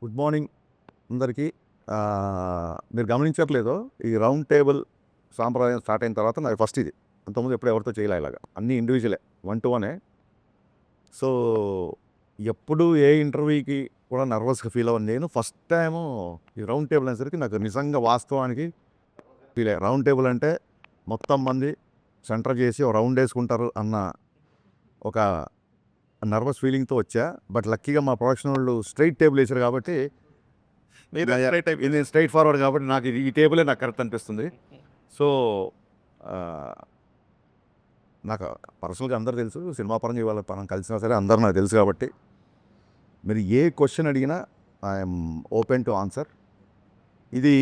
Good morning అందరికీ. మీరు గమనించట్లేదో ఈ రౌండ్ టేబుల్ సాంప్రదాయం స్టార్ట్ అయిన తర్వాత నాకు ఫస్ట్ ఇది. అంతకుముందు ఎప్పుడు ఎవరితో చేయలే ఇలాగా. అన్నీ ఇండివిజువలే, 1-1. సో ఎప్పుడు ఏ ఇంటర్వ్యూకి కూడా నర్వస్గా ఫీల్ అవ్వను నేను. ఫస్ట్ టైము ఈ రౌండ్ టేబుల్ అనేసరికి నాకు నిజంగా వాస్తవానికి ఫీల్ అయ్యా. రౌండ్ టేబుల్ అంటే మొత్తం మంది సెంటర్ చేసి ఒక రౌండ్ వేసుకుంటారు అన్న ఒక నర్వస్ ఫీలింగ్తో వచ్చా. బట్ లక్కీగా మా ప్రొడక్షన్ వాళ్ళు స్ట్రైట్ టేబుల్ వేసారు కాబట్టి ఇది స్ట్రైట్ ఫార్వర్డ్ కాబట్టి నాకు ఈ టేబులే నాకు కరెక్ట్ అనిపిస్తుంది. సో నాకు పర్సనల్గా అందరు తెలుసు, సినిమా పరంగా ఇవాళ మనం కలిసినా సరే అందరూ నాకు తెలుసు కాబట్టి మీరు ఏ క్వశ్చన్ అడిగినా ఐఎమ్ ఓపెన్ టు ఆన్సర్. ఇది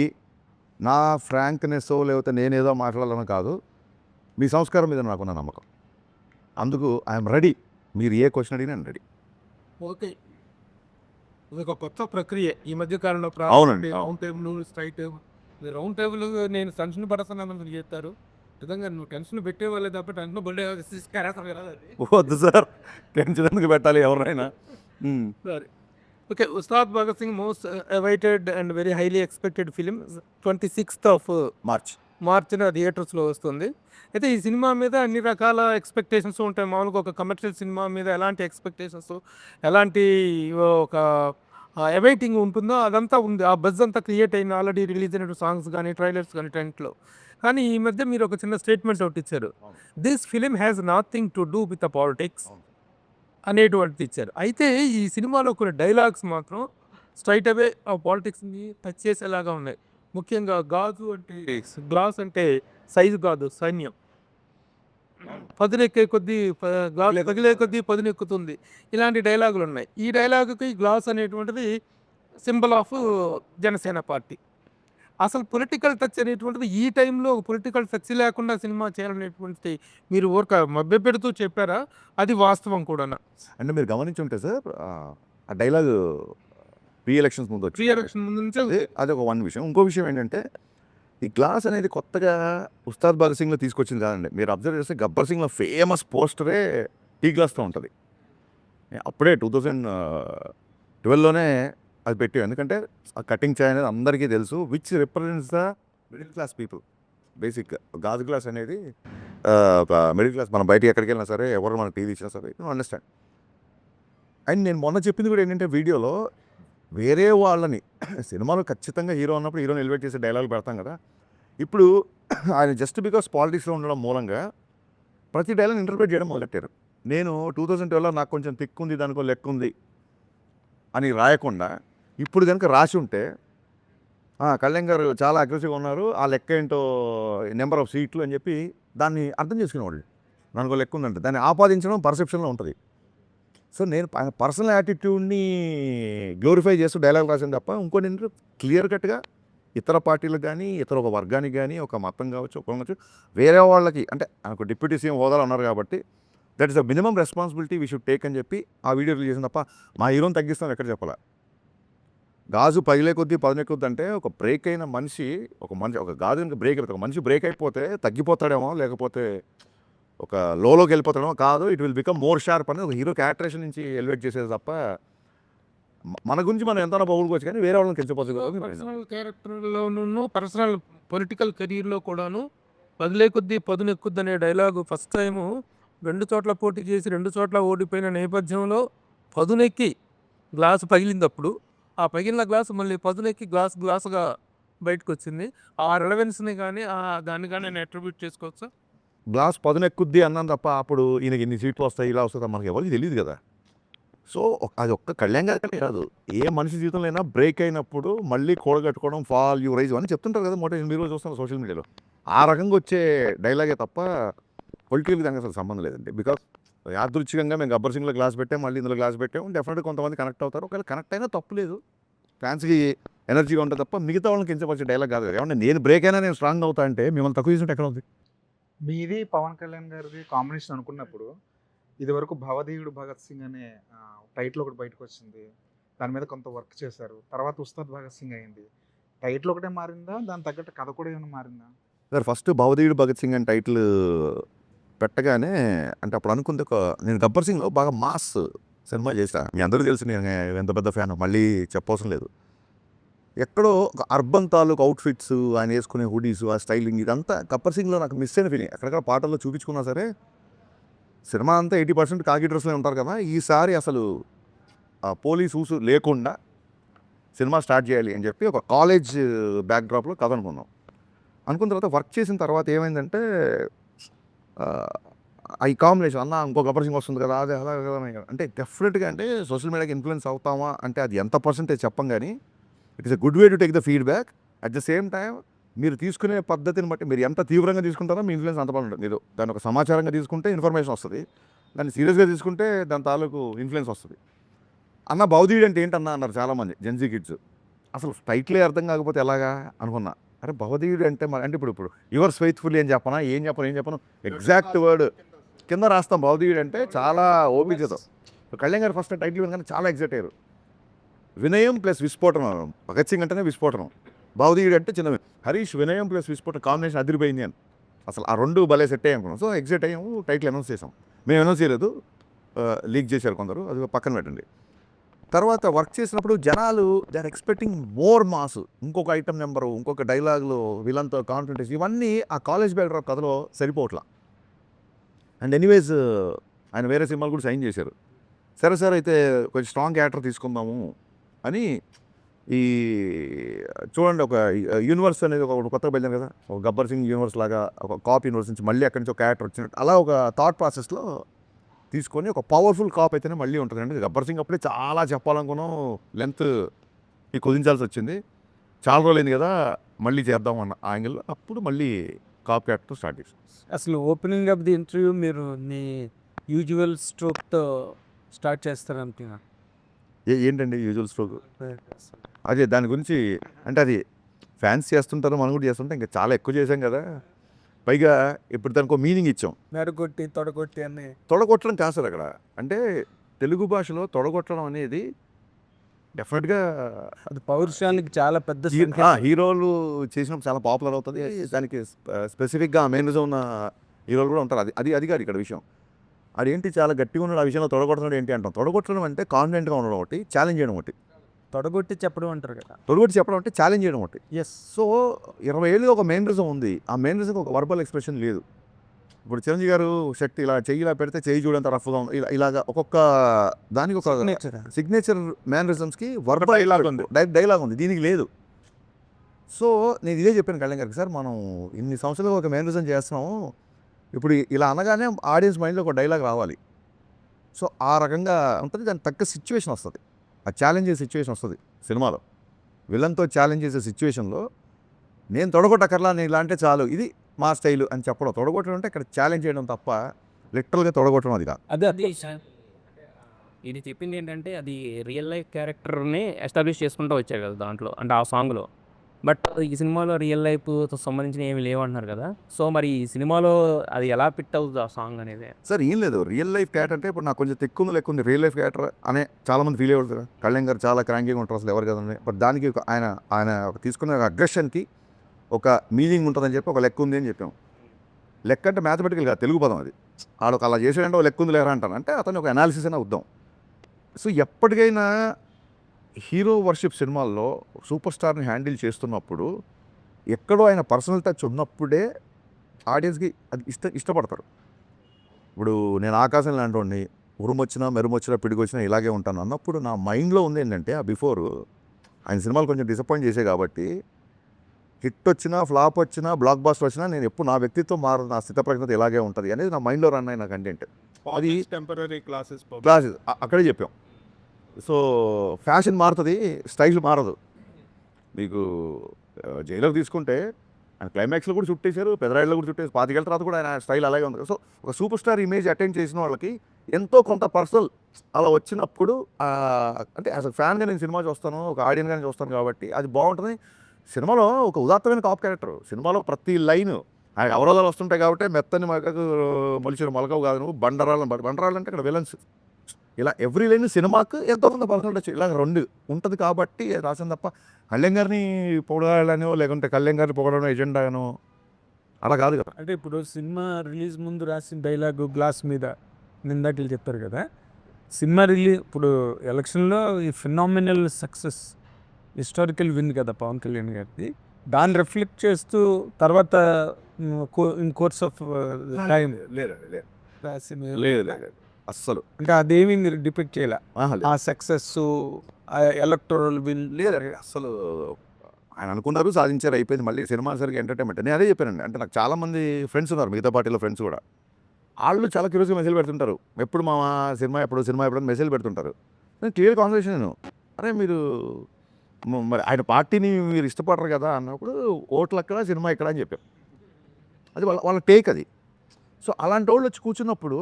నా ఫ్రాంక్నెస్ లేకపోతే నేనేదో మాట్లాడాలని కాదు, మీ సంస్కారం మీద నాకున్న నమ్మకం. అందుకు ఐఎమ్ రెడీ. మీరు ఏ క్వశ్చన్ అడిగినా నేను రెడీ. ఓకే, ఇది ఒక కొత్త ప్రక్రియ ఈ మధ్య కాలంలో. అవునండి. Round table, straight table. Round table నేను టెన్షన్ పడుతున్నాను చెప్తారు. నిజంగా నువ్వు టెన్షన్ పెట్టేవాళ్ళే తప్ప టెన్షన్ పడే వద్దు సార్, టెన్షన్ ఎందుకు పెట్టాలి ఎవరైనా. సరే, okay. Ustaad Bhagat Singh most awaited and very highly expected film 26th మార్చిన థియేటర్స్లో వస్తుంది. అయితే ఈ సినిమా మీద అన్ని రకాల ఎక్స్పెక్టేషన్స్ ఉంటాయి. మామూలుగా ఒక కమర్షియల్ సినిమా మీద ఎలాంటి ఎక్స్పెక్టేషన్స్, ఎలాంటి ఒక అవైటింగ్ ఉంటుందో అదంతా ఉంది. ఆ బజ్ అంతా క్రియేట్ అయింది ఆల్రెడీ రిలీజ్ అయిన సాంగ్స్ కానీ, ట్రైలర్స్ కానీ, టెంట్లో. కానీ ఈ మధ్య మీరు ఒక చిన్న స్టేట్మెంట్ ఒకటి ఇచ్చారు. This film has nothing to do with the politics అనేటువంటిది ఇచ్చారు. అయితే ఈ సినిమాలో కొన్ని డైలాగ్స్ మాత్రం స్ట్రైట్ అవే ఆ పాలిటిక్స్ని టచ్ చేసేలాగా ఉన్నాయి. ముఖ్యంగా గాజు అంటే గ్లాస్ అంటే సైజు కాదు, సైన్యం. పదునెక్కే కొద్దీ గ్లాస్ తగిలే కొద్దీ పదునెక్కుతుంది. ఇలాంటి డైలాగులు ఉన్నాయి. ఈ డైలాగుకి గ్లాస్ అనేటువంటిది సింబల్ ఆఫ్ జనసేన పార్టీ. అసలు పొలిటికల్ టచ్ అనేటువంటిది ఈ టైంలో పొలిటికల్ టచ్ లేకుండా సినిమా చేయాలనేటువంటిది మీరు ఊరక మభ్యపెడుతూ చెప్పారా? అది వాస్తవం కూడా. అంటే మీరు గమనించి ఉంటే సార్, ఆ డైలాగ్ ప్రీ ఎలక్షన్స్ ముందు వచ్చి ఎలక్షన్ ముందు నుంచే అది ఒక విషయం. ఇంకో విషయం ఏంటంటే ఈ గ్లాస్ అనేది కొత్తగా ఉస్తాద్ భగత్ సింగ్లో తీసుకొచ్చింది కాదండి. మీరు అబ్జర్వ్ చేస్తే గబ్బర్ సింగ్లో ఫేమస్ పోస్టరే టీ గ్లాస్తో ఉంటుంది. అప్పుడే 2012లోనే అది పెట్టాం. ఎందుకంటే ఆ కటింగ్ చాయ్ అనేది అందరికీ తెలుసు, which represents the middle class people. బేసిక్గా గాజు గ్లాస్ అనేది మిడిల్ క్లాస్. మనం బయట ఎక్కడికి వెళ్ళినా సరే, ఎవరు మనకు టీవీ ఇచ్చినా సరే అండర్స్టాండ్. అండ్ నేను మొన్న చెప్పింది కూడా ఏంటంటే, వీడియోలో వేరే వాళ్ళని సినిమాలో ఖచ్చితంగా హీరో అన్నప్పుడు హీరోని ఎలివేట్ చేసే డైలాగులు పెడతాం కదా. ఇప్పుడు ఆయన జస్ట్ బికాస్ పాలిటిక్స్లో ఉండడం మూలంగా ప్రతి డైలాగ్ ఇంటర్ప్రిట్ చేయడం మొదలెట్టారు. నేను 2012లో నాకు కొంచెం తిక్కు ఉంది, దానికో లెక్క ఉంది అని రాయకుండా ఇప్పుడు కనుక రాసి ఉంటే కళ్యాణ్ గారు చాలా అగ్రెసివ్గా ఉన్నారు, ఆ లెక్క ఏంటో నెంబర్ ఆఫ్ సీట్లు అని చెప్పి దాన్ని అర్థం చేసుకునేవాళ్ళు. దానికో లెక్క ఉందంటే దాన్ని ఆపాదించడం పర్సెప్షన్లో ఉంటుంది. సో నేను పర్సనల్ యాటిట్యూడ్ని గ్లోరిఫై చేస్తూ డైలాగ్ రాసాను తప్ప ఇంకోటి ఏంటంటే క్లియర్ కట్గా ఇతర పార్టీలకు కానీ, ఇతర ఒక వర్గానికి కానీ, ఒక మతం కావచ్చు, ఒక కావచ్చు, వేరే వాళ్ళకి అంటే ఆయనకు డిప్యూటీ సీఎం హోదాలో ఉన్నారు కాబట్టి that is the minimum responsibility we should take అని చెప్పి ఆ వీడియో రిలీజ్ చేసిన తప్ప మా హీరోని తగ్గిస్తాం ఎక్కడ చెప్పాలా. గాజు పగిలే కొద్దీ పదునెక్కుద్ది అంటే ఒక బ్రేక్ అయిన మనిషి, ఒక గాజు బ్రేక్ అయిపోతే, ఒక మనిషి బ్రేక్ అయిపోతే తగ్గిపోతాడేమో, లేకపోతే ఒక లోకి వెళ్ళిపోతాడేమో. కాదు, it will become more sharp అని ఒక హీరో క్యారెక్టరేషన్ నుంచి ఎలివేట్ చేసేది తప్ప మన గురించి మనం ఎంతైనా పొగుడుకోవచ్చు కానీ వేరే వాళ్ళని కెలిచిపోతుంది. పర్సనల్ క్యారెక్టర్లోనూ పర్సనల్ పొలిటికల్ కెరీర్లో కూడాను పదిలే కొద్దీ పదునెక్కుద్ది అనే డైలాగు ఫస్ట్ టైము 2 చోట్ల పోటీ చేసి 2 చోట్ల ఓడిపోయిన నేపథ్యంలో పదునెక్కి గ్లాసు పగిలినప్పుడు ఆ పగిలిన గ్లాసు మళ్ళీ పదునెక్కి గ్లాసుగా బయటకు వచ్చింది. ఆ రిలవెన్స్ని కానీ దాన్ని కానీ నేను అట్రిబ్యూట్ చేసుకోవచ్చా? గ్లాస్ పదునెక్కుద్ది అన్నాను తప్ప అప్పుడు ఈయనకి ఇన్ని సీట్లు వస్తాయి, ఇలా వస్తాయి మనకి ఎవరికి తెలియదు కదా. సో అది ఒక్క కళ్యాణ్ గారికనే కాదు, ఏ మనిషి జీవితంలో అయినా బ్రేక్ అయినప్పుడు మళ్ళీ కూడగట్టుకోవడం, ఫాల్ యూ రైజ్ అని చెప్తుంటారు కదా. మీరు చూస్తున్నారు సోషల్ మీడియాలో. ఆ రకంగా వచ్చే డైలాగే తప్ప పొలిటికల్ దానికి అసలు సంబంధం లేదండి. బికాస్ యాదృచ్ఛికంగా మేము గబ్బర్ సింగ్లో గ్లాస్ పెట్టాం, మళ్ళీ ఇందులో గ్లాస్ పెట్టాం. డెఫినెట్గా కొంతమంది కనెక్ట్ అవుతారు. ఒకవేళ కనెక్ట్ అయినా తప్పు లేదు, ఫ్యాన్స్కి ఎనర్జీగా ఉంటుంది తప్ప మిగతా వాళ్ళని కించపరిచే డైలాగ్ కాదు కదా. ఏమన్నా నేను బ్రేక్ అయినా నేను స్ట్రాంగ్ అవుతా అంటే మిమ్మల్ని తక్కువ చేసినట్టు ఎక్కడ ఉంది? మీది పవన్ కళ్యాణ్ గారిది కాంబినేషన్ అనుకున్నప్పుడు ఇదివరకు భవదీయుడు భగత్ సింగ్ అనే టైటిల్ ఒకటి బయటకు వచ్చింది. దాని మీద కొంత వర్క్ చేశారు. తర్వాత ఉస్తాద్ భగత్ సింగ్ అయింది. టైటిల్ ఒకటే మారిందా, దాని తగ్గట్టు కథ కూడా ఏమైనా మారిందా? సార్ ఫస్ట్ భవదీయుడు భగత్ సింగ్ అని టైటిల్ పెట్టగానే అంటే అప్పుడు అనుకుంది నేను గబ్బర్ సింగ్లో బాగా మాస్ సినిమా చేసా. మీ అందరూ తెలుసు నేను ఎంత పెద్ద ఫ్యాన్, మళ్ళీ చెప్పవసరం లేదు. ఎక్కడో ఒక అర్బన్ తాలూకు అవుట్‌ఫిట్స్, ఆయన యేసుకునే హుడీస్, ఆ స్టైలింగ్ ఇదంతా 'గబ్బర్ సింగ్'లో నాకు మిస్ అయిన ఫీలింగ్. ఎక్కడెక్కడ పాటల్లో చూపించుకున్నా సరే, సినిమా అంతా 80% కాకి డ్రెస్‌లో ఉంటారు కదా! ఈసారి అసలు పోలీస్ ఊసు లేకుండా సినిమా స్టార్ట్ చేయాలి అని చెప్పి ఒక కాలేజ్ బ్యాక్‌డ్రాప్‌లో కథ అనుకున్నాం. అనుకున్న తర్వాత వర్క్ చేసిన తర్వాత ఏమైందంటే ఈ కాంబినేషన్ అన్న ఇంకో 'గబ్బర్ సింగ్' వస్తుంది కదా! అదే అలా కదా అంటే డెఫినెట్‌గా అంటే సోషల్ మీడియాకి ఇన్‌ఫ్లుయెన్స్ అవుతామా అంటే అది ఎంత పర్సెంటేజ్ చెప్పం గానీ, it is a good way to take the feedback. At the same time మీరు తీసుకునే పద్ధతిని బట్టి మీరు ఎంత తీవ్రంగా తీసుకుంటారో మీ ఇన్‌ఫ్లుయెన్స్ అంత బాగుంటుంది. మీరు దాన్ని ఒక సమాచారంగా తీసుకుంటే ఇన్ఫర్మేషన్ వస్తది. దాన్ని సీరియస్‌గా తీసుకుంటే దాని తాలూకు ఇన్‌ఫ్లుయెన్స్ వస్తది. అన్న భవదీయుడు అంటే ఏంటన్నా అన్నారు చాలామంది జెన్‌జీ కిడ్స్. అసలు టైటిలే అర్థం కాకపోతే ఎలాగా అనుకున్నా. అరే భవదీయుడు అంటే అంటే ఇప్పుడు యువర్స్ ఫెయిత్‌ఫుల్లీ అని చెప్పనా? ఏం చెప్పను? ఎగ్జాక్ట్ వర్డ్ కింద రాస్తాం. భవదీయుడు అంటే చాలా ఓపికతో. కళ్యాణ్ గారు ఫస్ట్ టైటిల్ వినగానే చాలా ఎక్సైట్ అయ్యారు. వినయం ప్లస్ విస్ఫోటనం. భగత్ సింగ్ అంటేనే విస్ఫోటనం. భవదీయుడు అంటే చిన్న హరీష్ వినయం ప్లస్ విస్ఫోటనం కాంబినేషన్ అదిరిపోయింది అని. అసలు ఆ 2 భలే సెట్ అయ్యాయి అనుకున్నాం. సో ఎక్సైట్ అయ్యాము. టైటిల్ అనౌన్స్ చేసాం. మేము అనౌన్స్ చేయలేదు. లీక్ చేశారు కొందరు. అది పక్కన పెట్టండి. తర్వాత వర్క్ చేసినప్పుడు జనాలు they are expecting more mass. ఇంకొక ఐటెమ్ నంబరు, ఇంకొక డైలాగులు, విలన్‌తో కాన్ఫ్రంటేషన్ ఇవన్నీ ఆ కాలేజ్ బ్యాక్‌డ్రాప్ కథలో సరిపోవట్ల. అండ్ ఎనీవేస్ ఆయన వేరే సినిమాలు కూడా సైన్ చేశారు. సరే సార్ అయితే కొంచెం స్ట్రాంగ్ క్యారెక్టర్ తీసుకుందాము అని ఈ చూడండి ఒక యూనివర్స్ అనేది ఒకటి కొత్తగా బయలుదేరింది కదా! ఒక 'గబ్బర్ సింగ్' యూనివర్స్ లాగా ఒక కాప్ యూనివర్స్ నుంచి మళ్ళీ అక్కడి నుంచి ఒక క్యారెక్టర్ వచ్చినట్టు అలా ఒక థాట్ ప్రాసెస్‌లో తీసుకొని ఒక పవర్‌ఫుల్ కాప్ అయితేనే మళ్ళీ ఉంటుందండి. 'గబ్బర్ సింగ్' అప్పుడే చాలా చెప్పాలనుకున్నాం. లెంత్ కుదించాల్సి వచ్చింది. చాలా రోజులైంది కదా! మళ్ళీ చేద్దాం అన్న యాంగిల్‌లో అప్పుడు మళ్ళీ కాప్ క్యారెక్టర్ స్టార్ట్ చేసాం. అసలు ఓపెనింగ్ ఆఫ్ ది ఇంటర్వ్యూ మీరు మీ యూజువల్ స్ట్రోక్‌తో స్టార్ట్ చేస్తారనుకున్నా. ఏంటండి యూజువల్ స్ట్రోక్? అదే దాని గురించి అంటే అది ఫ్యాన్స్ చేస్తుంటారు. మనం కూడా చేస్తుంటాం. ఇంకా చాలా ఎక్కువ చేసాం కదా! పైగా ఇప్పుడు దానికో మీనింగ్ ఇచ్చాం. మెడగొట్టి, తొడగొట్టి అని. తొడగొట్టడం కాదు సార్ అక్కడ. అంటే తెలుగు భాషలో తొడగొట్టడం అనేది డెఫినెట్‌గా అది పౌరుషానికి చాలా పెద్ద హీరోలు చేసినప్పుడు చాలా పాపులర్ అవుతది. దానికి స్పెసిఫిక్‌గా మేనరిజం ఉన్న హీరోలు కూడా ఉంటారు. అది కాదు ఇక్కడ విషయం. ఆడేంటి చాలా గట్టిగా ఉన్నాడు. ఆ విషయంలో తొడగొడుతున్నాడు ఏంటి అంటాం. తొడగొట్టడం అంటే కాన్ఫిడెంట్‌గా ఉండడం ఒకటి, ఛాలెంజ్ చేయడం ఒకటి. తొడగొట్టి చెప్పడం అంటారు కదా! తొడగొట్టి చెప్పడం అంటే ఛాలెంజ్ చేయడం ఒకటి. యెస్. సో 20 ఏళ్ళుగా ఒక మేనరిజం ఉంది. ఆ మేనరిజంకి ఒక వర్బల్ ఎక్స్‌ప్రెషన్ లేదు. ఇప్పుడు చిరంజీవి గారు షర్ట్ ఇలా చెయ్యి ఇలా పెడితే చెయ్యి చూడంత రఫ్‌గా ఉంది. ఇలాగా ఒక్కొక్క దానికి ఒక సిగ్నేచర్ మేనరిజమ్స్‌కి వర్బల్ డైలాగ్ ఉంది. డైలాగ్ ఉంది. దీనికి లేదు. సో నేను ఇదే చెప్పాను కళ్యాణ్ గారికి. సార్ మనం ఇన్ని సంవత్సరాలుగా ఒక మేనరిజం చేస్తున్నాము. ఇప్పుడు ఇలా అనగానే ఆడియన్స్ మైండ్‌లో ఒక డైలాగ్ రావాలి. సో ఆ రకంగా ఉంటుంది. దానికి తగ్గ సిచ్యువేషన్ వస్తది. ఆ ఛాలెంజ్ చేసే సిచ్యువేషన్ వస్తది సినిమాలో. విలన్‌తో ఛాలెంజ్ చేసే సిచ్యువేషన్‌లో నేను తొడగొట్టకర్లా నేను ఇలా అంటే చాలు. ఇది మా స్టైలు అని చెప్పడం. తొడగొట్టడం అంటే ఇక్కడ ఛాలెంజ్ చేయడం తప్ప లిటరల్‌గా తొడగొట్టడం అది కాదు. అదే ఇది చెప్పింది ఏంటంటే అది రియల్ లైఫ్ క్యారెక్టర్ని ఎస్టాబ్లిష్ చేసుకుంటూ వచ్చారు కదా దాంట్లో అంటే ఆ సాంగ్లో. బట్ ఈ సినిమాలో రియల్ లైఫ్తో సంబంధించిన ఏమి లేవంటున్నారు కదా. సో మరి ఈ సినిమాలో అది ఎలా ఫిట్ అవుతుంది ఆ సాంగ్ అనేది? సార్ ఏం లేదు. రియల్ లైఫ్ క్యారెక్టర్ అంటే ఇప్పుడు నాకు కొంచెం తెక్కుంది లెక్కుంది రియల్ లైఫ్ క్యారెక్టర్ అనే చాలామంది ఫీల్ అయ్యారు కదా. కళ్యాణ్ గారు చాలా క్రాంకీగా ఉంటారు అసలు ఎవరు కదండి. బట్ దానికి ఆయన తీసుకున్న అగ్రెషన్కి ఒక మీనింగ్ ఉంటుందని చెప్పి ఒక లెక్క ఉంది అని చెప్పాము. లెక్క అంటే మ్యాథమెటికల్ కాదు, తెలుగు పదం అది. ఆడొక అలా చేసాడంటే ఒక లెక్క ఉంది లేరా అంటాను. అంటే అతను ఒక అనాలిసిస్ అయినా వద్దాం. సో ఎప్పటికైనా హీరో వర్షిప్ సినిమాల్లో సూపర్ స్టార్ని హ్యాండిల్ చేస్తున్నప్పుడు ఎక్కడో ఆయన పర్సనల్ టచ్ ఉన్నప్పుడే ఆడియన్స్కి అది ఇష్టపడతారు. ఇప్పుడు నేను ఆకాశం లాంటి ఉరుమొచ్చినా మెరుమొచ్చినా పిడిగొచ్చినా ఇలాగే ఉంటాను అన్నప్పుడు నా మైండ్లో ఉంది ఏంటంటే ఆ బిఫోర్ ఆయన సినిమాలు కొంచెం డిసప్పాయింట్ చేసే కాబట్టి హిట్ వచ్చినా ఫ్లాప్ వచ్చినా బ్లాక్ బాస్టర్ వచ్చినా నేను ఎప్పుడు నా వ్యక్తిత్వం మారు నా స్థితప్రజ్ఞత ఇలాగే ఉంటుంది అనేది నా మైండ్లో రన్ అయిన కంటెంట్. అది టెంపరరీ క్లాసెస్ అక్కడే చెప్పాం. సో ఫ్యాషన్ మారుతుంది, స్టైల్ మారదు. మీకు జైలర్ తీసుకుంటే ఆయన క్లైమాక్స్లో కూడా చుట్టేశారు, పెదరాయిల్లో కూడా చుట్టేసి 25 ఏళ్ళ తర్వాత కూడా ఆయన స్టైల్ అలాగే ఉంది. సో ఒక సూపర్ స్టార్ ఇమేజ్ అటెండ్ చేసిన వాళ్ళకి ఎంతో కొంత పర్సనల్ అలా వచ్చినప్పుడు అంటే యాజ్ అ ఫ్యాన్గా నేను సినిమా చూస్తాను, ఒక ఆడియన్గానే చూస్తాను కాబట్టి అది బాగుంటుంది. సినిమాలో ఒక ఉదాత్తమైన కాప్ క్యారెక్టర్. సినిమాలో ప్రతి లైన్ ఆయన అవరోధాలు వస్తుంటాయి కాబట్టి మెత్తని మగకు మొలిచిన మొలకవు కాదు నువ్వు బండరాళ్ళు అంటే ఇక్కడ విలన్స్. ఇలా ఎవ్రీ లైన్ సినిమాకు ఎంతో కొంత పర్సనల్ టచ్ ఇలా 2 ఉంటుంది కాబట్టి రాసింది తప్ప కళ్యాణ్ గారిని పొగడాలనో లేకుంటే కళ్యాణ్ గారిని పొగడనో ఎజెండానో అలా కాదు కదా. అంటే ఇప్పుడు సినిమా రిలీజ్ ముందు రాసిన డైలాగు గ్లాస్ మీద నిందాకలు చెప్పారు కదా. సినిమా ఇప్పుడు ఎలక్షన్లో ఈ ఫినామినల్ సక్సెస్ హిస్టారికల్ విన్ కదా పవన్ కళ్యాణ్ గారిది, దాన్ని రిఫ్లెక్ట్ చేస్తూ తర్వాత ఇన్ కోర్స్ ఆఫ్ టైం లేదు లేదు అస్సలు అంటే అదేమి మీరు డిపెక్ట్ చేయాల లేదు. ఆ సక్సెస్ ఎలక్టోరల్ విన్ లేదండి అసలు ఆయన అనుకున్నారు సాధించారు అయిపోయింది. మళ్ళీ సినిమా సరిగ్గా ఎంటర్టైన్మెంట్ నేను అదే చెప్పానండి. అంటే నాకు చాలామంది ఫ్రెండ్స్ ఉన్నారు మిగతా పార్టీలో ఫ్రెండ్స్ కూడా, వాళ్ళు చాలా క్యూరియస్గా మెసేజ్ పెడుతుంటారు, ఎప్పుడు మా సినిమా ఎప్పుడు మెసేజ్ పెడుతుంటారు. నేను క్లియర్ కాన్వర్సేషన్ నేను, అరే మీరు మరి ఆయన పార్టీని మీరు ఇష్టపడరు కదా అన్నప్పుడు ఓట్లు అక్కడ సినిమా ఇక్కడ అని చెప్పాం. అది వాళ్ళ టేక్ అది. సో అలాంటి వాళ్ళు వచ్చి కూర్చున్నప్పుడు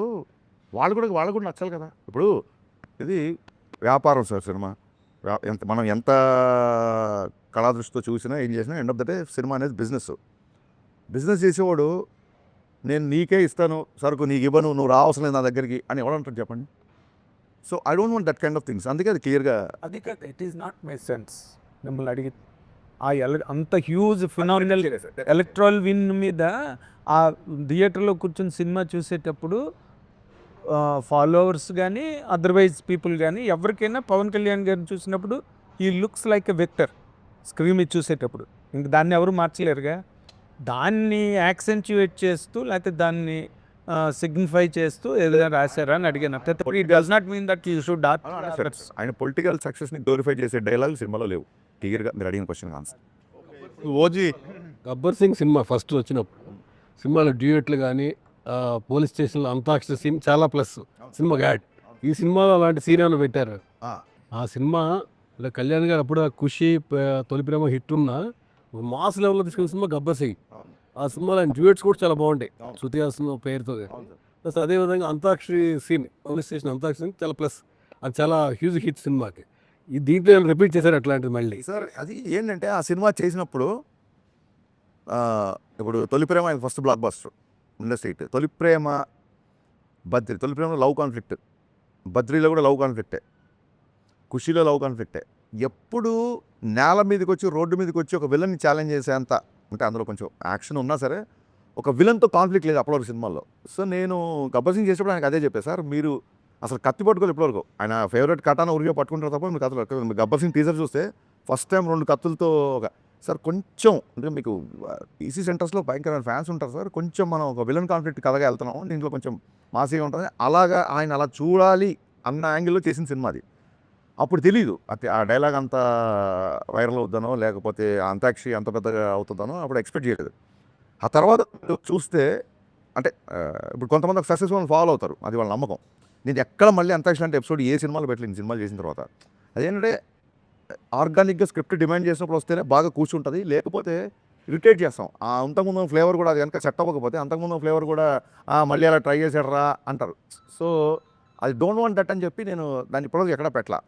వాళ్ళకు కూడా నచ్చాలి కదా. ఇప్పుడు ఇది వ్యాపారం సార్ సినిమా, మనం ఎంత కళాదృష్టితో చూసినా ఏం చేసినా end of the day cinema అనేది బిజినెస్ చేసేవాడు నేను నీకే ఇస్తాను సరుకు, నీకు ఇవ్వను, నువ్వు రావసరం లేదు నా దగ్గరికి అని ఎవడంటారు చెప్పండి. So I don't want that kind of things. అందుకే అది క్లియర్గా అది కాదు, it is not my sense. మిమ్మల్ని అడిగి ఆ అంత హ్యూజ్ ఫినామినల్ ఎలక్ట్రల్ విన్ మీద ఆ థియేటర్లో కూర్చొని సినిమా చూసేటప్పుడు ఫాలోవర్స్ కానీ అదర్వైజ్ పీపుల్ కానీ ఎవరికైనా పవన్ కళ్యాణ్ గారిని చూసినప్పుడు ఈ looks like a vector screen మీద చూసేటప్పుడు. ఇంక దాన్ని ఎవరు మార్చలేరుగా. దాన్ని యాక్సెంచుయేట్ చేస్తూ లేకపోతే దాన్ని సిగ్నిఫై చేస్తూ ఏదైనా రాశారా అని అడిగాను. It does not mean that you should ఆయన పొలిటికల్ సక్సెస్ని గ్లోరిఫై చేసే డైలాగ్ సినిమాలో లేవు. క్లియర్గా మీరు అడిగిన question answer. OG Gabbar Singh cinema first వచ్చినప్పుడు సినిమాలో డ్యూయెట్లు కానీ పోలీస్ స్టేషన్లో అంతాక్షరి సీన్ చాలా ప్లస్ సినిమా యాడ్. ఈ సినిమాలో అలాంటి సీన్ ఏమైనా పెట్టారు? ఆ సినిమా కళ్యాణ్ గారు అప్పుడు ఖుషి తొలి ప్రేమ హిట్ ఉన్న మాస్ లెవెల్లో తీసుకున్న సినిమా గబ్బర్ సింగ్. ఆ సినిమాలో ఆయన డ్యూయెట్స్ కూడా చాలా బాగుంటాయి శృతి హాసన్ పేరుతో. ప్లస్ అదేవిధంగా Antakshari scene police station Antakshari scene చాలా ప్లస్, అది చాలా హ్యూజ్ హిట్ సినిమాకి. ఈ దీంట్లో రిపీట్ చేశారు అట్లాంటిది మళ్ళీ. సార్ అది ఏంటంటే ఆ సినిమా చేసినప్పుడు ఇప్పుడు తొలి ప్రేమ ఆయన first block buster industry hit. తొలి ప్రేమలో లవ్ కాన్ఫ్లిక్ట్, బద్రీలో కూడా లవ్ కాన్ఫ్లిక్టే, ఖుషీలో లవ్ కాన్ఫ్లిక్టే. ఎప్పుడు నేల మీదకి వచ్చి రోడ్డు మీదకి వచ్చి ఒక విలన్ని ఛాలెంజ్ చేసేంత, అంటే అందులో కొంచెం యాక్షన్ ఉన్నా సరే ఒక విలన్తో కాన్ఫ్లిక్ట్ లేదు అప్పటివరకు సినిమాల్లో. సో నేను గబ్బర్ సింగ్ చేసేప్పుడు ఆయనకు అదే చెప్పాను, సార్ మీరు అసలు కత్తి పట్టుకోవాలి ఇప్పటివరకు. ఆయన ఫేవరెట్ కటాన ఉరిగా పట్టుకుంటారు తప్ప మీకు కథలు. గబ్బర్ సింగ్ టీజర్ చూస్తే ఫస్ట్ టైం 2 కత్తులతో సార్ కొంచెం అంటే మీకు ఈసీ సెంటర్స్లో భయంకరమైన ఫ్యాన్స్ ఉంటారు సార్, కొంచెం మనం ఒక విలన్ కాన్ఫ్లిక్ట్ కథగా వెళ్తున్నాం, దీంట్లో కొంచెం మాసిగా ఉంటుంది అలాగా ఆయన అలా చూడాలి అన్న యాంగిల్లో చేసిన సినిమా అది. అప్పుడు తెలీదు ఆ డైలాగ్ అంత వైరల్ అవుతానో లేకపోతే అంతాక్షరి అంత పెద్దగా అవుతుందనో అప్పుడు ఎక్స్పెక్ట్ చేయలేదు. ఆ తర్వాత చూస్తే అంటే ఇప్పుడు కొంతమంది ఒక సక్సెస్ఫుల్ ఫాలో అవుతారు, అది వాళ్ళ నమ్మకం. నేను ఎక్కడ మళ్ళీ అంతాక్షరి అంటే ఎపిసోడ్ ఏ సినిమాలో పెట్టలేదు సినిమాలు చేసిన తర్వాత. అదేంటంటే ఆర్గానిక్గా స్క్రిప్ట్ డిమాండ్ చేసినప్పుడు వస్తేనే బాగా కూర్చుంటుంది, లేకపోతే ఇరిటేట్ చేస్తాం. అంతకుముందు ఫ్లేవర్ కూడా అది కనుక సెట్ అవ్వకపోతే అంతకుముందు ఫ్లేవర్ కూడా మళ్ళీ అలా ట్రై చేసాడరా అంటారు. సో అది డోంట్ వాంట్ దట్ అని చెప్పి నేను దాన్ని ఇప్పటివరకు ఎక్కడ పెట్టలా.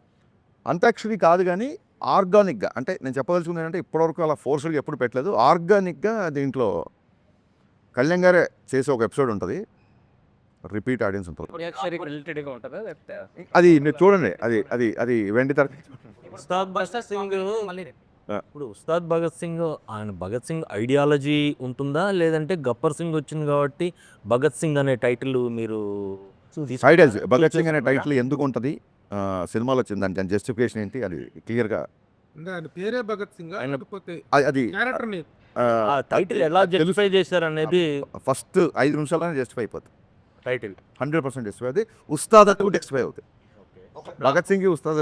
అంతాక్షరి కాదు కానీ ఆర్గానిక్గా, అంటే నేను చెప్పదలుచుకుంది ఏంటంటే ఇప్పటివరకు అలా ఫోర్స్గా ఎప్పుడు పెట్టలేదు. ఆర్గానిక్గా దీంట్లో కళ్యాణ్ గారే చేసే ఒక ఎపిసోడ్ ఉంటుంది, రిపీట్ ఆడియన్స్ ఉంటుంది. రిలేటెడ్గా ఉంటుందా లేకపోతే అది మీరు చూడండి, అది అది అది వెండి తర ఉస్తాద్ భగత్ సింగ్ ఇప్పుడు ఉస్తాద్ భగత్ సింగ్ ఆయన భగత్ సింగ్ ఐడియాలజీ ఉంటుందా లేదంటే గబ్బర్ సింగ్ వచ్చింది కాబట్టి భగత్ సింగ్ అనే టైటిల్ మీరు ఐడియాలజీ భగత్ సింగ్ అనే టైటిల్ ఎందుకు ఉంటుంది సినిమాలో వచ్చింది, దాని జస్టిఫికేషన్ ఏంటి అది క్లియర్గా అంటే ఆయన పేరే భగత్ సింగ్ లేకపోతే అది క్యారెక్టర్ నేమ్ ఆ టైటిల్ ఎలా జస్టిఫై చేశారు అనేది ఫస్ట్ 5 నిమిషాల్లోనే జస్టిఫై అయిపోతుంది. టైటిల్ 100% జస్టిఫై అవుతుంది. ఉస్తాద్ అది కూడా జస్టిఫై అవుతుంది. భగత్ సింగ్ ఉస్తాద్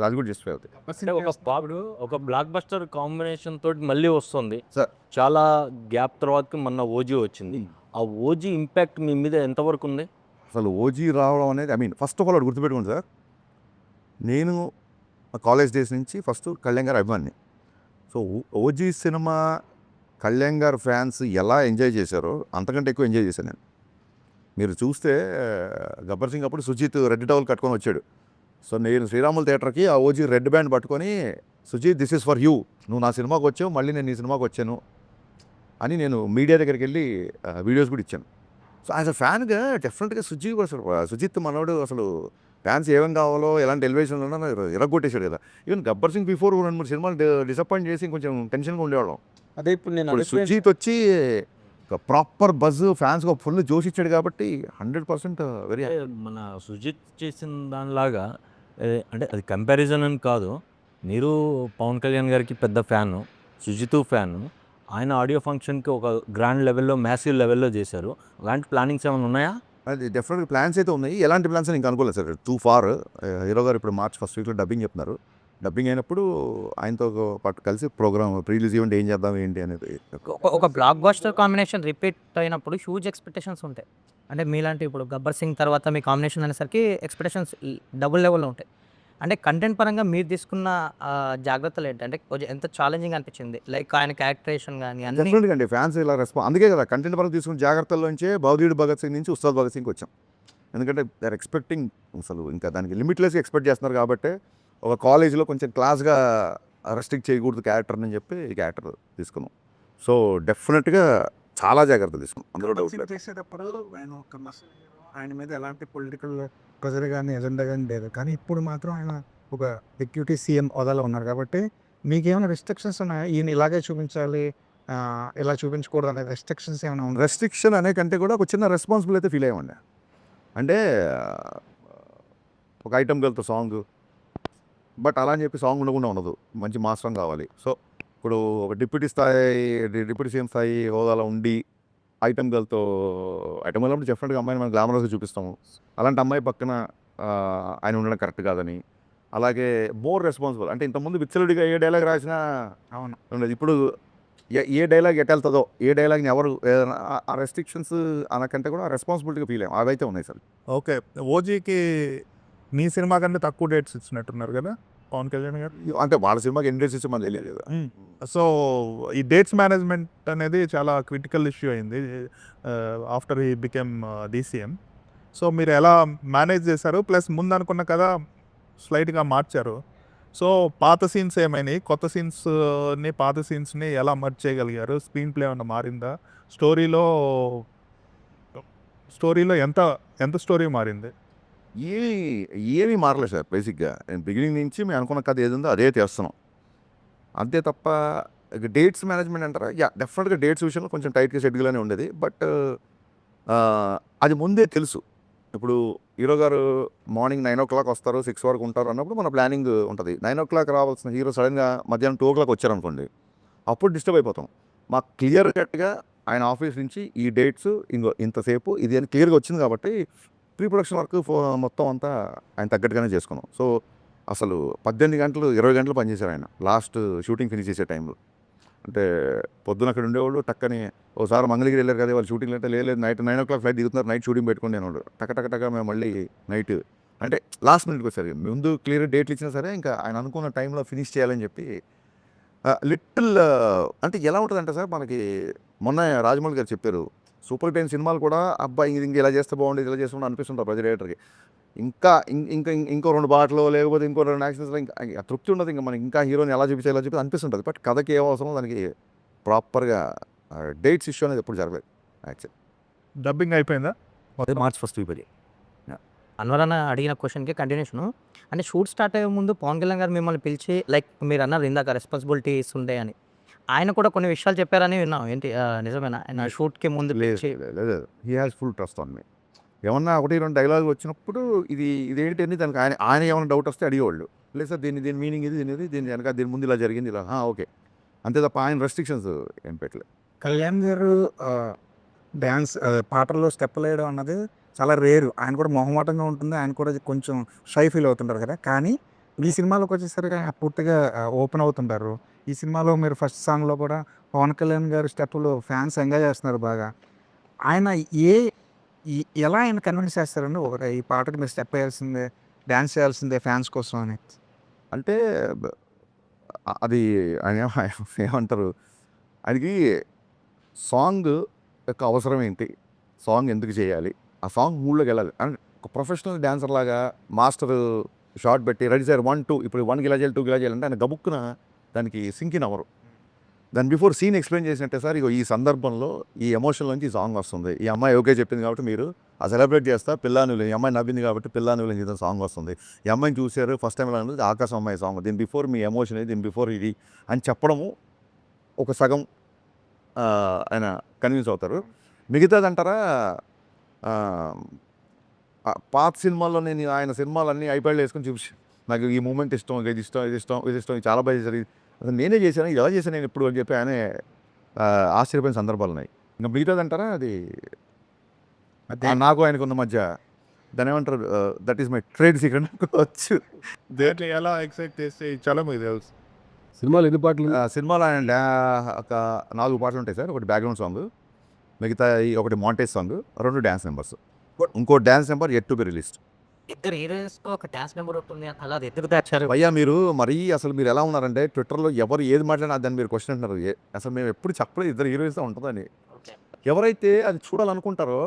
అది కూడా జస్టిఫై అవుతుంది. అంటే ఒక బ్లాక్ బస్టర్ కాంబినేషన్ తోటి మళ్ళీ వస్తుంది సార్. చాలా గ్యాప్ తర్వాత మొన్న ఓజీ వచ్చింది. ఆ ఓజీ ఇంపాక్ట్ మీ మీద ఎంతవరకు ఉంది? అసలు ఓజీ రావడం అనేది ఫస్ట్ ఆఫ్ ఆల్ అది గుర్తుపెట్టుకోండి సార్, నేను కాలేజ్ డేస్ నుంచి ఫస్ట్ కళ్యాణ్ గారు అభిమాని. సో ఓజీ సినిమా కళ్యాణ్ గారు ఫ్యాన్స్ ఎలా ఎంజాయ్ చేశారో అంతకంటే ఎక్కువ ఎంజాయ్ చేశాను నేను. మీరు చూస్తే గబ్బర్ సింగ్ అప్పుడు సుజిత్ రెడ్ టవల్ కట్టుకొని వచ్చాడు. సో నేను శ్రీరాములు థియేటర్కి ఆ ఓజీ రెడ్ బ్యాండ్ పట్టుకొని Sujith this is for you, నువ్వు నా సినిమాకి వచ్చావు మళ్ళీ నేను నీ సినిమాకి వచ్చాను అని నేను మీడియా దగ్గరికి వెళ్ళి వీడియోస్ కూడా ఇచ్చాను. సో యాజ్ అ ఫ్యాన్గా డెఫినెట్గా సుజిత్ మనోడు అసలు ఫ్యాన్స్ ఏమేం కావాలో ఎలాంటి ఎలివేషన్లో ఉన్నా ఇరగొట్టేశాడు కదా. ఈవెన్ గబ్బర్ సింగ్ బిఫోర్ 2-3 సినిమాలు డిసప్పాయింట్ చేసి కొంచెం టెన్షన్గా ఉండేవాళ్ళం. అదే ఇప్పుడు నేను ఇప్పుడు సుజిత్ వచ్చి ఒక ప్రాపర్ బజ్ ఫ్యాన్స్కి ఒక ఫుల్ జోష్ ఇచ్చాడు కాబట్టి 100% వెరీ అంటే మన సుజిత్ చేసిన దానిలాగా అంటే అది కంపారిజన్ అని కాదు. మీరు పవన్ కళ్యాణ్ గారికి పెద్ద ఫ్యాను, సుజిత్ ఫ్యాను. ఆయన ఆడియో ఫంక్షన్‌కి ఒక గ్రాండ్ లెవెల్‌లో, మ్యాసివ్ లెవెల్‌లో చేశారు. అలాంటి ప్లానింగ్స్ ఏమైనా ఉన్నాయా? అది డెఫినెట్గా ప్లాన్స్ అయితే ఉన్నాయి. ఎలాంటి ప్లాన్స్ అని ఇంకా అనుకోలేదు సార్. Two far. హీరో గారు ఇప్పుడు మార్చ్ ఫస్ట్ వీక్లో డబ్బింగ్ చెప్తున్నారు. డబ్బింగ్ అయినప్పుడు ఆయనతో పాటు కలిసి ప్రోగ్రామ్ ప్రీ రిలీజ్ ఈవెంట్ ఏం చేద్దాం ఏంటి అనేది. ఒక బ్లాక్ బస్టర్ కాంబినేషన్ రిపీట్ అయినప్పుడు హ్యూజ్ ఎక్స్పెక్టేషన్స్ ఉంటాయి. అంటే మీలాంటి ఇప్పుడు 'గబ్బర్ సింగ్' తర్వాత మీ కాంబినేషన్ అనేసరికి ఎక్స్పెక్టేషన్స్ డబుల్ లెవెల్‌లో ఉంటాయి. అంటే కంటెంట్ పరంగా మీరు తీసుకున్న జాగ్రత్తలు ఏంటి? అంటే కొంచెం ఎంత ఛాలెంజింగ్ అనిపించింది? లైక్ ఆయన క్యారెక్టరేషన్ గాని అన్నీ డెఫినెట్గా అండి ఫ్యాన్స్ ఇలా అందుకే కదా కంటెంట్ పరంగా తీసుకున్న జాగ్రత్తల్లోంచే భవదీయుడు భగత్ సింగ్ నుంచి ఉస్తాద్ భగత్ సింగ్కి వచ్చాం. ఎందుకంటే దే ఆర్ ఎక్స్పెక్టింగ్ అసలు ఇంకా దానికి లిమిట్లెస్గా ఎక్స్పెక్ట్ చేస్తున్నారు కాబట్టి ఒక కాలేజీలో కొంచెం క్లాస్గా రెస్ట్రిక్ట్ చేయకూడదు క్యారెక్టర్ని చెప్పి ఈ క్యారెక్టర్ తీసుకున్నాం. సో డెఫినెట్గా చాలా జాగ్రత్త తీసుకున్నాం, అందులో డౌట్ లేదు. చేసేటప్పుడు ఆయన మీద ఎలాంటి పొలిటికల్ ప్రెజర్ కానీ ఎజెండా కానీ లేదు. కానీ ఇప్పుడు మాత్రం ఆయన ఒక డిప్యూటీ సీఎం హోదాలో ఉన్నారు కాబట్టి మీకేమైనా రెస్ట్రిక్షన్స్ ఉన్నాయా? ఈయన ఇలాగే చూపించాలి, ఇలా చూపించకూడదు అనే రెస్ట్రిక్షన్స్ ఏమైనా ఉన్నాయి? రెస్ట్రిక్షన్ అనే కంటే కూడా ఒక చిన్న రెస్పాన్సిబుల్ అయితే ఫీల్ అయ్యామండి. అంటే ఒక ఐటమ్ గర్ల్తో సాంగ్, బట్ అలా అని చెప్పి సాంగ్ ఉండకుండా ఉండదు, మంచి మాస్ సాంగ్ కావాలి. సో ఇప్పుడు ఒక డిప్యూటీ సీఎం స్థాయి హోదాలో ఉండి ఐటమ్ గర్ల్తో ఐటమ్ గర్ల్ డెఫినెట్గా అమ్మాయిని మనం గ్లామరస్గా చూపిస్తాము. అలాంటి అమ్మాయి పక్కన ఆయన ఉండడం కరెక్ట్ కాదని. అలాగే మోర్ రెస్పాన్సిబుల్ అంటే ఇంతకుముందు విచ్చలుడిగా ఏ డైలాగ్ రాసినా అవును. ఉండదు. ఇప్పుడు ఏ డైలాగ్ ఎటెళ్తుందో, ఏ డైలాగ్ని ఎవరు ఏదైనా ఆ రెస్ట్రిక్షన్స్ అనకంటే కూడా రెస్పాన్సిబిలిటీగా ఫీల్ అయ్యాం. అవైతే ఉన్నాయి సార్. ఓకే. ఓజీకి మీ సినిమా కంటే తక్కువ డేట్స్ ఇచ్చినట్టున్నారు కదా పవన్ కళ్యాణ్ గారు. అంటే వాళ్ళ సినిమాకి ఎన్ని డేట్స్ ఇచ్చి మనకు తెలియదు కదా. సో ఈ డేట్స్ మేనేజ్మెంట్ అనేది చాలా క్రిటికల్ ఇష్యూ అయింది ఆఫ్టర్ ఈ బికెమ్ డీసీఎం. సో మీరు ఎలా మేనేజ్ చేశారు? ప్లస్ ముందు అనుకున్న కదా స్లైట్గా మార్చారు. సో పాత సీన్స్ ఏమైనాయి, కొత్త సీన్స్ని పాత సీన్స్ని ఎలా మర్జ్ చేయగలిగారు? స్క్రీన్ ప్లే ఏమన్నా మారిందా? స్టోరీలో ఎంత స్టోరీ మారింది? ఏమీ మారలేదు సార్. బేసిక్గా బిగినింగ్ నుంచి మేము అనుకున్న కథ ఏది ఉందో అదే చేస్తున్నాం. అంతే తప్ప డేట్స్ మేనేజ్మెంట్ అంటారా, డెఫినెట్గా డేట్స్ విషయంలో కొంచెం టైట్గా షెడ్యూల్గానే ఉండేది. బట్ అది ముందే తెలుసు. ఇప్పుడు హీరో గారు మార్నింగ్ 9 o'clock వస్తారు, 6 వరకు ఉంటారు అన్నప్పుడు మన ప్లానింగ్ ఉంటుంది. 9 o'clock రావాల్సిన హీరో సడన్గా మధ్యాహ్నం 2 o'clock వచ్చారనుకోండి, అప్పుడు డిస్టర్బ్ అయిపోతాం. మాకు క్లియర్ కట్గా ఆయన ఆఫీస్ నుంచి ఈ డేట్స్ ఇంతసేపు ఇది అని క్లియర్గా వచ్చింది కాబట్టి ప్రీ ప్రొడక్షన్ వర్క్ మొత్తం అంతా ఆయన తగ్గట్టుగానే చేసుకున్నాం. సో అసలు 18 గంటలు 20 గంటలు పనిచేశారు ఆయన లాస్ట్ షూటింగ్ ఫినిష్ చేసే టైంలో. అంటే పొద్దున అక్కడ ఉండేవాళ్ళు టక్కని ఓసారి మంగళగిరి వెళ్ళారు కదా వాళ్ళు షూటింగ్ అంటే లేదు నైట్ 9 o'clock ఫ్లైట్ దిగుతున్నారు, నైట్ షూటింగ్ పెట్టుకుని నేను టక్క మేము మళ్ళీ నైట్ అంటే లాస్ట్ మినిట్కి వచ్చారు. ముందు క్లియర్ డేట్లు ఇచ్చినా సరే ఇంకా ఆయన అనుకున్న టైంలో ఫినిష్ చేయాలని చెప్పి లిటిల్ అంటే ఎలా ఉంటుందంటే సార్ మనకి మొన్న రాజమౌళి గారు చెప్పారు సూపర్ హిట్ అయిన సినిమాలు కూడా అబ్బాయి ఇంక ఇలా చేస్తే బాగుండేది ఇలా చేస్తుంటే అనిపిస్తుంటారు ప్రతి డైరెక్టర్కి. ఇంకో 2 పాటలు లేకపోతే ఇంకో 2 యాక్షన్స్లో ఇంకా తృప్తి ఉండదు. ఇంకా మనకి ఇంకా హీరోని ఎలా చూపించాలో చెప్పి అనిపిస్తుంటుంది. బట్ కథకి ఏం అవసరం దానికి ప్రాపర్గా డేట్స్ ఇష్యూ అనేది ఎప్పుడు జరగలేదు. యాక్చువల్లీ డబ్బింగ్ అయిపోయిందా? మార్చ్ ఫస్ట్ వీక్ అది. అన్వర్ అన్న అడిగిన క్వశ్చన్కి కంటిన్యూషను. అంటే షూట్ స్టార్ట్ అయ్యే ముందు పవన్ కళ్యాణ్ గారు మిమ్మల్ని పిలిచి లైక్ మీరు అన్నారు ఇందాక రెస్పాన్సిబిలిటీస్ ఉండే అని, ఆయన కూడా కొన్ని విషయాలు చెప్పారని విన్నాం. ఏంటి నిజమేనా? ఆయన షూట్కి ముందు పిలిచి లేదు he has full trust on me. ఏమన్నా 1-2 డైలాగ్ వచ్చినప్పుడు ఇదేంటి అని దానికి ఆయన ఏమైనా డౌట్ వస్తే అడిగేవాళ్ళు. లేదు సార్ దీని మీనింగ్ ఇది దీని వెనక దీని ముందు ఇలా జరిగింది ఇలా ఓకే అంతే తప్ప ఆయన రెస్ట్రిక్షన్స్ ఏం పెట్టలేదు. కళ్యాణ్ గారు డ్యాన్స్ పాటల్లో స్టెప్పులు వేయడం అన్నది చాలా రేరు. ఆయన కూడా మొహమాటంగా ఉంటుంది, ఆయన కూడా కొంచెం షై ఫీల్ అవుతుంటారు కదా. కానీ ఈ సినిమాలోకి వచ్చేసరికి ఆయన పూర్తిగా ఓపెన్ అవుతుంటారు. ఈ సినిమాలో మీరు ఫస్ట్ సాంగ్లో కూడా పవన్ కళ్యాణ్ గారి స్టెప్పులు ఫ్యాన్స్ ఎంజాయ్ చేస్తున్నారు బాగా. ఆయన ఎలా ఆయన కన్విన్స్ చేస్తారండి ఒక ఈ పాటకి మీరు స్టెప్ వేయాల్సిందే, డ్యాన్స్ చేయాల్సిందే ఫ్యాన్స్ కోసం అని? అంటే అది ఆయన ఏమంటారు ఆయనకి సాంగ్ యొక్క అవసరం ఏంటి, సాంగ్ ఎందుకు చేయాలి, ఆ సాంగ్ మూడ్లోకి వెళ్ళాలి. అండ్ ఒక ప్రొఫెషనల్ డ్యాన్సర్ లాగా మాస్టర్ షార్ట్ పెట్టి రెడీ సార్ 1 2 ఇప్పుడు 1 గిలా చేయాలి 2 గిలా చేయాలంటే ఆయన గబుక్కున దానికి సింకిన్ అవ్వరు. దాని బిఫోర్ సీన్ ఎక్స్ప్లెయిన్ చేసినట్టే సార్ ఇగో ఈ సందర్భంలో ఈ ఎమోషన్ నుంచి ఈ సాంగ్ వస్తుంది, ఈ అమ్మాయి ఓకే చెప్పింది కాబట్టి మీరు ఆ సెలబ్రేట్ చేస్తా పిల్లానులు, ఈ అమ్మాయి నవ్వింది కాబట్టి పిల్లానులు చేసిన సాంగ్ వస్తుంది, ఈ అమ్మాయిని చూశారు ఫస్ట్ టైం ఎలా ఉంటుంది ఆకాశం అమ్మాయి సాంగ్, దీని బిఫోర్ మీ ఎమోషన్ దీని బిఫోర్ ఇది అని చెప్పడము ఒక సగం ఆయన కన్విన్స్ అవుతారు. మిగతాదంటారా పాత సినిమాల్లో నేను ఆయన సినిమాలన్నీ ఐప్యాడ్లో వేసుకొని చూసి నాకు ఈ మూమెంట్ ఇష్టం, ఇది ఇష్టం, ఇది ఇష్టం, ఇది ఇష్టం, ఇది చాలా బాగా చేశారు, అసలు నేనే చేశాను, ఇది ఎలా చేశాను నేను ఎప్పుడు అని చెప్పి ఆయనే ఆశ్చర్యపోయిన సందర్భాలు ఉన్నాయి. ఇంకా మిగతాదంటారా అది నాకు ఆయనకు ఉన్న మధ్య దాని ఏమంటారు, that is my trade secret అనుకోవచ్చు. దేంట్లో ఎలా ఎక్సైట్ చేస్తే చాలా మీకు తెలుసు. సినిమాలు ఎన్ని పాటలు సినిమాలో ఆయన ఒక 4 పాటలు ఉంటాయి సార్. ఒకటి బ్యాక్గ్రౌండ్ సాంగ్, మిగతా ఒకటి మాంటేజ్ సాంగ్, 2 డ్యాన్స్ నెంబర్స్, ఇంకో dance number yet to be released. ఇద్దరు హీరోయిన్స్ ఒక డాన్స్ నెంబర్ ఉంటుంది అలా అది ఎందుకు దాచారు? భయ్యా మీరు మరీ అసలు మీరు ఎలా ఉన్నారంటే ట్విట్టర్లో ఎవరు ఏది మాట్లాడినా దాన్ని మీరు క్వశ్చన్ అంటున్నారు. అసలు మేము ఎప్పుడు చెప్పలేదు ఇద్దరు హీరోయిన్స్ ఉంటుందని. ఎవరైతే అది చూడాలనుకుంటారో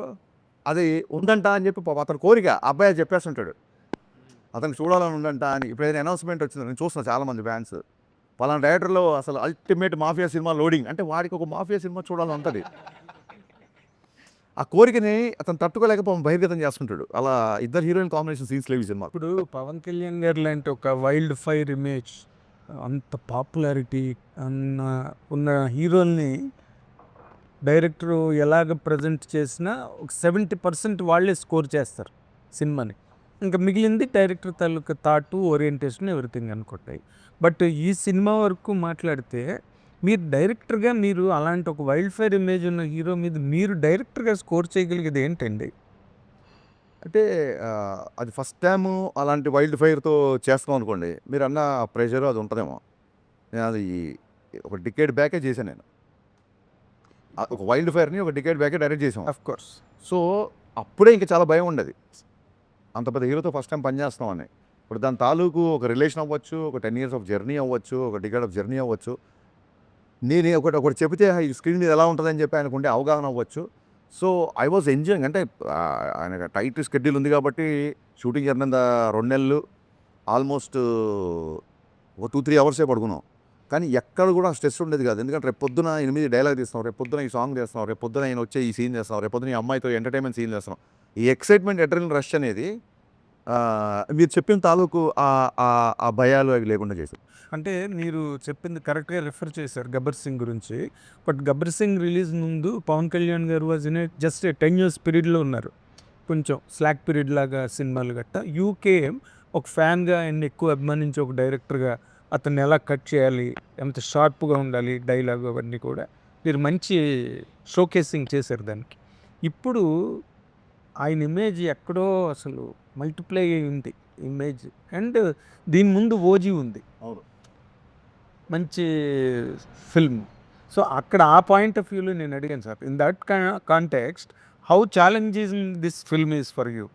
అది ఉందంట అని చెప్పి పాపం అతని కోరిక అబ్బాయి చెప్పేస్తుంటాడు, అతనికి చూడాలని ఉందంట అని. ఇప్పుడు ఏదైనా అనౌన్స్మెంట్ వచ్చింది, నేను చూస్తున్నా చాలామంది ఫ్యాన్స్ పలానా డైరెక్టర్లో అసలు అల్టిమేట్ మాఫియా సినిమా లోడింగ్ అంటే వాడికి ఒక మాఫియా సినిమా చూడాలని ఉంటుంది. ఆ కోరికని అతను తట్టుకోలేకపోతే బహిర్గతం చేస్తుంటాడు. అలా ఇద్దరు హీరోయిన్ కాంబినేషన్ సీన్స్ లేవు ఈ సినిమా. ఇప్పుడు పవన్ కళ్యాణ్ గారు లాంటి ఒక వైల్డ్ ఫైర్ ఇమేజ్, అంత పాపులారిటీ ఉన్న హీరోల్ని డైరెక్టర్ ఎలాగ ప్రజెంట్ చేసినా ఒక 70% వాళ్ళే స్కోర్ చేస్తారు సినిమాని. ఇంకా మిగిలింది డైరెక్టర్ తాలూకా థాటు, ఓరియంటేషన్, ఎవ్రీథింగ్ అనుకుంటాయి. బట్ ఈ సినిమా వరకు మాట్లాడితే మీరు డైరెక్టర్గా మీరు అలాంటి ఒక వైల్డ్ ఫైర్ ఇమేజ్ ఉన్న హీరో మీద మీరు డైరెక్టర్గా స్కోర్ చేయగలిగేది ఏంటండి? అంటే అది ఫస్ట్ టైము అలాంటి వైల్డ్ ఫైర్తో చేస్తాం అనుకోండి, మీరు అన్న ప్రెషర్ అది ఉంటుందేమో. నేను అది ఒక డికేడ్ బ్యాకే చేశాను నేను. ఒక వైల్డ్ ఫైర్ని ఒక డికేడ్ బ్యాకే డైరెక్ట్ చేసాం. Of course. సో అప్పుడే ఇంకా చాలా భయం ఉండేది, అంత పెద్ద హీరోతో ఫస్ట్ టైం పనిచేస్తామని. ఇప్పుడు దాని తాలూకు ఒక రిలేషన్ అవ్వచ్చు, ఒక 10 years ఆఫ్ జర్నీ అవ్వచ్చు, ఒక డికేడ్ ఆఫ్ జర్నీ అవ్వచ్చు. నేను ఒకటి చెబితే ఈ స్క్రీన్ మీద ఎలా ఉంటుందని చెప్పి ఆయనకుండే అవగాహన అవ్వచ్చు. So I was enjoying. అంటే ఆయన టైట్ షెడ్యూల్ ఉంది కాబట్టి షూటింగ్ జరిగిన 2 నెలలు ఆల్మోస్ట్ ఒక 2-3 అవర్సే పడుకున్నాం. కానీ ఎక్కడ కూడా స్ట్రెస్ ఉండేది కాదు. ఎందుకంటే రేపు పొద్దున 8 డైలాగ్ తీస్తాం, రేపు పొద్దున ఈ సాంగ్ చేస్తాం, రేపు పొద్దున ఆయన వచ్చే ఈ సీన్ చేస్తాం, రేపు పొద్దున ఈ అమ్మాయితో ఎంటర్టైన్మెంట్ సీన్ చేస్తాం. ఈ ఎక్సైట్మెంట్, అడ్రినల్ రష్ అనేది మీరు చెప్పిన తాలూకు ఆ భయాలు అవి లేకుండా చేశారు. అంటే మీరు చెప్పింది కరెక్ట్గా రిఫర్ చేశారు గబ్బర్ సింగ్ గురించి. బట్ గబ్బర్ సింగ్ రిలీజ్ ముందు పవన్ కళ్యాణ్ గారు వాజ్ ఇన్ జస్ట్ 10 years పీరియడ్లో ఉన్నారు. కొంచెం స్లాక్ పీరియడ్ లాగా సినిమాలు గట్ట. యూకేఎం ఒక ఫ్యాన్గా ఆయన్ని ఎక్కువ అభిమానించి ఒక డైరెక్టర్గా అతన్ని ఎలా కట్ చేయాలి, ఎంత షార్ప్గా ఉండాలి డైలాగ్, అవన్నీ కూడా మీరు మంచి షోకేసింగ్ చేశారు దానికి. ఇప్పుడు ఆయన ఇమేజ్ ఎక్కడో అసలు మల్టిప్లై అయింది ఇమేజ్. అండ్ దీని ముందు ఓజీ ఉంది, అవును, మంచి ఫిల్మ్. సో అక్కడ ఆ పాయింట్ ఆఫ్ వ్యూలో నేను అడిగాను sir, in that context how challenging this film is for you?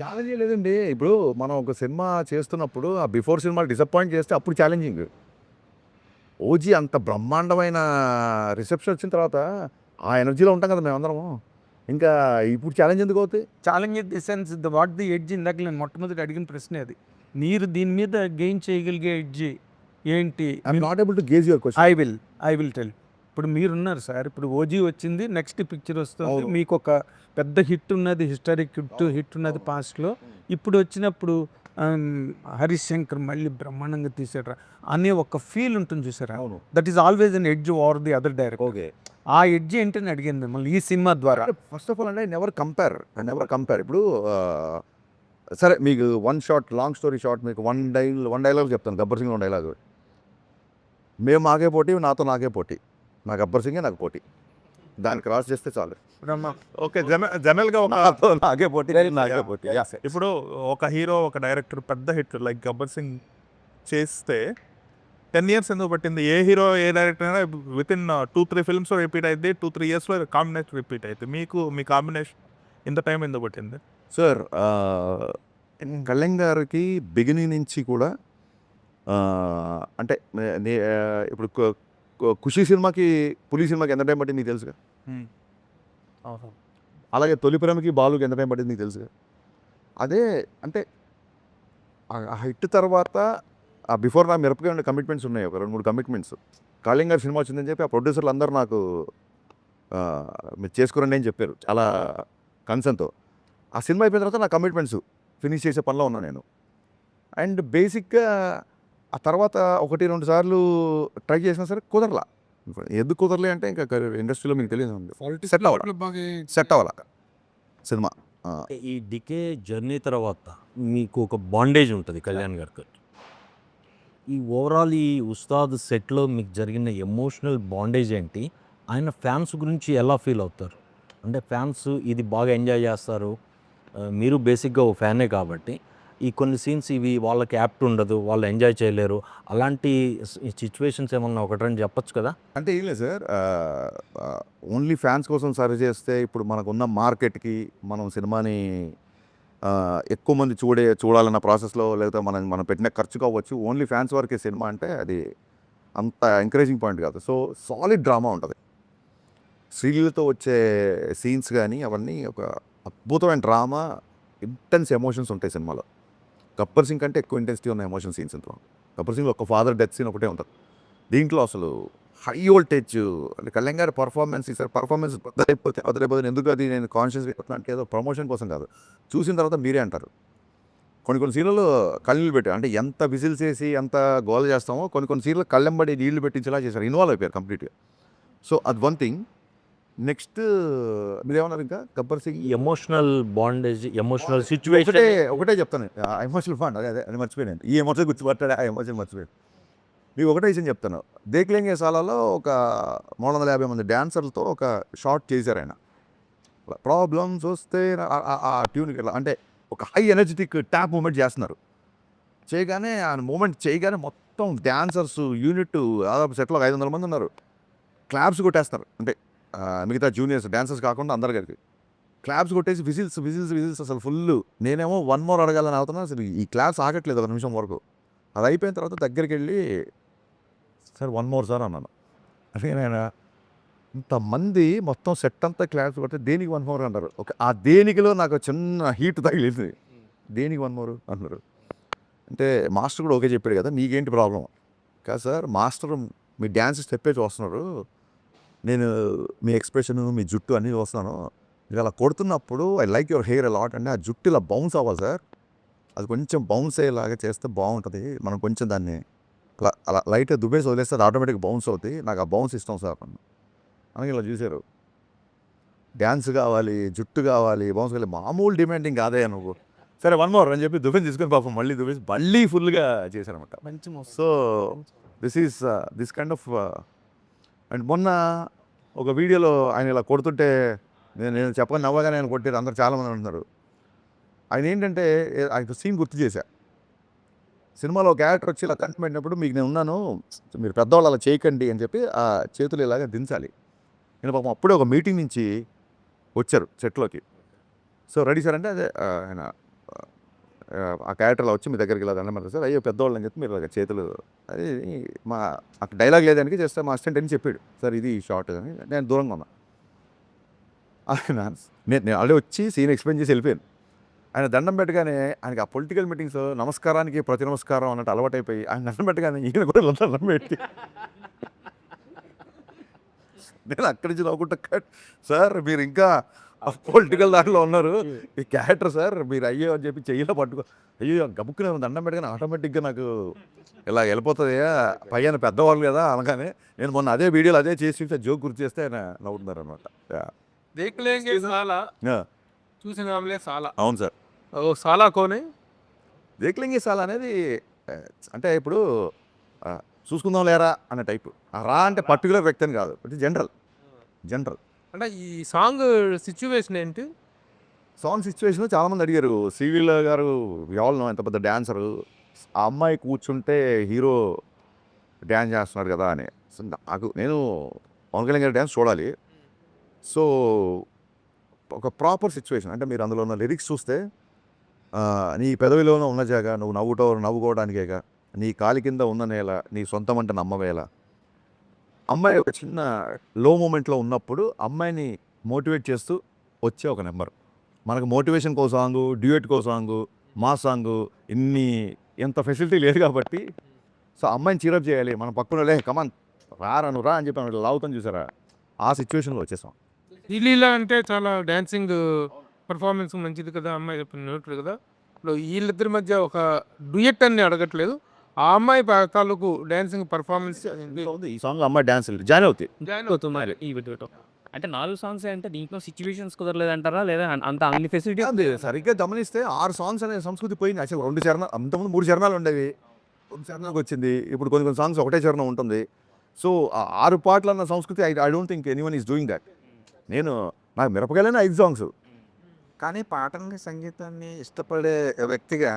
Challenge లేదండి. ఇప్పుడు మనం ఒక సినిమా చేస్తున్నప్పుడు ఆ బిఫోర్ సినిమాలు డిసప్పాయింట్ చేస్తే అప్పుడు ఛాలెంజింగ్. ఓజీ అంత బ్రహ్మాండమైన రిసెప్షన్ వచ్చిన తర్వాత ఆ ఎనర్జీలో ఉంటాం కదా మేమందరము. ఇంకా ఇప్పుడు ఛాలెంజ్ ఎందుకు అవుతాయి? Challenge in the sense what the edge, ఇందాక నేను మొట్టమొదటి అడిగిన ప్రశ్న అది. మీరు దీని మీద గెయిన్ చేయగలిగే ఎడ్జ్ ఏంటి? I'm not able to gauge your question. I will tell. ఇప్పుడు మీరున్నారు సార్, ఇప్పుడు ఓజీ వచ్చింది, నెక్స్ట్ పిక్చర్ వస్తుంది, అవును. మీకు ఒక పెద్ద హిట్ ఉన్నది, హిస్టారిక్ హిట్ ఉన్నది పాస్ట్లో. ఇప్పుడు వచ్చినప్పుడు హరీష్ శంకర్ మళ్ళీ బ్రహ్మాండంగా తీసాడు అనే ఒక ఫీల్ ఉంటుంది చూసారా, అవును, that is always an edge over the other director. Okay. ఆ ఎడ్జ్ ఏంటని అడిగాను మిమ్మల్ని ఈ సినిమా ద్వారా. ఫస్ట్ ఆఫ్ ఆల్ అంటే నెవర్ కంపేర్. ఇప్పుడు సరే మీకు one shot, long story short, మీకు వన్ డైలాగ్ చెప్తాను. గబ్బర్ సింగ్ డైలాగ్, మేము మాకే పోటీ, నాకే పోటీ, నా గబ్బర్ సింగే నాకు పోటీ, దాన్ని క్రాస్ చేస్తే చాలు. ఓకే, జనరల్గా నాకే పోటీ, నాకే పోటీ. ఇప్పుడు ఒక హీరో, ఒక డైరెక్టర్ పెద్ద హిట్ లైక్ గబ్బర్ సింగ్ చేస్తే 10 years ఎందుకు పట్టింది? ఏ హీరో, ఏ డైరెక్టర్ అయినా విత్ ఇన్ 2-3 films రిపీట్ అయితే 2-3 yearsలో కాంబినేషన్ రిపీట్ అయితే మీ కాంబినేషన్ ఇంత టైం ఎందుకు పట్టింది? సార్ కళ్యాణ్ గారికి బిగినింగ్ నుంచి కూడా అంటే ఇప్పుడు ఖుషి సినిమాకి, పులి సినిమాకి ఎంత టైం పట్టింది నీకు తెలుసుగా. అలాగే తొలి ప్రేమకి, బాలుకి ఎంత టైం పట్టింది నీకు తెలుసుగా. అదే అంటే ఆ హిట్ తర్వాత ఆ బిఫోర్ నా మిరపగా ఉండే కమిట్మెంట్స్ ఉన్నాయి, ఒక 2-3 కమిట్మెంట్స్. కళ్యాణ్ గారి సినిమా వచ్చిందని చెప్పి ఆ ప్రొడ్యూసర్లు అందరూ నాకు మీరు చేసుకురండి అని చెప్పారు చాలా కన్సర్న్తో. ఆ సినిమా అయిపోయిన తర్వాత నా కమిట్మెంట్స్ ఫినిష్ చేసే పనిలో ఉన్నాను నేను. అండ్ బేసిక్గా ఆ తర్వాత 1-2 సార్లు ట్రై చేసినా సరే కుదరలా. ఎందుకు కుదరలే అంటే ఇంకా ఇండస్ట్రీలో మీకు తెలియదు సెట్ అవ్వాల సినిమా. ఈ డికే జర్నీ తర్వాత మీకు ఒక బాండేజ్ ఉంటుంది కళ్యాణ్ గారికి. ఈ ఓవరాల్ ఈ ఉస్తాద్ సెట్లో మీకు జరిగిన ఎమోషనల్ బాండేజ్ ఏంటి? ఆయన ఫ్యాన్స్ గురించి ఎలా ఫీల్ అవుతారు? అంటే ఫ్యాన్స్ ఇది బాగా ఎంజాయ్ చేస్తారు. మీరు బేసిక్గా ఓ ఫ్యానే కాబట్టి ఈ కొన్ని సీన్స్ ఇవి వాళ్ళకి యాప్ట్ ఉండదు, వాళ్ళు ఎంజాయ్ చేయలేరు. అలాంటి సిచ్యువేషన్స్ ఏమన్నా ఒకటి రెండు చెప్పొచ్చు కదా? అంటే ఏం లేదు సార్, ఓన్లీ ఫ్యాన్స్ కోసం సర్వ్ చేస్తే ఇప్పుడు మనకున్న మార్కెట్కి మనం సినిమాని ఎక్కువ మంది చూడాలన్న ప్రాసెస్లో లేదా మనం పెట్టిన ఖర్చు కావచ్చు. ఓన్లీ ఫ్యాన్స్ వరకే సినిమా అంటే అది అంత ఎంకరేజింగ్ పాయింట్ కాదు. సో సాలిడ్ డ్రామా ఉంటుంది. శ్రీలీలతో వచ్చే సీన్స్ కానీ అవన్నీ ఒక అద్భుతమైన డ్రామా, ఇంటెన్స్ ఎమోషన్స్ ఉంటాయి సినిమాలో. గబ్బర్ సింగ్ కంటే ఎక్కువ ఇంటెన్సిటీ ఉన్న ఎమోషన్ సీన్స్ ఇంట్లో. గబ్బర్ సింగ్లో ఒక ఫాదర్ డెత్ సీన్ ఒకటే ఉంటుంది. దీంట్లో అసలు హై వోల్టేజ్ అంటే కళ్యాణ్ గారి పర్ఫార్మెన్స్ ఈసారి పర్ఫార్మెన్స్ వదిలేకపోతే ఎందుకు అది నేను కాన్షియస్గా అంటే ఏదో ప్రమోషన్ కోసం కాదు, చూసిన తర్వాత మీరే అంటారు. కొన్ని సీన్లలో కళ్ళీళ్ళు పెట్టారు. అంటే ఎంత విజిల్స్ వేసి ఎంత గోల్ చేస్తామో కొన్ని సీన్లు కళ్ళెంబడి నీళ్లు పెట్టించేలా చేశారు. ఇన్వాల్వ్ అయిపోయారు కంప్లీట్గా. సో అది వన్ థింగ్. నెక్స్ట్ మీరేమన్నారు ఇంకా Gabbar Singh emotional bondage, emotional situation ఒకటే చెప్తాను. ఎమోషనల్ ఫండ్ అది మర్చిపోయాను. ఈ ఎమోషన్ గుర్తుపట్టాడు, ఆ ఎమోషన్ మర్చిపోయాను. మీకు ఒకటే విషయం చెప్తాను. దేక్లేంగే సాలాలో ఒక 350 మంది డ్యాన్సర్లతో ఒక షార్ట్ చేశారు ఆయన. ప్రాబ్లమ్స్ వస్తే ఆ ట్యూన్కి అంటే ఒక హై ఎనర్జెటిక్ ట్యాప్ మూమెంట్ చేస్తున్నారు. చేయగానే ఆ మూమెంట్ చేయగానే మొత్తం డ్యాన్సర్స్ యూనిట్ దాదాపు సెట్లో 500 మంది ఉన్నారు. క్లాప్స్ కొట్టేస్తారు. అంటే మిగతా జూనియర్స్ డ్యాన్సర్స్ కాకుండా అందరు కలిపి క్లాప్స్ కొట్టేసి విజిల్స్ అసలు ఫుల్. నేనేమో 1 more అడగాలని అవుతున్నా, అసలు ఈ క్లాప్స్ ఆగట్లేదు 1 నిమిషం వరకు. అది అయిపోయిన తర్వాత దగ్గరికి వెళ్ళి సార్ 1 more సార్ అన్నాను. అంటే నేను ఇంతమంది మొత్తం సెట్ అంతా క్లాప్స్ కొడితే దేనికి 1 more అంటారు. ఓకే, ఆ దేనికిలో నాకు చిన్న హీట్ తగిలింది. దేనికి 1 more అంటున్నారు. అంటే మాస్టర్ కూడా ఓకే చెప్పాడు కదా, నీకేంటి ప్రాబ్లం కాదు సార్, మాస్టర్ మీ డ్యాన్స్ స్టెప్పే చూస్తున్నారు, నేను మీ ఎక్స్ప్రెషన్ మీ జుట్టు అన్నీ చూస్తున్నాను, మీరు అలా కొడుతున్నప్పుడు I like your hair a lot అంటే ఆ జుట్టు ఇలా బౌన్స్ అవ్వాలి సార్, అది కొంచెం బౌన్స్ అయ్యేలాగా చేస్తే బాగుంటుంది, మనం కొంచెం దాన్ని అలా లైట్గా దుబ్బేసి వదిలేస్తే అది ఆటోమేటిక్గా బౌన్స్ అవుతుంది, నాకు ఆ బౌన్స్ ఇష్టం సార్ అని ఇలా చూశారు. డ్యాన్స్ కావాలి, జుట్టు కావాలి, బౌన్స్ కావాలి, మామూలు డిమాండింగ్ కాదే నువ్వు. సరే 1 more అని చెప్పి దుబ్బేసి తీసుకొని పాపం మళ్ళీ ఫుల్గా చేశారనమాట. మంచి so this kind of. And మొన్న ఒక వీడియోలో ఆయన ఇలా కొడుతుంటే నేను చెప్పని నవ్వగానే ఆయన కొట్టారు, అందరు చాలామంది అంటున్నారు. ఆయన ఏంటంటే ఆయన సీన్ గుర్తు చేశా. సినిమాలో ఒక క్యారెక్టర్ వచ్చి ఇలా కంటి పెట్టినప్పుడు మీకు నేను ఉన్నాను, మీరు పెద్దవాళ్ళు అలా చేయకండి అని చెప్పి ఆ చేతులు ఇలాగా దించాలి. నేను పాపం అప్పుడే ఒక మీటింగ్ నుంచి వచ్చారు సెట్లోకి. సో రెడీ సార్ అంటే అదే ఆయన ఆ క్యారెక్టర్లో వచ్చి మీ దగ్గరికి ఇలా దండం పెడతారు సార్, అయ్యో పెద్దవాళ్ళు అని చెప్పి మీరు ఇలాగ చేతులు అది మా అక్కడ డైలాగ్ లేదానికి చేస్తే మా అసిస్టెంట్ అని చెప్పాడు సార్ ఇది షార్ట్ అని. నేను దూరంగా ఉన్నా. నేను ఆల్రెడీ వచ్చి సీన్ ఎక్స్ప్లెయిన్ చేసి వెళ్ళిపోయాను. ఆయన దండం పెట్టగానే ఆయనకి ఆ పొలిటికల్ మీటింగ్స్ నమస్కారానికి ప్రతి నమస్కారం అన్నట్టు అలవాటైపోయి ఆయన దండం పెట్టగానే ఈయన కూడా దండం పెట్టి నేను అక్కడి నుంచి నవ్వుకుంటా సార్ మీరు ఇంకా పొలిటికల్ దాంట్లో ఉన్నారు, ఈ క్యారెక్టర్ సార్ మీరు అయ్యో అని చెప్పి చెయ్యిలో పట్టుకో, అయ్యో గబుక్కునే దండం పెట్టగానే ఆటోమేటిక్గా నాకు ఇలా వెళ్ళిపోతుంది పైన పెద్దవాళ్ళు కదా అనగానే నేను మొన్న అదే వీడియోలో అదే చేసి జోక్ గుర్తు చేస్తే ఆయన నవ్వుతున్నారు అనమాట. దేఖ్లేంగే సాలా చూసినాంలే సాలా. అవును సార్. ఓ సాలా కోనే దేఖ్లేంగే సాలా అనేది అంటే ఇప్పుడు చూసుకుందాం లేరా అనే టైపు. రా అంటే పర్టికులర్ వ్యక్తి అని కాదు, బట్ జనరల్ అంటే ఈ సాంగ్ సిచ్యువేషన్ ఏంటి? సాంగ్ సిచ్యువేషన్ చాలామంది అడిగారు. శ్రీలీల గారు ఎవరు ఎంత పెద్ద డ్యాన్సరు, ఆ అమ్మాయి కూర్చుంటే హీరో డ్యాన్స్ చేస్తున్నారు కదా అని. సో నేను పవన్ కళ్యాణ్ గారి డ్యాన్స్ చూడాలి. సో ఒక ప్రాపర్ సిచ్యువేషన్ అంటే మీరు అందులో ఉన్న లిరిక్స్ చూస్తే నీ పెదవిలోనే ఉన్న జాగా నువ్వు నవ్వుకోవడానికేగా, నీ కాలి కింద ఉన్న నేల నీ సొంతం అంటే నమ్మవేళ. అమ్మాయి ఒక చిన్న లో మూమెంట్లో ఉన్నప్పుడు అమ్మాయిని మోటివేట్ చేస్తూ వచ్చే ఒక నెంబర్. మనకు మోటివేషన్ కో సాంగు, డ్యూయెట్ కో సాంగు, మా సాంగు ఎంత ఫెసిలిటీ లేదు కాబట్టి సో అమ్మాయిని చీరప్ చేయాలి, మన పక్కన కమాన్ రా అని చెప్పి లావుతాం చూసారా, ఆ సిచ్యువేషన్లో వచ్చేసాం. శ్రీలీల అంటే చాలా డాన్సింగ్ పర్ఫార్మెన్స్ మంచిది కదా, అమ్మాయి చెప్పినట్లు కదా. ఇప్పుడు వీళ్ళిద్దరి మధ్య ఒక డ్యూయెట్ అని అడగట్లేదు, ఆ అమ్మాయి తాలూకు డాన్సింగ్ పర్ఫార్మెన్స్ ఈ సాంగ్ అమ్మాయి డాన్స్ జాయిన్ అవుతాయి. జాయిన్ అవుతున్నారు. ఈ వీటితో అంటే 4 సాంగ్స్ అంటే దీంట్లో సిచ్యువేషన్స్ కుదరలేదంటారా లేదా అంత అన్ని ఫెసిలిటీ అది సరిగ్గా గమనిస్తే 6 సాంగ్స్ అనే సంస్కృతి పోయింది. అసలు 2 చరణాలు, అంతకుముందు 3 చరణాలు ఉండేవి, 2 చరణాలకు వచ్చింది. ఇప్పుడు కొన్ని కొన్ని సాంగ్స్ ఒకటే చరణం ఉంటుంది. సో 6 పాటలు అన్న సంస్కృతి I don't think anyone is doing that. నాకు మిరపకాయలైన 5 సాంగ్స్. కానీ పాటల్ని సంగీతాన్ని ఇష్టపడే వ్యక్తిగా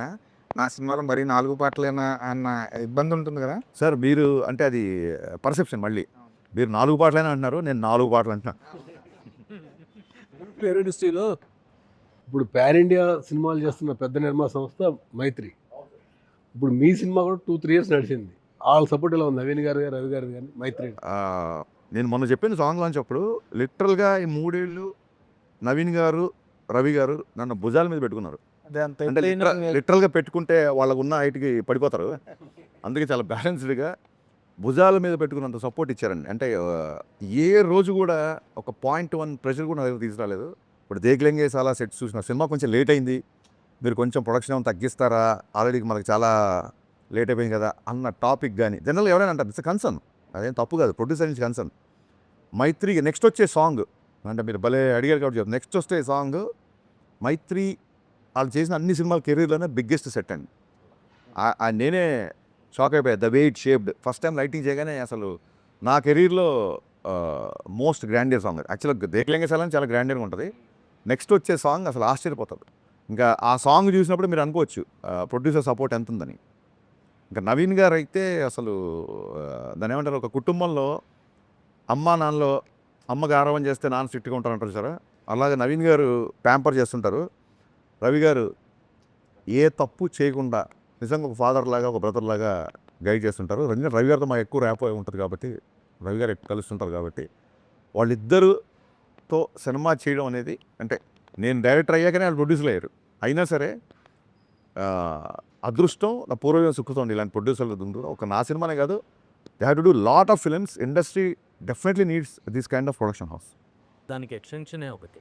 నా సినిమాలో మరీ 4 పాటలేనా అన్న ఇబ్బంది ఉంటుంది కదా. సార్ మీరు అంటే అది పర్సెప్షన్. మళ్ళీ మీరు 4 పాటలైనా అంటున్నారు, నేను 4 పాటలు అంటున్నాను. ఇండస్ట్రీలో ఇప్పుడు పాన్ ఇండియా సినిమాలు చేస్తున్న పెద్ద నిర్మాణ సంస్థ మైత్రి. ఇప్పుడు మీ సినిమా కూడా 2-3 ఇయర్స్ నడిచింది. వాళ్ళ సపోర్ట్ ఎలా ఉంది? నవీన్ గారు, రవి గారు కానీ మైత్రి. నేను మొన్న చెప్పిన సాంగ్ లాంచ్ అప్పుడు లిటరల్గా ఈ 3 ఏళ్ళు నవీన్ గారు, రవి గారు నన్ను భుజాల మీద పెట్టుకున్నారు. అదే అంత అంటే లిటరల్గా పెట్టుకుంటే వాళ్ళకు ఉన్న హైట్కి పడిపోతారు. అందుకే చాలా బ్యాలెన్స్డ్గా భుజాల మీద పెట్టుకున్నంత సపోర్ట్ ఇచ్చారండి. అంటే ఏ రోజు కూడా ఒక 0.1 ప్రెషర్ కూడా నా దగ్గర తీసుకురాలేదు. ఇప్పుడు దేక్లెంగే చాలా సెట్స్ చూసిన సినిమా కొంచెం లేట్ అయింది, మీరు కొంచెం ప్రొడక్షన్ ఏమైనా తగ్గిస్తారా, ఆల్రెడీ మనకు చాలా లేట్ అయిపోయింది కదా అన్న టాపిక్ కానీ జనరల్గా ఎవరైనా అంటారు. ఇట్స్ కన్సర్న్, అదేం తప్పు కాదు, ప్రొడ్యూసర్ నుంచి కన్సర్న్. మైత్రికి నెక్స్ట్ వచ్చే సాంగ్ అంటే మీరు భలే అడిగారు కాబట్టి చెప్తాను. నెక్స్ట్ వచ్చే సాంగ్ మైత్రి వాళ్ళు చేసిన అన్ని సినిమాల కెరీర్లోనే బిగ్గెస్ట్ సెట్ అండి. నేనే షాక్ అయిపోయాయి. The way it shaped. First time lighting చేయగానే అసలు నా కెరీర్లో మోస్ట్ గ్రాండియర్ సాంగ్. యాక్చువల్గా దేక్లెంగే సాలని చాలా గ్రాండియర్గా ఉంటుంది. నెక్స్ట్ వచ్చే సాంగ్ అసలు ఆశ్చర్యపోతుంది. ఇంకా ఆ సాంగ్ చూసినప్పుడు మీరు అనుకోవచ్చు ప్రొడ్యూసర్ సపోర్ట్ ఎంత ఉందని. ఇంకా నవీన్ గారు అయితే అసలు దాని ఏమంటారు, ఒక కుటుంబంలో అమ్మ నాన్నలో అమ్మకి ఆరామం చేస్తే నాన్న స్ట్రిక్ట్గా ఉంటారంటారు సార్, అలాగే నవీన్ గారు ప్యాంపర్ చేస్తుంటారు. రవి గారు ఏ తప్పు చేయకుండా నిజంగా ఒక ఫాదర్ లాగా, ఒక బ్రదర్ లాగా గైడ్ చేస్తుంటారు. రవి గారితో మాకు ఎక్కువ ర్యాప్ ఉంటుంది కాబట్టి, రవి గారు ఎక్కువ కలుస్తుంటారు కాబట్టి వాళ్ళిద్దరుతో సినిమా చేయడం అనేది, అంటే నేను డైరెక్టర్ అయ్యాకనే వాళ్ళు ప్రొడ్యూసర్ అయ్యారు. అయినా సరే అదృష్టం నా పూర్వజం సుఖుతోండి ఇలాంటి ప్రొడ్యూసర్లు ఉంది. ఒక నా సినిమానే కాదు, they have to do lot of films. Industry definitely needs this kind of production house. దానికి ఎక్స్టెన్షనే ఒకటి.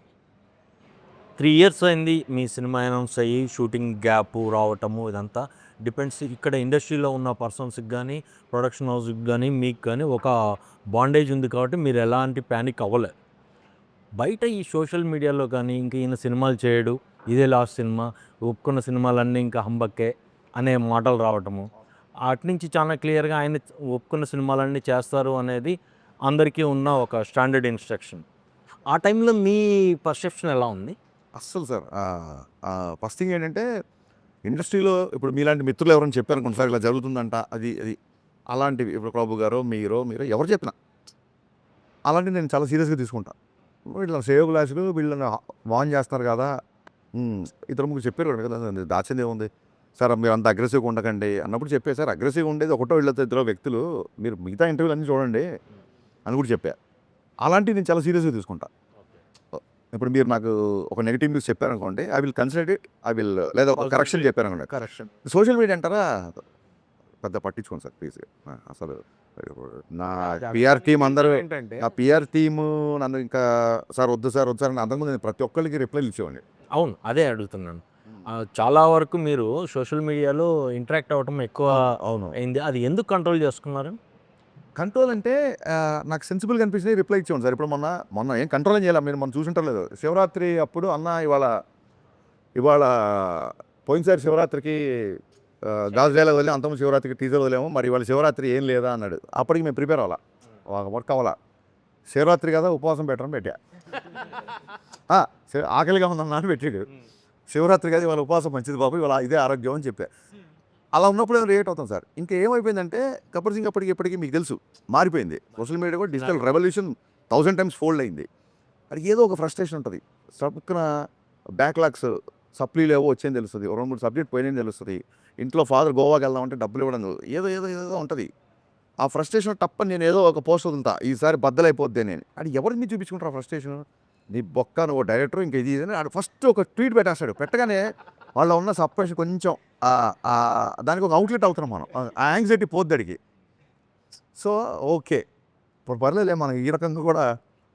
3 ఇయర్స్ అయింది మీ సినిమా అనౌన్స్ అయ్యి, షూటింగ్ గ్యాప్ రావటము, ఇదంతా డిపెండ్స్ ఇక్కడ ఇండస్ట్రీలో ఉన్న పర్సన్స్కి కానీ, ప్రొడక్షన్ హౌస్కి కానీ, మీకు కానీ ఒక బాండేజ్ ఉంది కాబట్టి మీరు ఎలాంటి ప్యానిక్ అవ్వలేదు. బయట ఈ సోషల్ మీడియాలో కానీ ఇంక ఈయన సినిమాలు చేయడు, ఇదే లాస్ట్ సినిమా, ఒప్పుకున్న సినిమాలన్నీ ఇంకా హంబక్కే అనే మాటలు రావటము, అటు నుంచి చాలా క్లియర్గా ఆయన ఒప్పుకున్న సినిమాలన్నీ చేస్తారు అనేది అందరికీ ఉన్న ఒక స్టాండర్డ్ ఇన్స్ట్రక్షన్. ఆ టైంలో మీ పర్సెప్షన్ ఎలా ఉంది? అస్సలు సార్ ఫస్ట్ థింగ్ ఏంటంటే ఇండస్ట్రీలో ఇప్పుడు మీలాంటి మిత్రులు ఎవరైనా చెప్పారనుకోండి సార్ ఇలా జరుగుతుందంట, అది అది అలాంటివి ఇప్పుడు ప్రభు గారో మీరు ఎవరు చెప్పినా అలాంటివి నేను చాలా సీరియస్గా తీసుకుంటాను. వీళ్ళ సేవ్ గ్లాసులు వీళ్ళని వాన్ చేస్తున్నారు కదా, ఇద్దరు ముగ్గురు చెప్పారు కదా, దాచింది ఏముంది సార్, మీరు అంత అగ్రెసివ్గా ఉండకండి అన్నప్పుడు చెప్పే సార్, అగ్రెసివ్గా ఉండేది ఒకటో వీళ్ళతో ఇద్దరు వ్యక్తులు, మీరు మిగతా ఇంటర్వ్యూలు అన్నీ చూడండి అని కూడా చెప్పా. అలాంటివి నేను చాలా సీరియస్గా తీసుకుంటా. ఇప్పుడు మీరు నాకు ఒక నెగిటివ్ న్యూస్ చెప్పారనుకోండి, ఐ విల్ కన్సిడర్ ఇట్, లేదా ఒక కరెక్షన్ చెప్పారనుకోండి. కరెక్షన్ సోషల్ మీడియా అంటారా పెద్ద పట్టించుకోండి సార్ ప్లీజ్. అసలు నా పిఆర్ టీం అందరూ, ఏంటంటే నా పిఆర్ టీము నన్ను ఇంకా సార్ వద్దు సార్ వద్దు సార్ అని అంతకుముందు నేను ప్రతి ఒక్కరికి రిప్లైలు ఇచ్చేవాడిని. అవును, అదే అడుగుతున్నాను. చాలా వరకు మీరు సోషల్ మీడియాలో ఇంటరాక్ట్ అవ్వటం ఎక్కువ అవును, అయింది. అది ఎందుకు కంట్రోల్ చేసుకున్నారు? కంట్రోల్ అంటే నాకు సెన్సిబుల్గా అనిపించింది, రిప్లై ఇచ్చేవాడు సార్. ఇప్పుడు మొన్న ఏం కంట్రోల్ చేయాలి, మీరు మనం చూసుంటారు లేదు, శివరాత్రి అప్పుడు అన్న ఇవాళ పోయినసారి శివరాత్రికి గాజు డైలాగ్ వదిలే, అంతకుముందు శివరాత్రికి టీజర్ వదిలేము, మరి ఇవాళ శివరాత్రి ఏం లేదా అన్నాడు. అప్పటికి మేము ప్రిపేర్ అవ్వాలా, వర్క్ అవ్వాలా. శివరాత్రి కదా ఉపవాసం పెట్టడం పెట్టా, ఆకలిగా ఉందన్నా అని పెట్టాడు. శివరాత్రి కదా ఇవాళ ఉపవాసం మంచిది బాబు, ఇవాళ ఇదే ఆరోగ్యం అని చెప్పా. అలా ఉన్నప్పుడు ఏమైనా రియాక్ట్ అవుతాం సార్. ఇంకా ఏమైపోయిందంటే గబ్బర్ సింగ్ ఇప్పటికీ మీకు తెలుసు మారిపోయింది. సోషల్ మీడియా కూడా డిజిటల్ రెవల్యూషన్ 1000 times ఫోల్డ్ అయింది. అది ఏదో ఒక ఫ్రస్ట్రేషన్ ఉంటుంది. సబ్కున బ్యాక్లాగ్స్ సప్లీలు ఏవో వచ్చేది తెలుస్తుంది, 2-3 సబ్జెక్ట్ పోయినని తెలుస్తుంది, ఇంట్లో ఫాదర్ గోవాకి వెళ్దామంటే డబ్బులు ఇవ్వడం ఏదో ఉంటుంది. ఆ ఫ్రస్ట్రేషన్ తప్పని నేను ఏదో ఒక పోస్ట్ వదులుతా, ఈసారి బద్దలైపోద్ది నేను. అది ఎవరికి మీరు చూపించుకుంటారు ఆ ఫ్రస్ట్రేషన్? నీ బొక్క నువ్వు డైరెక్టర్ ఇంకా ఇది అని ఫస్ట్ ఒక ట్వీట్ పెట్టేస్తాడు. పెట్టగానే వాళ్ళ ఉన్న సప్రెషన్ కొంచెం దానికి ఒక అవుట్లెట్ అవుతున్నాం మనం, ఆ యాంగ్జైటీ పోద్ది అడిగి. సో ఓకే ఇప్పుడు పర్లేదులే, మనం ఈ రకంగా కూడా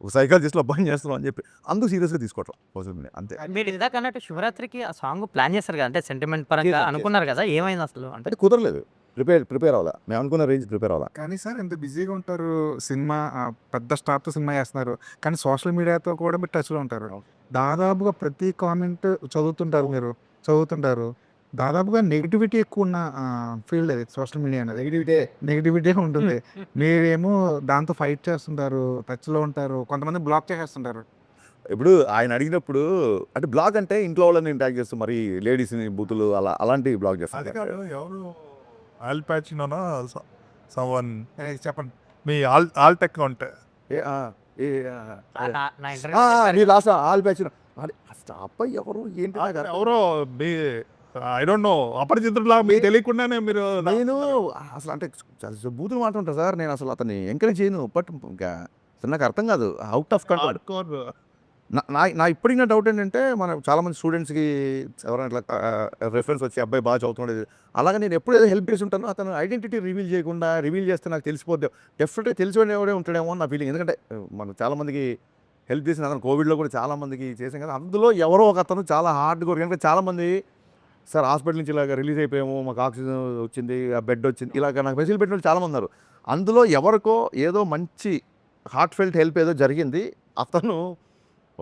ఒక సైకాలజిస్ట్లో పని చేస్తున్నాం అని చెప్పి అందుకు సీరియస్గా తీసుకోవటం సోషల్ మీడియా అంతే. మీరు ఇందాక అన్నట్టు శివరాత్రికి ఆ సాంగ్ ప్లాన్ చేస్తారు కదా, అంటే సెంటిమెంట్ పరంగా Yes, yes. అనుకున్నారు కదా, ఏమైంది అసలు? అంటే అంటే కుదరలేదు. ప్రిపేర్ అవ్వాలా, మేము అనుకున్న రేంజ్ ప్రిపేర్ అవ్వాలా. కానీ సార్ ఎంత బిజీగా ఉంటారు, సినిమా పెద్ద స్టార్తో సినిమా చేస్తున్నారు, కానీ సోషల్ మీడియాతో కూడా మీరు టచ్లో ఉంటారు. దాదాపుగా ప్రతి కామెంట్ చదువుతుంటారు. దాదాపుగా నెగిటివిటీ ఎక్కువ ఉన్న ఫీల్డ్ అది సోషల్ మీడియా అనేది. నెగిటివిటీ ఉంటుంది. మీరేమో దాంతో ఫైట్ చేస్తుంటారు, టచ్లో ఉంటారు, కొంతమంది బ్లాక్ చేసేస్తుంటారు. ఇప్పుడు ఆయన అడిగినప్పుడు అంటే బ్లాగ్ అంటే ఇంట్లో వాళ్ళని ట్యాగ్ చేస్తూ మరి లేడీస్ని బూతులు అలాంటివి బ్లాగ్ అది చేస్తారు. కాదు, ఎవరు ఆల్ ప్యాచినోనా సమ్వన్ చెప్పండి. మీ ఆల్ టెక్ ఉంటే నీ లాస్ట్ ఆల్ బ్యాచ్ స్టాప్ ఎవరు ఏంటి నాకు అర్థం ఎవరో మీ ఐ డోంట్ నో అపరిచితులా మీకు తెలియకుండానే మీరు నేను అసలు అంటే బూతులు మాట్లాడుంటా సార్, నేను అసలు అతన్ని ఎంకరేజ్ చేయను. బట్ ఇంకా అసలు నాకు అర్థం కాదు, అవుట్ ఆఫ్ కంట్రోల్. hardcore. నా ఇప్పటికి నా డౌట్ ఏంటంటే మన చాలామంది స్టూడెంట్స్కి ఎవరైనా ఇట్లా రెఫరెన్స్ వచ్చి అబ్బాయి బాగా చదువుతున్నాడు, అలాగే నేను ఎప్పుడు ఏదో హెల్ప్ చేసి ఉంటాను, అతను ఐడెంటిటీ రివీల్ చేస్తే నాకు తెలిసిపోద్ది. డెఫినెట్గా తెలిసిపోయిన ఎవరే ఉంటాడేమో అని నా ఫీలింగ్. ఎందుకంటే మనం చాలామందికి హెల్ప్ చేసిన అతను కోవిడ్లో కూడా చాలామందికి చేసాం కదా, అందులో ఎవరో ఒక అతను చాలా హార్డ్ వర్క్. ఎందుకంటే చాలామంది సార్ హాస్పిటల్ నుంచి ఇలాగ రిలీజ్ అయిపోయాము, మాకు ఆక్సిజన్ వచ్చింది, ఆ బెడ్ వచ్చింది, ఇలాగ నాకు మెసేజ్ పెట్టిన వాళ్ళు చాలామంది ఉన్నారు. అందులో ఎవరికో ఏదో మంచి హార్ట్ ఫెల్ట్ హెల్ప్ ఏదో జరిగింది, అతను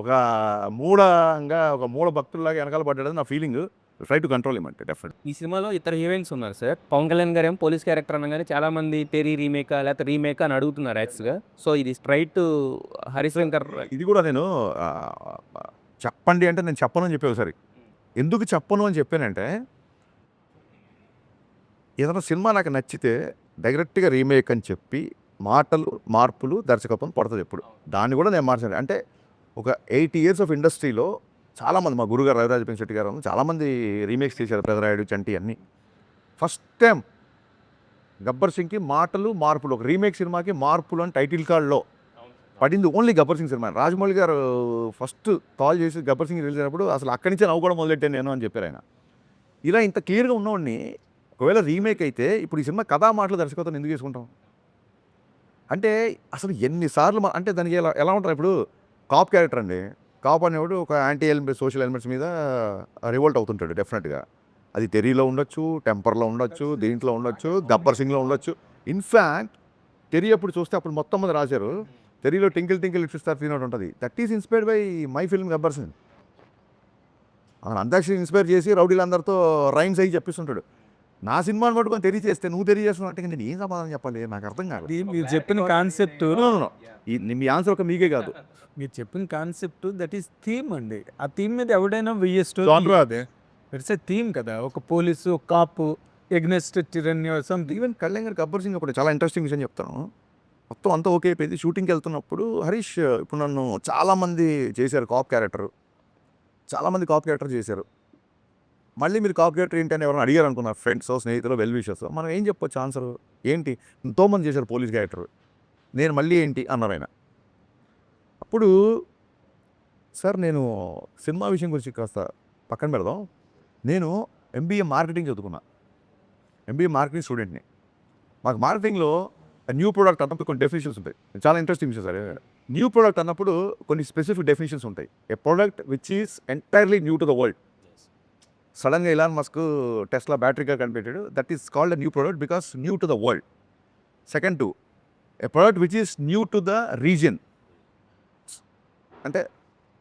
ఒక మూఢ భక్తుల్లాగా వెనకాల పడ్డాడని నా ఫీలింగ్. ట్రై టు కంట్రోల్ ఇమంటే డెఫినెట్. ఈ సినిమాలో ఇతర హీరోయిన్స్ ఉన్నారు సార్. పవన్ కళ్యాణ్ గారు ఏమో పోలీస్ క్యారెక్టర్ అనగానే చాలా మంది తెరీ రీమేకా లేకపోతే రీమేకా అని అడుగుతున్నారు యాక్చువల్గా. సో ఇది స్ట్రైట్ హరిశంకర్. ఇది కూడా నేను చెప్పండి అంటే నేను చెప్పను అని చెప్పే ఒకసారి. ఎందుకు చెప్పను అని చెప్పానంటే, ఏదైనా సినిమా నాకు నచ్చితే డైరెక్ట్గా రీమేక్ అని చెప్పి మాటలు మార్పులు దర్శకత్వం పడుతుంది ఎప్పుడు. దాన్ని కూడా నేను మార్చాను. అంటే ఒక 8 years ఆఫ్ ఇండస్ట్రీలో చాలామంది, మా గురుగారు రవిరాజ పెంశెట్టి గారు చాలామంది రీమేక్స్ చేశారు, పెదరాయుడు, చంటి అన్నీ. ఫస్ట్ టైం గబ్బర్ సింగ్కి మాటలు మార్పులు, ఒక రీమేక్ సినిమాకి మార్పులు అని టైటిల్ కార్డ్లో పడింది ఓన్లీ గబ్బర్ సింగ్ సినిమా. రాజమౌళి గారు ఫస్ట్ కాల్ చేసి గబ్బర్ సింగ్ రిలీజ్ అయినప్పుడు అసలు అక్కడి నుంచే నవ్వు కూడా మొదలెట్టాను నేను అని చెప్పారు ఆయన. ఇలా ఇంత క్లియర్గా ఉన్నవాడిని ఒకవేళ రీమేక్ అయితే ఇప్పుడు ఈ సినిమా కథా మాటలు దర్శకత్వం ఎందుకు చేసుకుంటాం అంటే అసలు ఎన్నిసార్లు అంటే దానికి ఎలా ఉంటారు. ఇప్పుడు కాప్ క్యారెక్టర్ అండి, కాప్ అనేవాడు ఒక యాంటీ ఎలిమెంట్ సోషల్ ఎలిమెంట్స్ మీద రివోల్ట్ అవుతుంటాడు డెఫినెట్గా. అది తెరీలో ఉండొచ్చు, టెంపర్లో ఉండొచ్చు, దీంట్లో ఉండొచ్చు, గబ్బర్ సింగ్లో ఉండొచ్చు. ఇన్ఫ్యాక్ట్ తెరీ అప్పుడు చూస్తే అప్పుడు మొత్తం మంది రాశారు, తెరీలో టింకిల్ టింకిల్ లిటిల్ స్టార్ తీనోటి ఉంటుంది. That is inspired by my film Gabbar Singh. అతను అంతాక్షరి ఇన్స్పైర్ చేసి రౌడీలందరితో రైమ్స్ అయ్యి చెప్పిస్తుంటాడు. నా సినిమాని పట్టుకొని తెలియజేస్తే నువ్వు తెలియజేస్తున్నావు అంటే నేను ఏం సమాధానం చెప్పాలి, నాకు అర్థం కాదు. మీరు చెప్పిన కాన్సెప్ట్, మీ ఆన్సర్ ఒక మీకే కాదు, మీరు చెప్పిన కాన్సెప్ట్ దట్ ఈస్ థీమ్ అండి. ఆ థీమ్ మీద ఎవడైనా Genre అదే. ఇట్స్ ఏ థీమ్ కదా. ఒక పోలీసు, ఒక కాపు, ఎగ్నెస్ట్ టిరన్యూ సంథింగ్. ఈవెన్ కళ్యాణ్ గారు గబ్బర్ సింగ్ అప్పుడు చాలా ఇంట్రెస్టింగ్ విషయం చెప్తాను. మొత్తం అంతా ఓకే అయిపోయింది. షూటింగ్కి వెళ్తున్నప్పుడు హరీష్ ఇప్పుడు నన్ను చాలామంది చేశారు కాప్ క్యారెక్టర్, చాలామంది కాప్ క్యారెక్టర్ చేశారు. మళ్ళీ మీరు కాప్ క్యారెక్టర్ ఏంటి అని ఎవరైనా అడిగారు అనుకున్నారు, ఫ్రెండ్స్, స్నేహితులు, వెల్ విషర్స్, మనం ఏం చెప్పొచ్చు ఆన్సర్ ఏంటి? ఎంతోమంది చేశారు పోలీస్ క్యారెక్టర్, నేను మళ్ళీ ఏంటి అన్నారు ఆయన. అప్పుడు సార్ నేను సినిమా విషయం గురించి కాస్త పక్కన పెడదాం. నేను MBA మార్కెటింగ్ చదువుకున్నా, MBA మార్కెటింగ్ స్టూడెంట్ని. మాకు మార్కెటింగ్లో న్యూ ప్రోడక్ట్ అన్నప్పుడు కొన్ని డెఫినేషన్స్ ఉంటాయి. చాలా ఇంట్రెస్టింగ్ విషయం సార్. న్యూ ప్రోడక్ట్ అన్నప్పుడు కొన్ని స్పెసిఫిక్ డెఫినేషన్స్ ఉంటాయి. A product which is entirely new to the world. సడన్గా Elon Musk Tesla battery car కనిపెట్టాడు, that is called a new product because new to the world. Second to a product which is new to the region. అంటే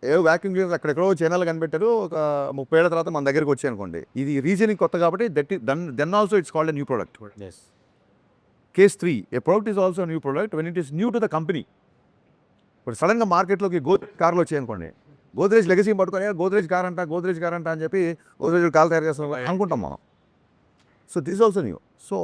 a vacuum cleaner అక్కడెక్కడో చైనాలో కనిపెట్టారు, ఒక 30 ఏళ్ళ తర్వాత మన దగ్గరికి వచ్చాయి అనుకోండి, ఇది రీజియన్కి కొత్త కాబట్టి then also it's called a new product. Case 3, a product is also new product when it is new to the company. ఇప్పుడు సడన్గా మార్కెట్లోకి గోద్రేజ్ కార్లు వచ్చాయి అనుకోండి, గోద్రేజ్ లెగసీ పట్టుకొని గోద్రేజ్ కార్ అంట అని చెప్పి గోద్రేజ్ కార్లు తయారు చేస్తాం అనుకుంటాం మనం. So this also new. So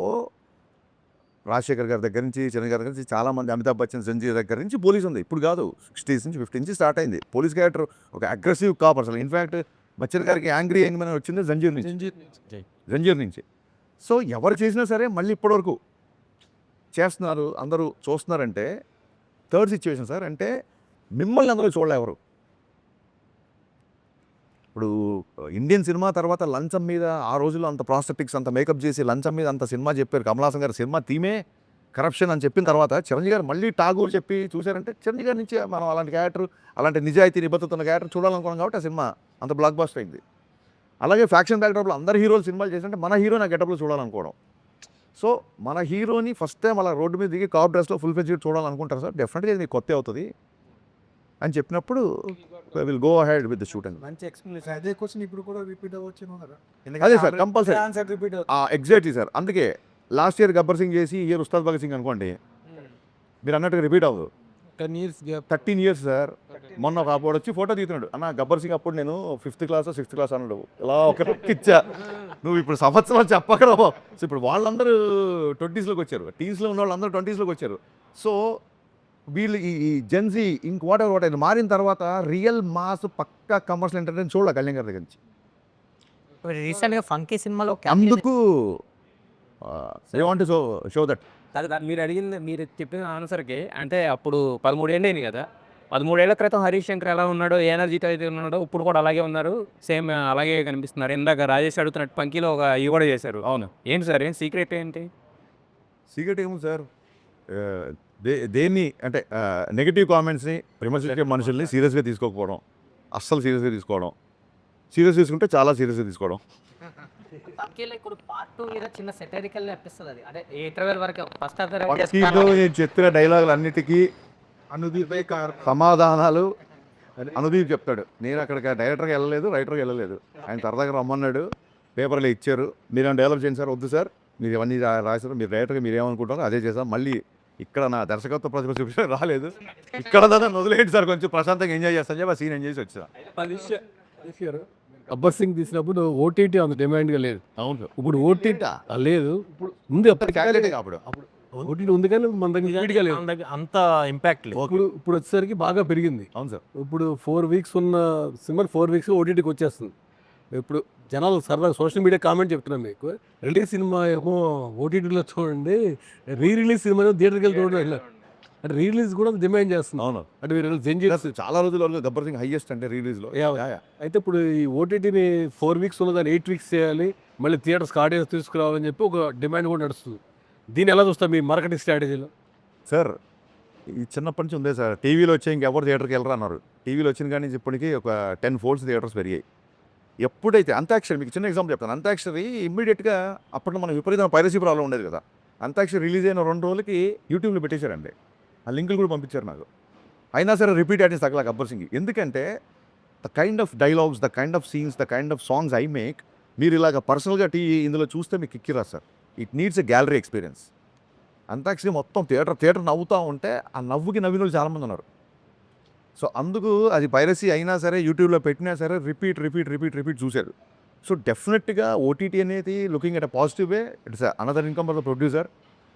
Rajasekhar గారి దగ్గర నుంచి, చిరంజీవి గారి దగ్గర నుంచి, చాలామంది, అమితాబ్ బచ్చన్, సంజీవ్ దగ్గర నుంచి పోలీస్ ఉంది. ఇప్పుడు కాదు, 60s నుంచి 50 నుంచి స్టార్ట్ అయింది పోలీస్ క్యారెక్టర్. ఒక అగ్రెసివ్ కాప్ అసలు. ఇన్ఫ్యాక్ట్ బచ్చన్ గారికి యాంగ్రీ యంగ్మెన్ వచ్చింది జంజీర్ నుంచి. సో ఎవరు చేసినా సరే మళ్ళీ ఇప్పటివరకు చేస్తున్నారు, అందరూ చూస్తున్నారంటే థర్డ్ సిచ్యువేషన్ సార్. అంటే మిమ్మల్ని అందరూ చూడలే ఎవరు. ఇప్పుడు ఇండియన్ సినిమా తర్వాత లంచం మీద ఆ రోజుల్లో అంత ప్రాస్టెటిక్స్, అంత మేకప్ చేసి లంచం మీద అంత సినిమా చెప్పారు. కమలాసన్ గారు సినిమా థీమే కరప్షన్ అని చెప్పిన తర్వాత చిరంజీవి గారు మళ్ళీ టాగూర్ చెప్పి చూశారంటే చిరంజీవి గారి నుంచి మనం అలాంటి క్యారెక్టర్, అలాంటి నిజాయితీ నిబద్ధతున్న క్యారెక్టర్ చూడాలనుకున్నాం కాబట్టి ఆ సినిమా అంత బ్లాక్ బస్టర్ అయింది. అలాగే ఫ్యాక్షన్ బ్యాక్డ్రాప్లో అందరు హీరోలు సినిమాలు చేసినట్టే మన హీరో నా గెటప్లో చూడాలనుకోవడం. సో మన హీరోని ఫస్ట్ టైం అలా రోడ్డు మీద దిగి కాప్ డ్రెస్లో ఫుల్ ఫెజ్ చూడాలనుకుంటారు సార్, డెఫినెట్గా ఇది మీకు కొత్త అవుతుంది అని చెప్పినప్పుడు will go ahead with the shoot and మంచి ఎక్స్ప్లెనేషన్. అదే క్వశ్చన్ ఇప్పుడు కూడా రిపీట్ అవ్వచ్చు కదా. అదే sir compulsory answer repeat exactly sir. అందుకే లాస్ట్ ఇయర్ గబ్బర్ సింగ్ చేసి ఈ ఇయర్ ఉస్తాద్ భగత్ సింగ్ అనుకోండి, మీరు అన్నట్టుగా రిపీట్ అవ్వదు. 10 years gap. 13 years sir. మొన్న ఒక అప్పుడు వచ్చి ఫోటో తీస్తున్నాడు, అన్న గబ్బర్ సింగ్ అప్పుడు నేను 5th క్లాస్ 6th క్లాస్ అన్నాడు, ఇలా ఒక ఇచ్చా. నువ్వు ఇప్పుడు సంవత్సరాలు చెప్పకరా. సో ఇప్పుడు వాళ్ళందరూ 20sలోకి వచ్చారు, టీన్స్లో ఉన్న వాళ్ళందరూ 20sలోకి వచ్చారు. సో వీళ్ళు ఈ జెన్సీ ఇంక వాట్ ఎవర్ మారిన తర్వాత రియల్ మాస్ పక్కా కమర్షియల్ ఎంటర్టైన్ చూడాలి కళ్యాణ్ గారి దగ్గర నుంచి. రీసెంట్గా ఫంకీ సినిమాలో అందుకు I want to show that. మీరు అడిగింది, మీరు చెప్పిన ఆన్సర్కి అంటే అప్పుడు 13 ఏళ్ళు అయింది కదా. 13 ఏళ్ల క్రితం హరీష్ శంకర్ ఎలా ఉన్నాడో, ఏ ఎనర్జీతో అయితే ఉన్నాడో ఇప్పుడు కూడా అలాగే ఉన్నారు, సేమ్ అలాగే కనిపిస్తున్నారు. ఇందాక రాజేష్ అడుగుతున్నట్టు పంకీలో ఒక ఇవి కూడా చేశారు. అవును. ఏంటి సార్, ఏం సీక్రెట్ ఏంటి? సీక్రెట్ ఏముంది సార్, దేన్ని అంటే నెగిటివ్ కామెంట్స్ని విమర్శించే మనుషుల్ని సీరియస్గా తీసుకోకపోవడం, అస్సలు సీరియస్గా తీసుకోవడం, సీరియస్ తీసుకుంటే చాలా సీరియస్గా తీసుకోవడం. ఫంకీలో ఇప్పుడు పార్ట్ 2 మీద చిన్న సెటరికల్ అనిపిస్తుంది. అది అంటే ఇంటర్వెల్ వరకు ఫస్ట్ పక్కీలో నేను చెప్పిన డైలాగులు అన్నిటికీ అనుదీపే సమాధానాలు అనుదీప్ చెప్తాడు. నేను అక్కడికి డైరెక్టర్గా వెళ్ళలేదు, రైటర్గా వెళ్ళలేదు, ఆయన సరదాగా రమ్మన్నాడు, పేపర్లో ఇచ్చారు, మీరు ఏమైనా డెవలప్ చేయండి సార్. వద్దు సార్, మీరు ఇవన్నీ రాశారు, మీరు డైరెక్టర్గా మీరు ఏమనుకుంటారో అదే చేసాం. మళ్ళీ ఇక్కడ నా దర్శకత్వ ప్రతిభ చూపించడం రాలేదు, ఇక్కడ దాకా వదిలేయండి సార్, కొంచెం ప్రశాంతంగా ఎంజాయ్ చేస్తాను చెప్పి ఆ సీన్ ఎంజాయ్ చేసి వచ్చా. గబ్బర్ సింగ్ తీసినప్పుడు ఓటీటీ అంత డిమాండ్గా లేదు. అవును, ఇప్పుడు ఓటీటీ లేదు. ఇప్పుడు ముందు క్యాలిటీ అప్పుడు ఓటీటీ ఉంది కానీ మన దగ్గర ఇప్పటికే లేదు. అంత ఇంపాక్ట్ లేదు. ఇప్పుడు వచ్చేసరికి బాగా పెరిగింది. అవును సార్. ఇప్పుడు 4 weeks ఉన్న సినిమా 4 weeks ఓటీటీకి వచ్చేస్తుంది. ఇప్పుడు జనాలు సరదాగా సోషల్ మీడియా కామెంట్ చెప్తున్నాం మీకు, రిలీజ్ సినిమా ఏమో ఓటీటీలో చూడండి, రిలీజ్ సినిమా థియేటర్కి వెళ్ళి చూడండి అంటే రిలీజ్ కూడా డిమాండ్ చేస్తుంది. అవును, అంటే మీరు చాలా రోజులు గబ్బర్ సింగ్ హైయెస్ట్ అంటే రిలీజ్లో. అయితే ఇప్పుడు ఈ ఓటీటీని 4 weeks ఉన్నదాన్ని 8 weeks చేయాలి, మళ్ళీ థియేటర్స్కి ఆడియన్స్ తీసుకురావాలని చెప్పి ఒక డిమాండ్ కూడా నడుస్తుంది. దీన్ని ఎలా చూస్తాం మీ మార్కెటింగ్ స్ట్రాటజీలో? సార్ ఈ చిన్నప్పటి నుంచి ఉందే సార్, టీవీలో వచ్చే ఇంకెవరు థియేటర్కి వెళ్ళరు అన్నారు. టీవీలో వచ్చిన కానీ ఇప్పటికీ ఒక 10 folds థియేటర్స్ పెరిగాయి. ఎప్పుడైతే అంతాక్షరి, మీకు చిన్న ఎగ్జాంపుల్ చెప్తాను, అంతాక్షరి ఇమ్మీడియట్గా అప్పట్లో మనం విపరీతమైన పైరసీ ప్రాబ్లం ఉండేది కదా. అంతాక్షరి రిలీజ్ అయిన 2 రోజులకి యూట్యూబ్లో పెట్టేశారండి, ఆ లింకులు కూడా పంపించారు నాకు. అయినా సరే రిపీట్ ఆడియన్స్ తగ్గల గబ్బర్ సింగ్. ఎందుకంటే the kind of dialogues, the kind of scenes, the kind of songs I make, మీరు ఇలాగ పర్సనల్గా ఇందులో చూస్తే మీకు ఎక్కిరా sir. It needs a gallery experience. Antakshari మొత్తం థియేటర్ నవ్వుతూ ఉంటే ఆ నవ్వుకి నవ్విన వాళ్ళు చాలామంది ఉన్నారు. సో అందుకు అది పైరసీ అయినా సరే యూట్యూబ్లో పెట్టినా సరే రిపీట్ చూశారు. సో డెఫినెట్గా ఓటీటీ అనేది looking at a positive way. It's another income for the producer,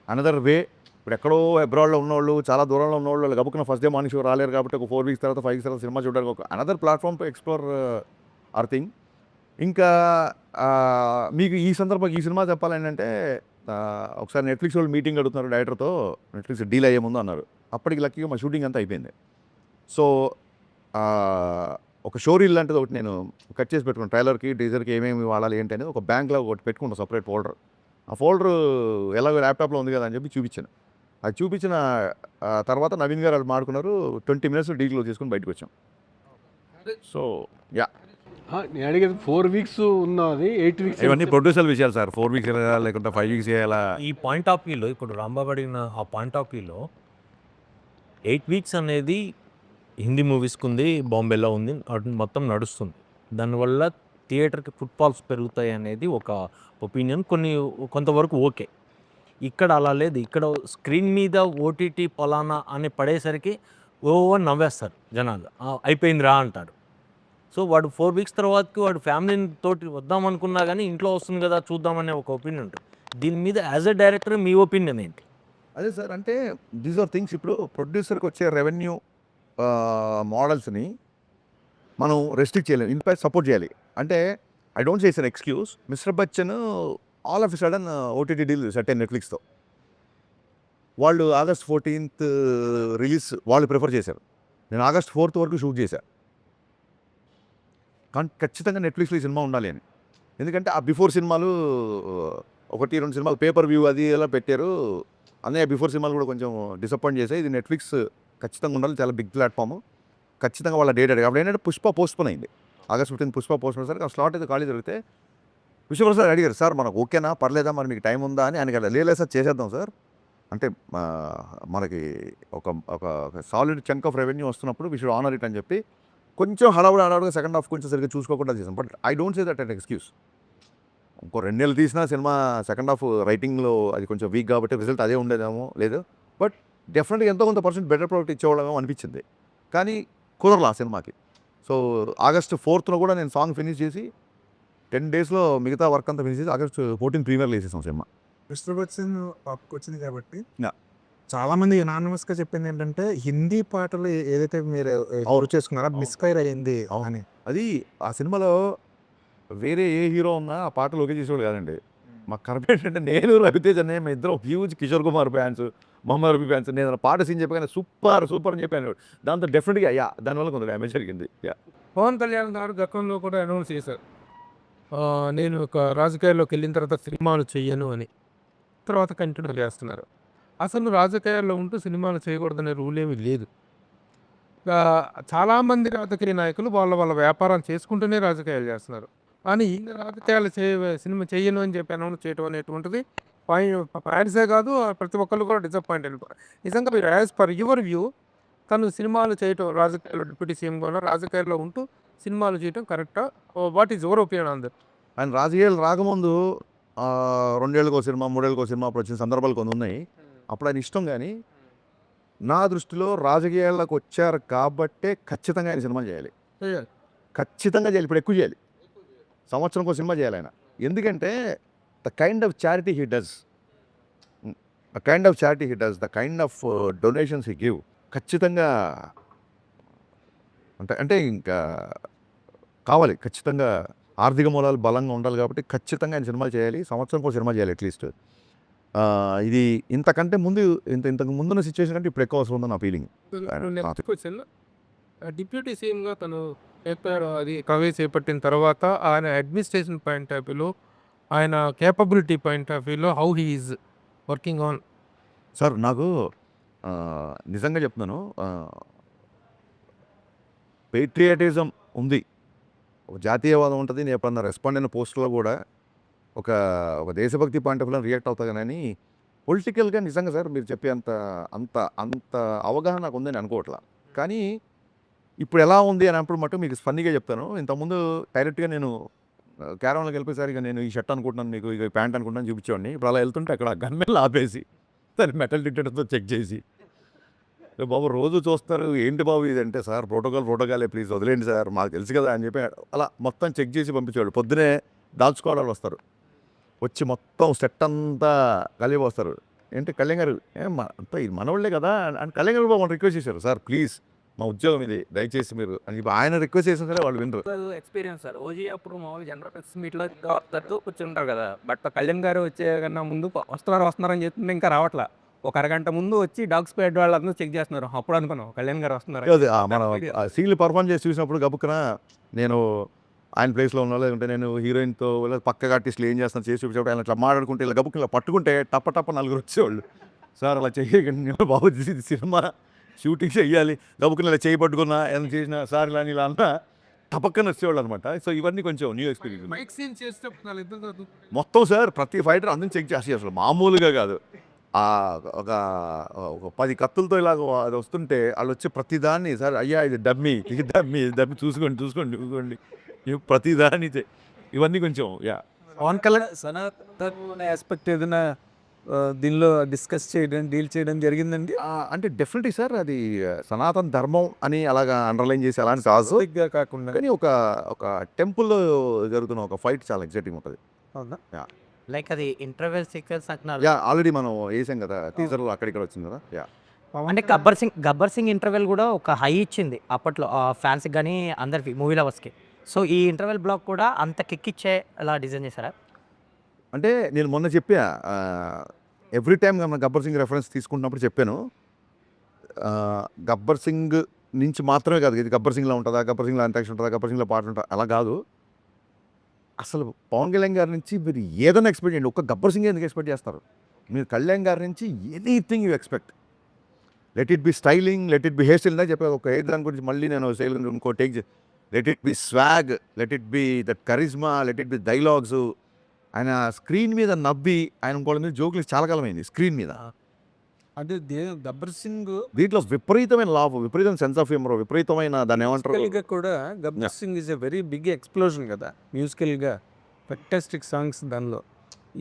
another way. ఇప్పుడు ఎక్కడో అబ్రాడ్లో ఉన్నవాళ్ళు, చాలా దూరంలో ఉన్నవాళ్ళు గబుక్కున ఫస్ట్ డే మార్నింగ్ షో రాలేరు కాబట్టి ఒక 4 weeks తర్వాత 5 weeks తర్వాత సినిమా చూడడానికి ఒక another platform to explore hour thing. ఇంకా మీకు ఈ సందర్భంగా ఈ సినిమా చెప్పాలంటే ఒకసారి నెట్ఫ్లిక్స్ వాళ్ళు మీటింగ్ అడుగుతున్నారు డైరెక్టర్తో, నెట్ఫ్లిక్స్ డీల్ అయ్యే ముందు అన్నారు. అప్పటికి లక్కీగా మా షూటింగ్ అంతా అయిపోయింది. సో ఒక షో రీల్ లాంటిది ఒకటి నేను కట్ చేసి పెట్టుకున్నాను, ట్రైలర్కి టీజర్కి ఏమేమి వాడాలి ఏంటి అనేది ఒక బ్యాంక్లో ఒకటి పెట్టుకుంటాను, సపరేట్ ఫోల్డర్. ఆ ఫోల్డర్ ఎలాగో ల్యాప్టాప్లో ఉంది కదా అని చెప్పి చూపించాను. అది చూపించిన తర్వాత నవీన్ గారు వాళ్ళు మాడుకున్నారు, 20 minutes డీక్లో చేసుకుని బయటకు వచ్చాం. సో యా, నేను అడిగేది 4 weeks ఉన్నది 8 weeks ఇవన్నీ ప్రొడ్యూసర్ విషయాలు సార్. 4 weeks చేయాలా లేకుంటే 5 weeks చేయాలా? ఈ పాయింట్ ఆఫ్ వ్యూలో ఇప్పుడు రాంబాబు అడిగిన ఆ పాయింట్ ఆఫ్ వ్యూలో 8 weeks అనేది హిందీ మూవీస్కి ఉంది, బాంబేలో ఉంది, మొత్తం నడుస్తుంది. దానివల్ల థియేటర్కి ఫుట్ఫాల్స్ పెరుగుతాయి అనేది ఒక ఒపీనియన్, కొంతవరకు ఓకే. ఇక్కడ అలా లేదు. ఇక్కడ స్క్రీన్ మీద ఓటీటీ పలానా అని పడేసరికి ఓవర్ నవ్వేస్తారు జనాలు, అయిపోయిందిరా అంటారు. సో వాడు 4 weeks తర్వాతకి వాడు ఫ్యామిలీ తోటి వద్దామనుకున్నా కానీ ఇంట్లో వస్తుంది కదా చూద్దామనే ఒక ఒపీనియన్ ఉంటుంది. దీని మీద as a director me opinion ఏంటి? అదే సార్, అంటే దీస్ ఆర్ థింగ్స్. ఇప్పుడు ప్రొడ్యూసర్కి వచ్చే రెవెన్యూ మోడల్స్ని మనం రెస్ట్రిక్ట్ చేయలేము, ఇన్ఫాక్ట్ సపోర్ట్ చేయాలి. అంటే I don't say it's an excuse. Mister Bachchan all of a sudden OTT deal set అయిన నెట్ఫ్లిక్స్తో. వాళ్ళు August 14th రిలీజ్ వాళ్ళు ప్రిఫర్ చేశారు. నేను August 4th వరకు షూట్ చేశాను. కానీ ఖచ్చితంగా నెట్ఫ్లిక్స్లో ఈ సినిమా ఉండాలి అని. ఎందుకంటే ఆ బిఫోర్ సినిమాలు 1-2 సినిమాలు పేపర్ వ్యూ అది ఎలా పెట్టారు, అన్నయ్య బిఫోర్ సినిమాలు కూడా కొంచెం డిసప్పాయింట్ చేశాయి. ఇది నెట్ఫ్లిక్స్ ఖచ్చితంగా ఉండాలి, చాలా బిగ్ ప్లాట్ఫామ్. ఖచ్చితంగా వాళ్ళ డేట్ అడిగి అప్పుడు ఏంటంటే పుష్ప పోస్ట్పోన్ అయింది. August 15 పుష్ప పోస్ట్పోన్ సరికి ఆ స్లాట్ అయితే ఖాళీ జరిగితే విశ్వప్రసాద్ అడిగారు, సార్ మనకు ఓకేనా పర్లేదా మరి మీకు టైం ఉందా అని ఆయన కదా, లేదు సార్ చేసేద్దాం సార్ అంటే మనకి ఒక ఒక సాలిడ్ చంక్ ఆఫ్ రెవెన్యూ వస్తున్నప్పుడు వి షుడ్ ఆనర్ ఇట్ అని చెప్పి కొంచెం హడావుడిగా సెకండ్ హాఫ్ కొంచెం సరిగ్గా చూసుకోకుండా చేసాం. But I don't say that an excuse. ఇంకో 2 నెలలు తీసినా సినిమా సెకండ్ హాఫ్ రైటింగ్లో అది కొంచెం వీక్ కాబట్టి రిజల్ట్ అదే ఉండేదేమో లేదు, బట్ డెఫినెట్గా ఎంతో కొంత పర్సెంట్ బెటర్ ప్రోడక్ట్ ఇచ్చేవాళ్ళమేమో అనిపించింది. కానీ కుదరలా సినిమాకి. సో ఆగస్ట్ 4th కూడా నేను సాంగ్ ఫినిష్ చేసి 10 daysలో మిగతా వర్క్ అంతా ఫినిష్ చేసి ఆగస్ట్ 14 ప్రీమియర్లో వేసేసాం సినిమా. మిస్టర్ బచ్చన్ టాప్కి వచ్చింది కాబట్టి Yeah. చాలా మంది యునానిమస్గా చెప్పింది ఏంటంటే హిందీ పాటలు ఏదైతే మీరు చేసుకున్నారో మిస్ఫైర్ అయ్యింది అని. అది ఆ సినిమాలో వేరే ఏ హీరో ఉన్నా ఆ పాటలు ఓకే చేసేవాడు కాదండి. మాకు కరెక్ట్ ఏంటంటే నేను రవితేజ్ అనే మేము ఇద్దరం huge Kishore Kumar fans, Mohammed Rafi fans. నేను పాట సీన్ చెప్పగానే సూపర్ సూపర్ అని చెప్పాను. దాంతో డెఫినెట్గా దానివల్ల కొంత డ్యామేజ్ జరిగింది. పవన్ కళ్యాణ్ గారు గతంలో కూడా అనౌన్స్ చేశారు, నేను ఒక రాజకీయాల్లోకి వెళ్ళిన తర్వాత సినిమాలు చెయ్యను అని. తర్వాత కంటిన్యూ చేస్తున్నారు. అసలు రాజకీయాల్లో ఉంటూ సినిమాలు చేయకూడదనే రూల్ ఏమీ లేదు. చాలామంది రాజకీయ నాయకులు వాళ్ళ వ్యాపారం చేసుకుంటూనే రాజకీయాలు చేస్తున్నారు. కానీ ఈయన రాజకీయాలు సినిమా చెయ్యను అని చెప్పి అనౌన్స్ చేయడం అనేటువంటిది ఫ్యాన్సే కాదు, ప్రతి ఒక్కళ్ళు కూడా డిసప్పాయింట్ అయిపోయారు. నిజంగా మీరు యాజ్ పర్ యువర్ వ్యూ తను సినిమాలు చేయటం, రాజకీయాల్లో డిప్యూటీ సీఎం కూడా రాజకీయాల్లో ఉంటూ సినిమాలు చేయటం కరెక్టా? What is your opinion on that? ఆయన రాజకీయాలు రాకముందు 2 ఏళ్ళకో సినిమా, 3 ఏళ్ళకో సినిమా అప్పుడు వచ్చిన సందర్భాలు కొన్ని ఉన్నాయి. అప్పుడు ఆయన ఇష్టం. కానీ నా దృష్టిలో రాజకీయాల్లోకి వచ్చారు కాబట్టే ఖచ్చితంగా ఆయన సినిమా చేయాలి. ఖచ్చితంగా చేయాలి. ఇప్పుడు ఎక్కువ చేయాలి. సంవత్సరంకో సినిమా చేయాలి ఆయన. ఎందుకంటే the kind of charity he does, the kind of donations he give ఖచ్చితంగా అంటే ఇంకా కావాలి. ఖచ్చితంగా ఆర్థిక మూలాలు బలంగా ఉండాలి కాబట్టి ఖచ్చితంగా ఆయన సినిమాలు చేయాలి. సంవత్సరంకో సినిమా చేయాలి అట్లీస్ట్. ఇది ఇంతకంటే ముందు ఇంతకు ముందున్న సిచ్యువేషన్ కంటే ఇప్పుడు ఎక్కువ అవసరం ఉందని నా ఫీలింగ్. నెక్స్ట్ క్వశ్చన్, డిప్యూటీ సీఎంగా తను చెప్పారు, అది కవే చేపట్టిన తర్వాత ఆయన అడ్మినిస్ట్రేషన్ పాయింట్ ఆఫ్ వ్యూలో, ఆయన కేపబిలిటీ పాయింట్ ఆఫ్ వ్యూలో how he is working on? Sir నాకు నిజంగా చెప్తున్నాను, పేట్రియాటిజం ఉంది, ఒక జాతీయవాదం ఉంటుంది. నేను ఎప్పుడన్నా రెస్పాండ్ అయిన పోస్టులో కూడా ఒక దేశభక్తి పాయింట్ ఆఫ్ వ్యూలో రియాక్ట్ అవుతా. కానీ పొలిటికల్గా నిజంగా సార్ మీరు చెప్పే అంత అంత అంత అవగాహన నాకు ఉందని అనుకోవట్లా. కానీ ఇప్పుడు ఎలా ఉంది అని అప్పుడు మటు మీకు ఫన్నీగా చెప్తాను. ఇంతకుముందు డైరెక్ట్గా నేను క్యారవాన్లోకి వెళ్ళిపోయేసరి ఇక నేను ఈ షర్ట్ అనుకుంటున్నాను, మీకు ఇక ప్యాంట్ అనుకుంటున్నాను చూపించేవాడిని. ఇప్పుడు అలా వెళ్తుంటే అక్కడ గన్మెన్లు ఆపేసి దాన్ని మెటల్ డిటెక్టర్తో చెక్ చేసి, బాబు రోజు చూస్తారు ఏంటి బాబు ఇది అంటే, సార్ ప్రోటోకాలే ప్లీజ్ వదిలేండి సార్ మాకు తెలుసు కదా అని చెప్పి అలా మొత్తం చెక్ చేసి పంపించేవాడు. పొద్దునే దాల్చుకోవడాలు వస్తారు, వచ్చి మొత్తం సెట్ అంతా కలిపి వస్తారు. ఏంటి కళ్యాణ్ గారు అంతా ఇది మనవాళ్ళే కదా అని కళ్యాణ్ గారు బాబు రిక్వెస్ట్ చేశారు, సార్ ప్లీజ్ మా ఉద్యోగం ఇది దయచేసి మీరు అని చెప్పి ఆయన రిక్వెస్ట్ చేసిన సరే వాళ్ళు వినరు. Experience sir. ఓజీ అప్పుడు మామూలు జనరల్ ప్రెస్ మీట్లో కూర్చుంటారు కదా, బట్ కళ్యాణ్ గారు వచ్చే కన్నా ముందు వస్తున్నారని చెప్తుంటే ఇంకా రావట్లా. ఒక అరగంట ముందు వచ్చి డాగ్ స్క్వాడ్ వాళ్ళందరూ చెక్ చేస్తున్నారు. అప్పుడు అనుకున్నాం కళ్యాణ్ గారు వస్తున్నారు. అదే మన సీన్లు పర్ఫామ్ చేసి చూసినప్పుడు గబుక్కున నేను ఆయన ప్లేస్లో ఉన్నా, లేదంటే నేను హీరోయిన్తో పక్కగా ఆర్టిస్టులు ఏం చేస్తాను చేసి చూపించేప్పుడు ఆయన ఇట్లా మాట్లాడుకుంటే ఇలా గబుక్కున ఇలా పట్టుకుంటే టప్ప నలుగురు వచ్చేవాళ్ళు, సార్ అలా చేయకండి బాబు ఇది సినిమా షూటింగ్ చెయ్యాలి, గబుక్కున ఇలా చేయి పట్టుకున్నా ఏమైనా చేసినా సార్ ఇలా అంతా టపక్కన వచ్చేవాళ్ళు అనమాట. సో ఇవన్నీ కొంచెం న్యూ ఎక్స్పీరియన్స్. మైక్ సీన్ చేసేటప్పుడు మొత్తం సార్ ప్రతి ఫైటర్ అందరిని చెక్ చేసి అసలు మామూలుగా కాదు. ఒక 10 కత్తులతో ఇలాగ అది వస్తుంటే వాళ్ళు వచ్చి ప్రతిదాన్ని, సార్ అయ్యా ఇది డమ్మీ చూసుకోండి ప్రతిదాన్ని ఇవన్నీ కొంచెం పవన్ కళ్యాణ్ సనాతన ఆస్పెక్ట్ ఏదైనా దీనిలో డిస్కస్ చేయడం, డీల్ చేయడం జరిగిందండి? అంటే డెఫినెట్లీ సార్ అది సనాతన ధర్మం అని అలాగా అండర్లైన్ చేసి అలాంటి కాదు, కాకుండా కానీ ఒక టెంపుల్లో జరుగుతున్న ఒక ఫైట్ చాలా ఎగ్జైటింగ్ ఉంటుంది. అవునా? లైక్ అది ఇంటర్వెల్ సీక్వెన్స్ అంటున్నారు. ఆల్రెడీ మనం వేసాం కదా టీజర్లో, అక్కడిక్కడ వచ్చింది కదా. అంటే గబ్బర్ సింగ్ ఇంటర్వెల్ కూడా ఒక హై ఇచ్చింది అప్పట్లో ఫ్యాన్స్కి కానీ అందరికి, మూవీ లవర్స్కి. సో ఈ ఇంటర్వెల్ బ్లాక్ కూడా అంత కిక్ ఇచ్చే అలా డిజైన్ చేశారా? అంటే నేను మొన్న చెప్పా, ఎవ్రీ టైం మనం గబ్బర్ సింగ్ రెఫరెన్స్ తీసుకుంటున్నప్పుడు చెప్పాను, గబ్బర్ సింగ్ నుంచి మాత్రమే కాదు ఇది గబ్బర్ సింగ్లో ఉంటుందా, గబ్బర్ సింగ్లో అంటాక్షన్ ఉంటుందా, గబ్బర్ సింగ్లో పాట ఉంటుందా, అలా కాదు. అసలు పవన్ కళ్యాణ్ గారి నుంచి మీరు ఏదైనా ఎక్స్పెక్ట్ చేయండి, ఒక్క గబ్బర్ సింగ్ ఎందుకు ఎక్స్పెక్ట్ చేస్తారు మీరు? కళ్యాణ్ గారి నుంచి anything you expect. Let it be styling, let it be hair style. చెప్పాను ఒక హెయిర్ దాని గురించి మళ్ళీ నేను స్టైల్ ఇంకో take. Let it be swag, let it be that charisma, let it be dialogues, ఆయన స్క్రీన్ మీద నవ్వి ఆయన ఇంకోళ్ళ మీద జోకులు చాలా కాలమైంది స్క్రీన్ మీద. అంటే గబ్బర్ సింగ్ దీంట్లో విపరీతమైన లాభ, విపరీతమైన సెన్స్ ఆఫ్ హ్యూమర్, విపరీతమైన దాన్ని ఏమంటారు మ్యూజికల్గా కూడా Gabbar Singh is a very big explosion కదా మ్యూజికల్గా, ఫెంటాస్టిక్ సాంగ్స్ దానిలో.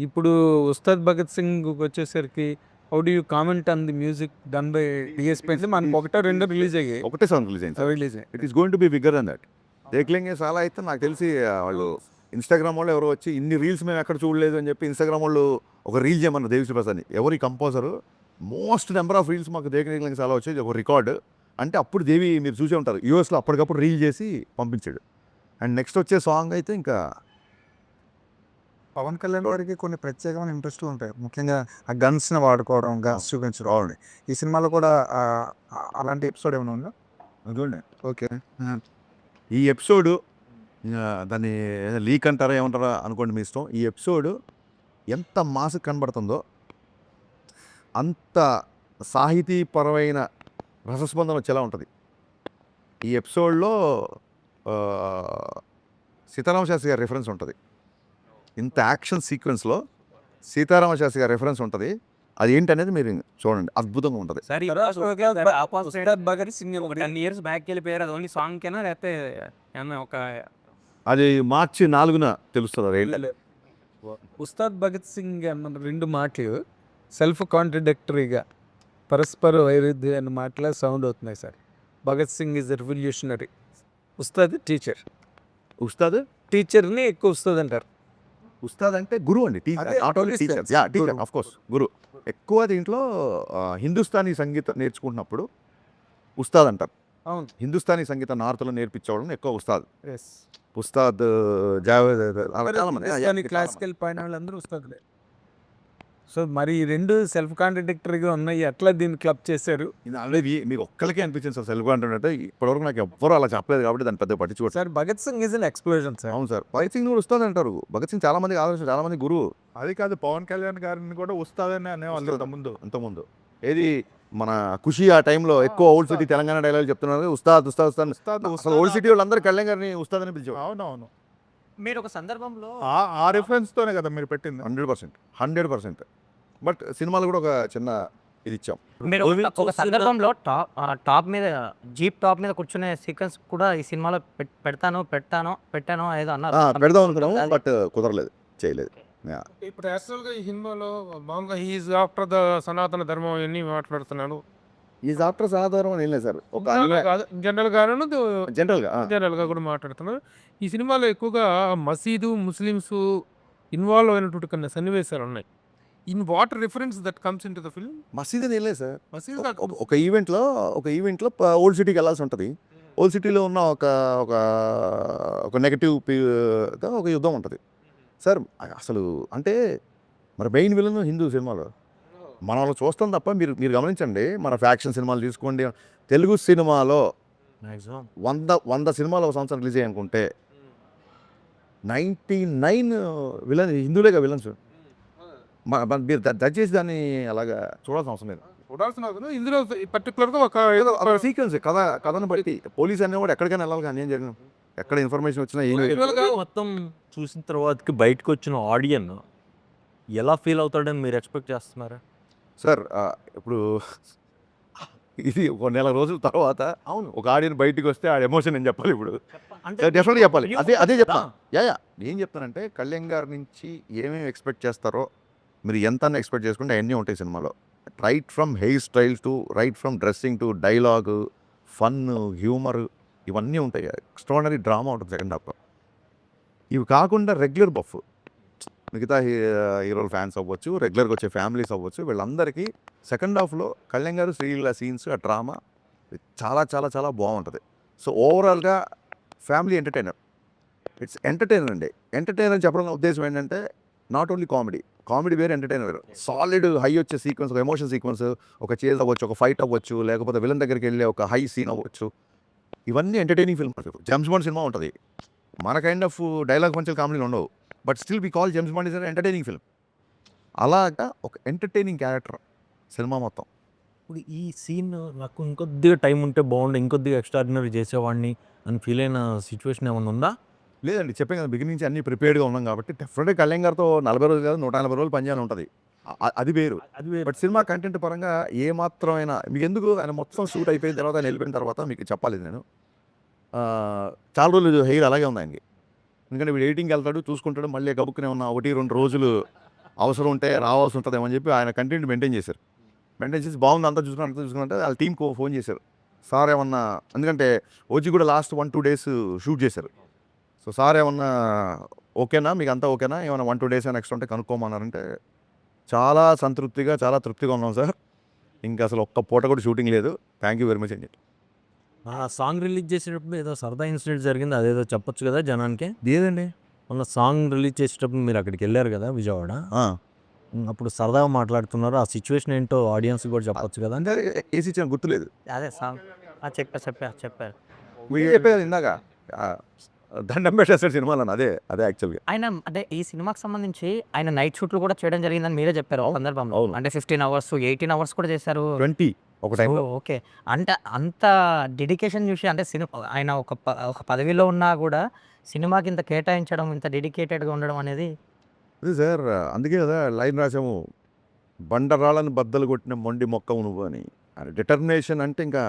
ఇప్పుడు ఉస్తాద్ భగత్ సింగ్ వచ్చేసరికి how do you comment on the music done by DSP? అంటే మనకు ఒకటో రెండో రిలీజ్ అయ్యాయి, ఒకటే సాంగ్ రిలీజ్ అయింది. Release it is going to be bigger than that. దేఖ్లేంగే చాలా అయితే నాకు తెలిసి వాళ్ళు ఇన్స్టాగ్రామ్ వాళ్ళు ఎవరో వచ్చి ఇన్ని రీల్స్ మేము ఎక్కడ చూడలేదు అని చెప్పి ఇన్స్టాగ్రామ్ వాళ్ళు ఒక రీల్ చేయమన్నారు దేవిశ్రీ ప్రసాద్ని. ఎవరి composer most number of reels మాకు దేఖ్లేంగే చాలా వచ్చేది ఒక రికార్డు. అంటే అప్పుడు దేవి మీరు చూసే ఉంటారు యూఎస్లో అప్పటికప్పుడు రీల్ చేసి పంపించాడు. అండ్ నెక్స్ట్ వచ్చే సాంగ్ అయితే ఇంకా పవన్ కళ్యాణ్ గారికి కొన్ని ప్రత్యేకమైన ఇంట్రెస్ట్లు ఉంటాయి, ముఖ్యంగా ఆ గన్స్ని వాడుకోవడం, గన్స్ చూపించడం. ఈ సినిమాలో కూడా అలాంటి ఎపిసోడ్ ఏమైనా ఉందా? చూడండి ఓకే. ఈ ఎపిసోడు దాన్ని లీక్ అంటారా ఏమంటారా అనుకోండి మీ ఇష్టం. ఈ ఎపిసోడు ఎంత మాసకు కనబడుతుందో అంత సాహితీపరమైన రసస్పందన వచ్చేలా ఉంటుంది. ఈ ఎపిసోడ్లో సీతారామ శాస్త్రి గారి రెఫరెన్స్ ఉంటుంది. ఇంత యాక్షన్ సీక్వెన్స్లో సీతారామ శాస్త్రి గారి రెఫరెన్స్ ఉంటుంది. అది ఏంటనేది మీరు చూడండి, అద్భుతంగా ఉంటుంది. సరే భగత్ సింగ్ ఒక 10 years బ్యాక్ వెళ్ళిపోయారు. అది ఓన్లీ సాంగ్కేనా లేకపోతే ఏమన్నా ఒక అది మార్చి 4న తెలుస్తుంది. అది ఏంటి? ఉస్తాద్ భగత్ సింగ్ అన్న రెండు మాటలు సెల్ఫ్ కాంట్రడిక్టరీగా పరస్పర వైరుధ్యమైన మాటలే సౌండ్ అవుతున్నాయి sir. Bhagat Singh is revolutionary, ఉస్తాద్ టీచర్. ఉస్తాద్ టీచర్ని ఎక్కువ ఉస్తాద్ అంటారు. ఉస్తాద్ అంటే గురువు అండి, అదే, నాట్ ఓన్లీ టీచర్. గురువు. Yeah teacher of course guru. ఎక్కువ దీంట్లో హిందుస్థానీ సంగీతం నేర్చుకుంటున్నప్పుడు ఉస్తాద్ అంటారు. అవును, హిందుస్థానీ సంగీతం నార్త్లో నేర్పించేవాళ్ళని ఎక్కువ ఉస్తాద్. ఎస్. ఉస్తాద్ జావేద్ అలా చాలా మంది. కానీ క్లాసికల్ పైన వాళ్ళందరూ ఉస్తాదులే. సో మరి ఈ రెండు సెల్ఫ్ కాంట్రడిక్టరీగా ఉన్నాయి, ఎట్లా దీన్ని క్లబ్ చేశారు? ఇది ఆల్రెడీ మీకు ఒక్కరికే అనిపించింది సార్ సెల్ఫ్ కాన్ఫిడెంట్ అంటే. ఇప్పటివరకు నాకు ఎవ్వరు అలా చెప్పలేదు కాబట్టి దాన్ని పెద్ద పట్టించుకోవచ్చు. Sir Bhagat Singh is an explosion sir. అవును సార్, భగత్ సింగ్ కూడా ఉస్తాద్ అంటారు. భగత్ సింగ్ చాలా మంది ఆదర్శం, చాలా మంది గురువు. అది కాదు, పవన్ కళ్యాణ్ గారిని కూడా వస్తాదని అనేవాళ్ళు ముందు. అంతకుముందు ఏది మన ఖుషి ఆ టైంలో ఎక్కువ ఓల్డ్ సిటీ తెలంగాణ డైలాగ్ చెప్తున్నారు, ఉస్తాద్ ఉస్తాద్ ఉస్తాద్. అసలు ఓల్డ్ సిటీ వాళ్ళందరూ కళ్యాణ్ గారిని ఉస్తాద్ అని పిలిచేవారు. అవునవును, మీరు ఒక సందర్భంలో ఆ రిఫరెన్స్ తోనే కదా మీరు పెట్టింది. 100%. బట్ సినిమాలో కూడా ఒక చిన్న ఇది ఇచ్చాం. మీరు ఒక సందర్భంలో టాప్ మీద జీప్ టాప్ మీద కూర్చునే సీక్వెన్స్ కూడా ఈ సినిమాలో పెట్టాను ఏదో అన్నారు. పెడదాం అనుకున్నాము బట్ కుదరలేదు, చేయలేదు. ఇప్పుడు యాక్చువల్గా ఈ సినిమాలో మామూలుగా హీఈస్ ఆఫ్టర్ ద సనాతన ధర్మం ఇవన్నీ మాట్లాడుతున్నాడు. ఈజ్ ఆఫ్టర్ సాధారణ ఏం లేదు సార్, ఒక జనరల్గా కూడా మాట్లాడుతున్నారు. ఈ సినిమాలో ఎక్కువగా మసీదు ముస్లిమ్స్ ఇన్వాల్వ్ అయినటువంటి కొన్ని సన్నివేశాలు ఉన్నాయి. In what reference that comes in to the film? మసీద్ అని ఏం లేదు సార్. మసీద్ ఒక ఈవెంట్లో ఓల్డ్ సిటీకి వెళ్ళాల్సి ఉంటుంది. ఓల్డ్ సిటీలో ఉన్న ఒక నెగటివ్ ఒక యుద్ధం ఉంటుంది సార్. అసలు అంటే మరి మెయిన్ విలన్ హిందూ సినిమాలో మనం అలా చూస్తాం తప్ప మీరు గమనించండి. మన ఫ్యాక్షన్ సినిమాలు తీసుకోండి, తెలుగు సినిమాలో 100 సినిమాలు ఒక సంవత్సరం రిలీజ్ అయ్యానుకుంటే 99 విలన్ హిందువులేగా విలన్స్. మీరు దయచేసి దాన్ని అలాగా చూడాల్సిన అవసరం లేదు. చూడాల్సిన ఇందులో పర్టికులర్గా ఒక సీక్వెన్స్ కథను బట్టి పోలీస్ అనేవాడు ఎక్కడికైనా వెళ్ళాలి, కానీ ఏం జరిగిన ఎక్కడ ఇన్ఫర్మేషన్ వచ్చినా ఏం మొత్తం చూసిన తర్వాతకి బయటకు వచ్చిన ఆడియన్ ఎలా ఫీల్ అవుతాడని మీరు ఎక్స్పెక్ట్ చేస్తున్నారా సార్? ఇప్పుడు ఇది ఒక నెల రోజుల తర్వాత అవును ఒక ఆడియన్ బయటికి వస్తే ఆ ఎమోషన్ నేను చెప్పాలి. ఇప్పుడు డెఫినెట్గా చెప్పాలి. అదే చెప్తాను. ఏం చెప్తానంటే కళ్యాణ్ గారి నుంచి ఏమేమి ఎక్స్పెక్ట్ చేస్తారో మీరు ఎంత ఎక్స్పెక్ట్ చేసుకుంటే అవన్నీ ఉంటాయి సినిమాలో. Right from hair styles to right from dressing to dialogue, fun, humour ఇవన్నీ ఉంటాయి. ఎక్స్ట్రాడినరీ డ్రామా ఉంటుంది సెకండ్ హాఫ్లో. ఇవి కాకుండా రెగ్యులర్ బఫ్ మిగతా హీరోల ఫ్యాన్స్ అవ్వచ్చు, రెగ్యులర్గా వచ్చే ఫ్యామిలీస్ అవ్వచ్చు, వీళ్ళందరికీ సెకండ్ హాఫ్లో కళ్యాణ్ గారు శ్రీలీల సీన్స్ ఆ డ్రామా చాలా చాలా చాలా బాగుంటుంది. సో ఓవరాల్గా ఫ్యామిలీ ఎంటర్టైనర్. ఇట్స్ ఎంటర్టైనర్ అండి. ఎంటర్టైనర్ చెప్పడం ఉద్దేశం ఏంటంటే నాట్ ఓన్లీ కామెడీ వేరే, ఎంటర్టైనర్ వేరు. సాలిడ్ హై వచ్చే సీక్వెన్స్, ఒక ఎమోషన్ సీక్వెన్స్, ఒక చేజ్ అవ్వచ్చు, ఒక ఫైట్ అవ్వచ్చు, లేకపోతే విలన్ దగ్గరికి వెళ్ళే ఒక హై సీన్ అవ్వచ్చు. ఇవన్నీ ఎంటర్టైనింగ్ ఫిల్మ్. జేమ్స్ బాండ్ సినిమా ఉంటుంది, మన కైండ్ ఆఫ్ డైలాగ్ పంచులు కామెడీలు ఉండవు, but still we call James Bond is an entertaining film. అలాగా ఒక ఎంటర్టైనింగ్ క్యారెక్టర్ సినిమా మొత్తం. ఇప్పుడు ఈ సీన్ నాకు ఇంకొద్దిగా టైం ఉంటే బాగుండు, ఇంకొద్దిగా ఎక్స్ట్రాడినరీ చేసేవాడిని అని ఫీల్ అయిన సిచ్యువేషన్ ఏమైనా ఉందా? లేదండి చెప్పాను కదా బిగినింగ్ నుంచి అన్ని ప్రిపేర్డ్గా ఉన్నాం కాబట్టి డెఫినెట్గా కళ్యాణ్ గారితో 40 రోజులు కాదు 140 రోజులు పనిచేయాలని ఉంటుంది. అది వేరు. బట్ సినిమా కంటెంట్ పరంగా ఏ మాత్రమైనా మీకు ఎందుకు ఆయన మొత్తం షూట్ అయిపోయిన తర్వాత ఆయన వెళ్ళిపోయిన తర్వాత మీకు చెప్పాలి నేను చాలా రోజులు హెయిర్ అలాగే ఉంది ఆయనకి. ఎందుకంటే వీడు ఎడిటింగ్కి వెళ్తాడు చూసుకుంటాడు మళ్ళీ గబుక్కునే ఉన్న 1-2 రోజులు అవసరం ఉంటే రావాల్సి ఉంటుందేమో అని చెప్పి ఆయన కంటెంట్ మెయింటైన్ చేశారు. మెయింటైన్ చేసి బాగుంది అంతా చూసుకుంటే వాళ్ళ టీంకి ఫోన్ చేశారు సార్ ఏమన్నా, ఎందుకంటే ఓజీ కూడా లాస్ట్ 1-2 డేస్ షూట్ చేశారు. సో సార్ ఏమన్నా ఓకేనా మీకు అంతా ఓకేనా ఏమన్నా 1-2 డేస్ నెక్స్ట్ ఉంటే కనుక్కోమన్నారంటే చాలా సంతృప్తిగా చాలా తృప్తిగా ఉన్నాం సార్. ఇంకా అసలు ఒక్క పూట కూడా షూటింగ్ లేదు. థ్యాంక్ యూ వెరీ మచ్ అని చెప్పి. ఆ సాంగ్ రిలీజ్ చేసేటప్పుడు ఏదో సరదా ఇన్సిడెంట్ జరిగింది, అదేదో చెప్పొచ్చు కదా జనానికి. లేదండి మొన్న సాంగ్ రిలీజ్ చేసేటప్పుడు మీరు అక్కడికి వెళ్ళారు కదా విజయవాడ, అప్పుడు సరదాగా మాట్లాడుతున్నారు. ఆ సిచ్యువేషన్ ఏంటో ఆడియన్స్ కూడా చెప్పొచ్చు కదా. అంటే ఏసీ ఇచ్చిన గుర్తులేదు. అదే సాంగ్ చెప్పారు మీరు చెప్పేది ఇందాక దండం పెట్టేస్తాడు సినిమాలో అదే యాక్చువల్గా. ఆయన అంటే ఈ సినిమాకి సంబంధించి ఆయన నైట్ షూట్లు కూడా చేయడం జరిగిందని మీరే చెప్పారు ఒక సందర్భంలో. అవును. అంటే 15 అవర్స్ 18 అవర్స్ కూడా చేశారు. 20 ఒక టైంలో. ఓకే. అంటే అంత డెడికేషన్ చూసి అంటే ఆయన ఒక పదవిలో ఉన్నా కూడా సినిమాకి ఇంత కేటాయించడం, ఇంత డెడికేటెడ్గా ఉండడం అనేది అదే సార్ అందుకే కదా లైన్ రాసాము, బండరాళ్ళని బద్దలు కొట్టిన మొండి మొక్కవు నువ్వు అని. డిటర్మినేషన్ అంటే ఇంకా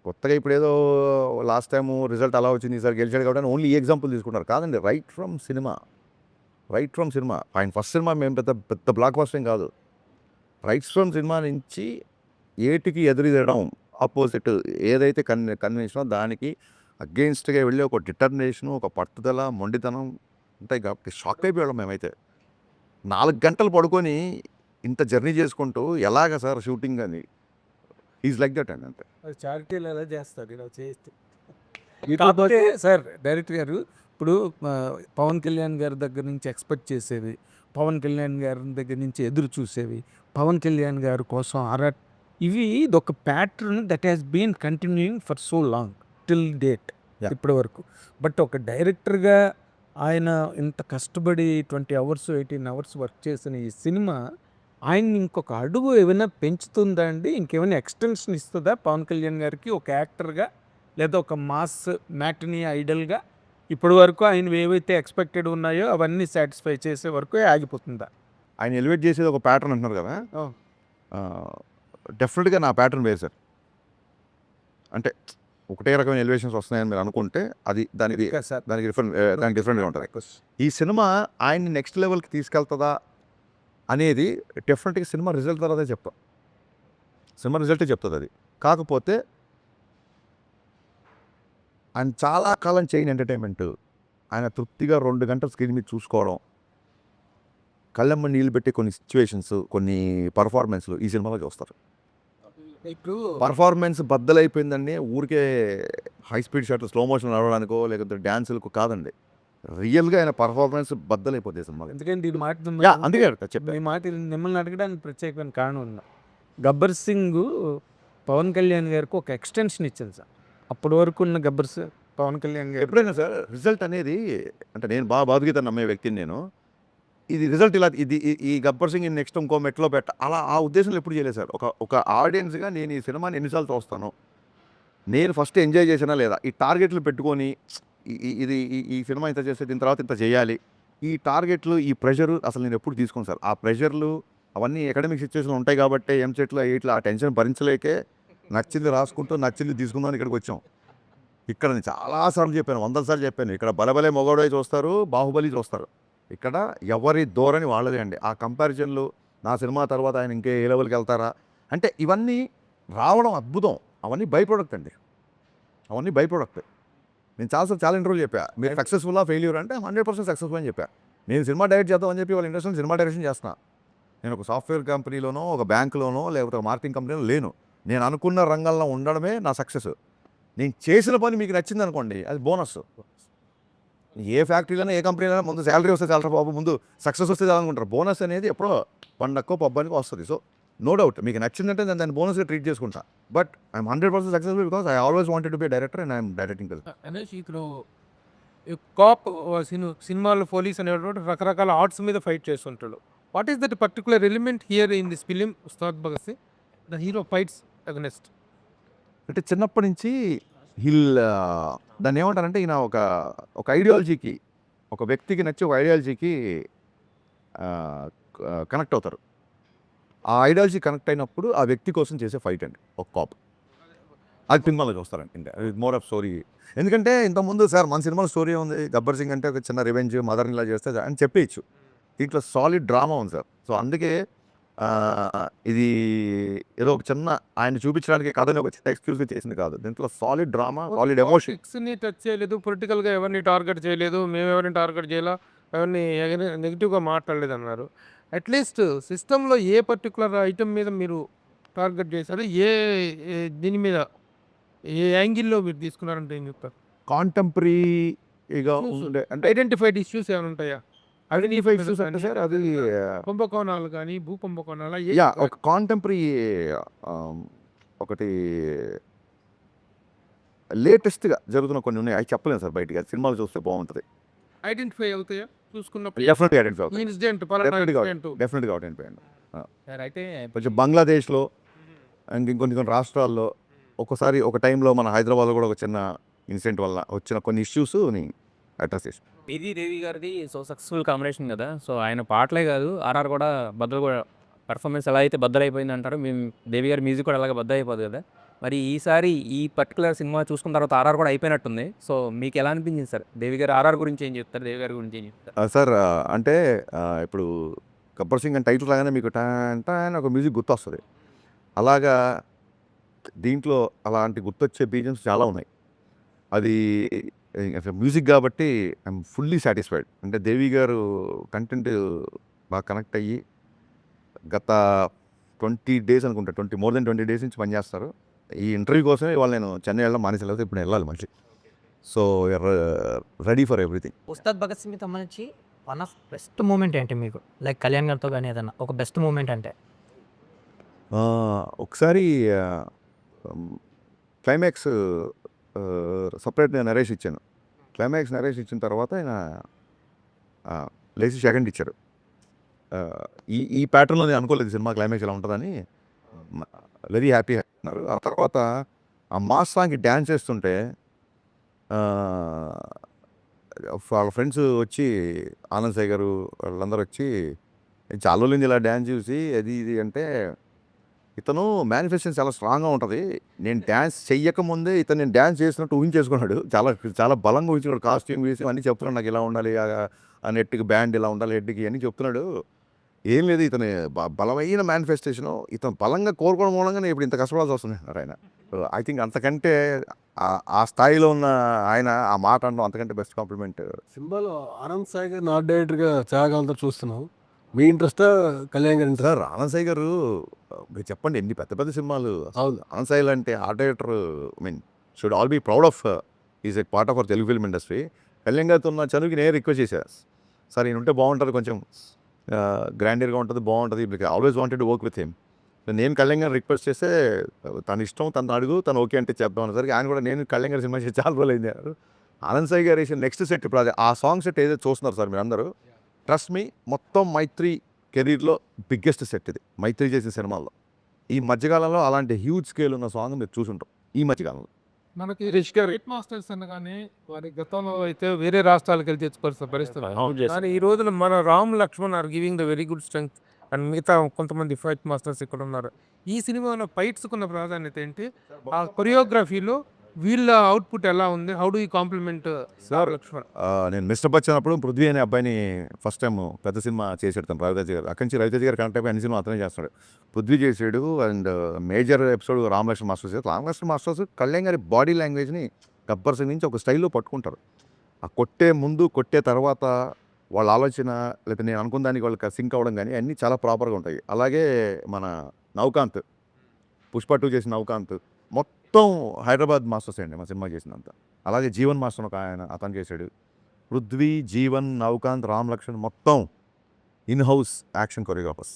కొత్తగా ఇప్పుడు ఏదో లాస్ట్ టైము రిజల్ట్ అలా వచ్చింది ఈసారి గెలిచాడు కాబట్టి ఓన్లీ ఈ ఎగ్జాంపుల్ తీసుకుంటారు కాదండి. రైట్ ఫ్రమ్ సినిమా ఆయన ఫస్ట్ సినిమా మేము పెద్ద బ్లాక్ బస్టర్ కాదు. రైట్ ఫ్రమ్ సినిమా నుంచి ఏటికి ఎదురుదడం ఆపోజిట్ ఏదైతే కన్వెన్షనో దానికి అగెయిన్స్ట్గా వెళ్ళి ఒక డిటర్మినేషను ఒక పట్టుదల మొండితనం ఉంటాయి కాబట్టి షాక్ అయిపోయాం మేమైతే. 4 గంటలు పడుకొని ఇంత జర్నీ చేసుకుంటూ ఎలాగ సార్ షూటింగ్ అని ఈజ్ లైక్ దట్ అండి అంతే. చారిటీలు ఎలా చేస్తారు ఇలా చేస్తే. కాకపోతే సార్ డైరెక్టర్ గారు ఇప్పుడు పవన్ కళ్యాణ్ గారి దగ్గర నుంచి ఎక్స్పెక్ట్ చేసేవి, పవన్ కళ్యాణ్ గారి దగ్గర నుంచి ఎదురు చూసేవి, పవన్ కళ్యాణ్ గారి కోసం ఇవి ఇదొక pattern that has been continuing for so long till date ఇప్పటి వరకు. బట్ ఒక డైరెక్టర్గా ఆయన ఇంత కష్టపడి 20 అవర్స్ 18 అవర్స్ వర్క్ చేసిన ఈ సినిమా ఆయన్ని ఇంకొక అడుగు ఏమైనా పెంచుతుందా అండి? ఇంకేమైనా ఎక్స్టెన్షన్ ఇస్తుందా పవన్ కళ్యాణ్ గారికి ఒక యాక్టర్గా, లేదా ఒక మాస్ మ్యాటినీ ఐడల్గా? ఇప్పటి వరకు ఆయన ఏవైతే ఎక్స్పెక్టెడ్ ఉన్నాయో అవన్నీ సాటిస్ఫై చేసే వరకు ఆగిపోతుందా? ఆయన ఎలివేట్ చేసేది ఒక ప్యాటర్న్ అంటున్నారు కదా, డెఫినెట్గా నా ప్యాటర్న్ వేరు సార్. అంటే ఒకటే రకమైన ఎలివేషన్స్ వస్తున్నాయని మీరు అనుకుంటే అది దానికి డిఫరెంట్గా ఉంటుంది. ఈ సినిమా ఆయన్ని నెక్స్ట్ లెవెల్కి తీసుకెళ్తుందా అనేది డెఫినెట్గా సినిమా రిజల్ట్ తర్వాతే చెప్తాం. సినిమా రిజల్టే చెప్తుంది అది. కాకపోతే ఆయన చాలా కాలం చేయని ఎంటర్టైన్మెంట్ ఆయన తృప్తిగా 2 గంటల స్క్రీన్ మీద చూసుకోవడం, కళ్ళమ్మ నీళ్ళు పెట్టే కొన్ని సిచ్యువేషన్స్ కొన్ని పర్ఫార్మెన్స్లు ఈ సినిమాలో చూస్తారు. ఇప్పుడు పర్ఫార్మెన్స్ బద్దలైపోయిందండి ఊరికే హై స్పీడ్ షాట్లు స్లో మోషన్ నడవడానికో లేకపోతే డ్యాన్సులకు కాదండి. రియల్గా ఆయన పర్ఫార్మెన్స్ బద్దలైపోతుంది సినిమాకి. ఎందుకంటే ఈ మాట అందుకే చెప్పాను. ఈ మాట మిమ్మల్ని అడగడానికి ప్రత్యేకమైన కారణం ఉందా? గబ్బర్ సింగ్ పవన్ కళ్యాణ్ గారికి ఒక ఎక్స్టెన్షన్ ఇచ్చింది సార్. అప్పటి వరకు ఉన్న పవన్ కళ్యాణ్ గారు ఎప్పుడైనా సార్ రిజల్ట్ అనేది అంటే నేను బాధగీత నమ్మే వ్యక్తిని నేను. ఇది రిజల్ట్ ఇలా ఈ గబ్బర్ సింగ్ నెక్స్ట్ ఇంకో మెట్లో అలా ఆ ఉద్దేశంలో ఎప్పుడు చేయలేదు సార్. ఒక ఆడియన్స్గా నేను ఈ సినిమాని ఎన్నిసార్లు చూస్తాను, నేను ఫస్ట్ ఎంజాయ్ చేసినా లేదా ఈ టార్గెట్లు పెట్టుకొని ఇది ఈ సినిమా ఇంత చేస్తే దీని తర్వాత ఇంత చేయాలి ఈ టార్గెట్లు ఈ ప్రెషరు అసలు నేను ఎప్పుడు తీసుకోను సార్. ఆ ప్రెషర్లు అవన్నీ ఎకడమిక్ సిచ్యువేషన్లు ఉంటాయి కాబట్టి ఎంసెట్లో ఇట్లా ఆ టెన్షన్ భరించలేకే నచ్చింది రాసుకుంటూ నచ్చింది తీసుకుందామని ఇక్కడికి వచ్చాం. ఇక్కడ నేను చాలాసార్లు చెప్పాను, 100 సార్లు చెప్పాను. ఇక్కడ బలబలే మొగోడై చూస్తారు, బాహుబలి చూస్తారు. ఇక్కడ ఎవరి ధోరణి వాళ్ళదే అండి. ఆ కంపారిజన్లు నా సినిమా తర్వాత ఆయన ఇంకే ఏ లెవెల్కి వెళ్తారా అంటే ఇవన్నీ రావడం అద్భుతం. అవన్నీ బై ప్రోడక్ట్ అండి, అవన్నీ బై ప్రోడక్ట్. నేను చాలా ఇంటర్వ్యూలు చెప్పా, మీరు సక్సెస్ఫుల్లా ఫెయిల్యూర్ అంటే 100% సక్సెస్ఫుల్ అని చెప్పా. నేను సినిమా డైరెక్ట్ చేద్దామని చెప్పి వాళ్ళ ఇండస్ట్రీలో సినిమా డైరెక్షన్ చేస్తున్నా. నేను ఒక సాఫ్ట్వేర్ కంపెనీలోనో ఒక బ్యాంకులోనో లేకపోతే ఒక మార్కెటింగ్ కంపెనీలో లేను. నేను అనుకున్న రంగంలో ఉండడమే నా సక్సెస్. నేను చేసిన పని మీకు నచ్చింది అనుకోండి అది బోనస్. ఏ ఫ్యాక్టరీలోనే ఏ కంపెనీలో ముందు శాలరీ వస్తే చాలా బాబు ముందు సక్సెస్ వస్తే చాలనుకుంటారు. బోనస్ అనేది ఎప్పుడో పండక్కో పబ్బానికో వస్తుంది. సో నో డౌట్ మీకు నచ్చిందంటే నేను దాన్ని బోనస్గా ట్రీట్ చేసుకుంటా. But I'm 100% successful because I always wanted to be director and I'm directing. అనేసి ఇప్పుడు కాప్ సినిమాలో పోలీస్ అనేటువంటి రకరకాల ఆర్ట్స్ మీద ఫైట్ చేస్తుంటాడు. What is that particular element here in this film Ustaad Bhagat Singh the hero fights against? అంటే చిన్నప్పటి నుంచి హిల్ దాన్ని ఏమంటారంటే ఈయన ఒక ఐడియాలజీకి, ఒక వ్యక్తికి నచ్చి ఒక ఐడియాలజీకి కనెక్ట్ అవుతారు. ఆ ఐడియాలజీ కనెక్ట్ అయినప్పుడు ఆ వ్యక్తి కోసం చేసే ఫైట్ అండి ఒక కాప్. అది సినిమాలో చూస్తారండి. ఇంకా మోర్ ఆఫ్ స్టోరీ. ఎందుకంటే ఇంతకుముందు సార్ మన సినిమాలో స్టోరీ ఉంది, గబ్బర్ సింగ్ అంటే ఒక చిన్న రివెంజ్, మదర్ని ఇలా చేస్తే అని చెప్పేయచ్చు. దీంట్లో సాలిడ్ డ్రామా ఉంది సార్. సో అందుకే ఇది ఏదో ఒక చిన్న ఆయన చూపించడానికి కథని ఒక చిన్న ఎక్స్క్యూజ్గా చేసింది కాదు. దీంట్లో సాలిడ్ డ్రామా, సాలిడ్ ఎమోషన్. ని టచ్ చేయలేదు, పొలిటికల్గా ఎవరిని టార్గెట్ చేయలేదు, మేము ఎవరిని టార్గెట్ చేయాలా, ఎవరిని నెగిటివ్గా మాట్లాడలేదు అన్నారు. అట్లీస్ట్ సిస్టంలో ఏ పర్టికులర్ ఐటమ్ మీద మీరు టార్గెట్ చేశారు, దీని మీద ఏ యాంగిల్లో మీరు తీసుకున్నారంటే ఏం చెప్తారు? కాంటెంపరీగా ఉండే అంటే ఐడెంటిఫైడ్ ఇష్యూస్ ఏమైనా ఉంటాయా? ఐడెంటిఫై ఇష్యూస్ అంటే సార్ అది కుంభకోణాలు కానీ, భూ కుంభకోణాలు యా ఒక కాంటెంపరీ ఒకటి లేటెస్ట్గా జరుగుతున్న కొన్ని ఉన్నాయి. అవి చెప్పలేను సార్ బయటికి. అది సినిమాలు చూస్తే బాగుంటుంది. ఐడెంటిఫై అవుతాయా చూసుకున్నప్పుడు? డెఫినెట్గా ఐడెంటిఫై అవుతుంది. ఇన్సిడెంట్ డెఫినెట్గా ఐడెంటిఫై అండి. సార్ అయితే కొంచెం బంగ్లాదేశ్లో ఇంకొన్ని రాష్ట్రాల్లో ఒక్కోసారి ఒక టైంలో మన హైదరాబాద్లో కూడా ఒక చిన్న ఇన్సిడెంట్ వల్ల వచ్చిన కొన్ని ఇష్యూస్ని అడ్రస్ చేసి ఇది దేవి గారిది సో సక్సెస్ఫుల్ కాంబినేషన్ కదా. సో ఆయన పాటలే కాదు, ఆర్ఆర్ కూడా బద్దలు కూడా పర్ఫార్మెన్స్ ఎలా అయితే బద్దలైపోయింది అంటారో, మేము దేవి గారి మ్యూజిక్ కూడా అలాగే బద్దలైపోదు కదా. మరి ఈసారి ఈ పర్టికులర్ సినిమా చూసుకున్న తర్వాత ఆర్ఆర్ కూడా అయిపోయినట్టుంది. సో మీకు ఎలా అనిపించింది సార్? దేవి గారు ఆర్ఆర్ గురించి ఏం చెప్తారు, దేవి గారి గురించి ఏం చెప్తారు? సార్ అంటే ఇప్పుడు గబ్బర్ సింగ్ అని టైటిల్ లాగానే మీకు టాన్ ఒక మ్యూజిక్ గుర్తొస్తుంది. అలాగా దీంట్లో అలాంటి గుర్తొచ్చే బీజిఎమ్స్ చాలా ఉన్నాయి. అది మ్యూజిక్ కాబట్టి ఐఎమ్ ఫుల్లీ సాటిస్ఫైడ్. అంటే దేవి గారు కంటెంట్ బాగా కనెక్ట్ అయ్యి గత 20 డేస్ అనుకుంటా, మోర్ దెన్ 20 డేస్ నుంచి పనిచేస్తారు. ఈ ఇంటర్వ్యూ కోసమే ఇవాళ నేను చెన్నై వెళ్ళడం మానేసలేదు, ఇప్పుడు వెళ్ళాలి మళ్ళీ. So ready for everything. Ustaad Bhagat సింగ్కి సంబంధించి వన్ ఆఫ్ బెస్ట్ మూమెంట్ ఏంటి మీకు? లైక్ కళ్యాణ్ గారితో కానీ ఏదన్నా ఒక బెస్ట్ మూమెంట్ అంటే? ఒకసారి క్లైమాక్స్ సపరేట్ నేను నరేష్ ఇచ్చాను. క్లైమాక్స్ నరేష్ ఇచ్చిన తర్వాత ఆయన లేచి సెకండ్ ఇచ్చారు. ఈ ప్యాటర్న్లో నేను అనుకోలేదు సినిమా క్లైమాక్స్ ఇలా ఉంటుందని. వెరీ హ్యాపీ అన్నారు. ఆ తర్వాత ఆ మాస్ సాంగ్కి డ్యాన్స్ చేస్తుంటే వాళ్ళ ఫ్రెండ్స్ వచ్చి ఆనంద్ సాయి గారు వాళ్ళందరూ వచ్చి చాలా రోజులు ఇలా డ్యాన్స్ చూసి అది ఇది అంటే, ఇతను మేనిఫెస్టేషన్ చాలా స్ట్రాంగ్గా ఉంటుంది. నేను డ్యాన్స్ చెయ్యకముందే నేను డ్యాన్స్ చేసినట్టు ఊహించేసుకున్నాడు. చాలా చాలా బలంగా ఊహించుకున్నాడు. కాస్ట్యూమ్ వేసి అన్నీ చెప్తున్నాడు, నాకు ఇలా ఉండాలి, ఆ నెట్కి బ్యాండ్ ఇలా ఉండాలి, హెడ్కి అన్నీ చెప్తున్నాడు. ఏం లేదు, ఇతని బలమైన మేనిఫెస్టేషను. ఇతను బలంగా కోరుకోవడం మూలంగా నేను ఇప్పుడు ఇంత కష్టపడాల్సి వస్తుంది అన్నారు ఆయన. ఐ థింక్ అంతకంటే ఆ స్థాయిలో ఉన్న ఆయన ఆ మాట అనడం అంతకంటే బెస్ట్ కాంప్లిమెంట్. సినిమాలో ఆనంద్ సాయి గారిని ఆర్ట్ డైరెక్టర్గా త్యాగాలతో చూస్తున్నాం. మీ ఇంట్రెస్టా కళ్యాణ్ గారి ఇంట్రెస్ట్? సార్ ఆనంద్ సాయి గారు మీరు చెప్పండి ఎన్ని పెద్ద పెద్ద సినిమాలు. అవును. ఆనంద్ సాయి అంటే art director should all be proud of. Is a part of our Telugu film industry. Kalyan గారితో ఉన్న చనువుకి నేను రిక్వెస్ట్ చేశాను, సార్ ఈయన ఉంటే బాగుంటుంది, కొంచెం గ్రాండియర్గా ఉంటుంది, బాగుంటుంది. Always wanted to work with him. నేను కళ్యాణ్ గారిని రిక్వెస్ట్ చేస్తే తన ఇష్టం, తను అడుగు, తను ఓకే అంటే చెప్దాం అనేసరికి ఆయన కూడా నేను కళ్యాణ్ గారి సినిమా చేసి చాలా రోజులు అయింది అన్నారు. ఆనంద్ సాయి గారు వేసిన నెక్స్ట్ సెట్ ఇప్పుడు అది ఆ సాంగ్ సెట్ ఏదైతే చూస్తున్నారు సార్ మీరు అందరూ, ట్రస్ట్ మీ, మొత్తం మైత్రి కెరీర్లో బిగ్గెస్ట్ సెట్ ఇది మైత్రి చేసిన సినిమాల్లో. ఈ మధ్యకాలంలో అలాంటి హ్యూజ్ స్కేల్ ఉన్న సాంగ్ మీరు చూసుంటాం ఈ మధ్యకాలంలో. మనకి హిట్ మాస్టర్స్ అనగానే వారి గతంలో అయితే వేరే రాష్ట్రాలకు వెళ్ళి తెచ్చుకోవాల్సిన పరిస్థితి. కానీ ఈ రోజున మన Ram Lakshman are giving the very good strength and మిగతా కొంతమంది ఫైట్ మాస్టర్స్ ఇక్కడ ఉన్నారు. ఈ సినిమాలో ఫైట్స్కున్న ప్రాధాన్యత ఏంటి? ఆ కొరియోగ్రఫీలో వీళ్ళ అవుట్పుట్ ఎలా ఉంది? How do you compliment sir Lakshman? నేను మిస్టర్ బచ్చన్ అప్పుడు పృథ్వీ అనే అబ్బాయిని ఫస్ట్ టైం పెద్ద సినిమా చేసాడు తను, రవితేజ గారు. అక్కడి నుంచి రవితేజ గారు కనెక్ట్ అయిపోయి అన్ని సినిమా అతనే చేస్తున్నాడు. పృథ్వీ చేసాడు and major episode Ramalakshman masters చేశారు. రామలక్ష్మణ్ మాస్టర్స్ కళ్యాణ్ గారి బాడీ లాంగ్వేజ్ని గబ్బర్ సింగ్ నుంచి ఒక స్టైల్లో పట్టుకుంటారు. ఆ కొట్టే ముందు కొట్టే తర్వాత వాళ్ళ ఆలోచన లేకపోతే నేను అనుకున్న దానికి వాళ్ళకి సింక్ అవ్వడం కానీ అన్నీ చాలా ప్రాపర్గా ఉంటాయి. అలాగే మన నవకాంత్, పుష్ప 2 చేసిన నవకాంత్ మొత్తం హైదరాబాద్ మాస్టర్స్ అండి మా సినిమా చేసినంత. అలాగే జీవన్ మాస్టర్ ఒక ఆయన అతను చేశాడు. పృథ్వీ, జీవన్, నవకాంత్, రామ్ లక్ష్మణ్ మొత్తం in house action choreographers.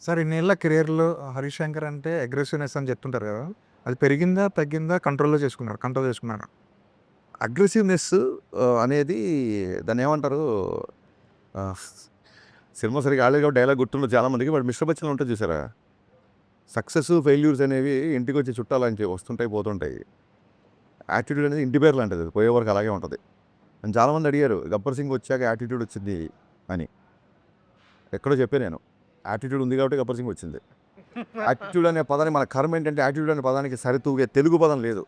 Sir ఇన్నేళ్ళ కెరియర్లో హరీష్ శంకర్ అంటే అగ్రెసివ్నెస్ అని చెప్తుంటారు కదా, అది పెరిగిందా తగ్గిందా? కంట్రోల్ చేసుకున్నారు. అగ్రెసివ్నెస్ అనేది దాన్ని ఏమంటారు, సినిమా సరిగా ఆడలేదు కాబట్టి డైలాగ్ గుర్తుండదు చాలామందికి. బట్ మిస్టర్ బచ్చన్ ఉంటుంది చూసారా, సక్సెస్ ఫెయిల్యూర్స్ అనేవి ఇంటికి వచ్చి చుట్టాలని వస్తుంటాయి పోతుంటాయి. యాటిట్యూడ్ అనేది ఇంటి పేరు లాంటిది, పోయే వరకు అలాగే ఉంటుంది. అని చాలామంది అడిగారు గబ్బర్ సింగ్ వచ్చాక యాటిట్యూడ్ వచ్చింది అని. ఎక్కడో చెప్పే నేను, యాటిట్యూడ్ ఉంది కాబట్టి గబ్బర్ సింగ్ వచ్చింది. యాటిట్యూడ్ అనే పదాన్ని మన కర్మ ఏంటంటే యాటిట్యూడ్ అనే పదానికి సరితూగే తెలుగు పదం లేదు.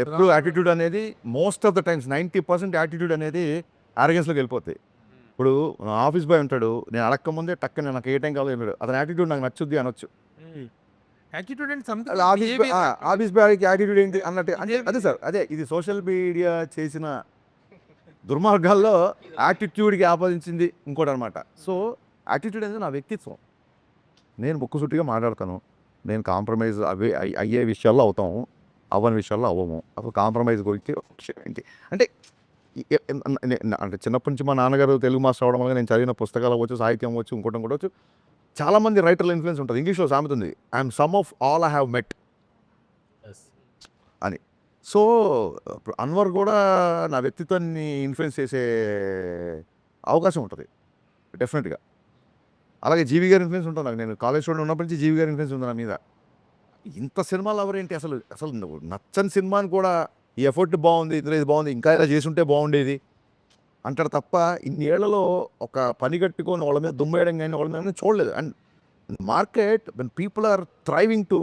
ఎప్పుడు యాటిట్యూడ్ అనేది most of the times 90% attitude అనేది ఆరోగెన్స్లోకి వెళ్ళిపోతాయి. ఇప్పుడు ఆఫీస్ బాయ్ ఉంటాడు, నేను అడక్క ముందే టక్కన నాకు ఏ టైం కావాలో వెళ్ళాడు, అతని యాటిట్యూడ్ నాకు నచ్చుద్ది అనొచ్చు. యాటిట్యూడ్ అండ్ అలా ఆఫీస్ బాయ్కి యాటిట్యూడ్ ఏంటి అన్నట్టు అదే సార్, అదే ఇది సోషల్ మీడియా చేసిన దుర్మార్గాల్లో యాటిట్యూడ్కి ఆపాదించింది ఇంకోటి అనమాట. సో యాటిట్యూడ్ అనేది నా వ్యక్తిత్వం. నేను ముక్కుసూటిగా మాట్లాడతాను, నేను కాంప్రమైజ్ అయ్యే విషయాల్లో అవుతాము, అవ్వని విషయాల్లో అవ్వము. అప్పుడు కాంప్రమైజ్ గురించి ఏంటి అంటే అంటే చిన్నప్పటి నుంచి మా నాన్నగారు తెలుగు మాస్టర్ అవడం వల్ల నేను చదివిన పుస్తకాలు అవ్వచ్చు, సాహిత్యం అవ్వచ్చు, ఇంకోటి అవ్వచ్చు, చాలామంది రైటర్ల ఇన్ఫ్లుయెన్స్ ఉంటుంది. ఇంగ్లీష్లో సామెత ఉంది, I'm some of all I have met అని. సో అన్వర్ కూడా నా వ్యక్తిత్వాన్ని ఇన్ఫ్లుయెన్స్ చేసే అవకాశం ఉంటుంది డెఫినెట్గా. అలాగే జీవి గారి ఇన్ఫ్లుయెన్స్ ఉంటుంది నాకు. నేను కాలేజ్ స్టూడెంట్ ఉన్నప్పటి నుంచి జీవి గారి ఇన్ఫ్లుయెన్స్ ఉంది నా మీద. ఇంత సినిమాలు ఎవరేంటి అసలు అసలు నచ్చని సినిమాని కూడా ఈ ఎఫర్ట్ బాగుంది, ఇందులో ఇది బాగుంది, ఇంకా ఇలా చేసుంటే బాగుండేది అంటారు తప్ప ఇన్నేళ్లలో ఒక పని కట్టుకొని వాళ్ళ మీద దుమ్మేయడం కానీ వాళ్ళ మీద చూడలేదు. And market when people are thriving to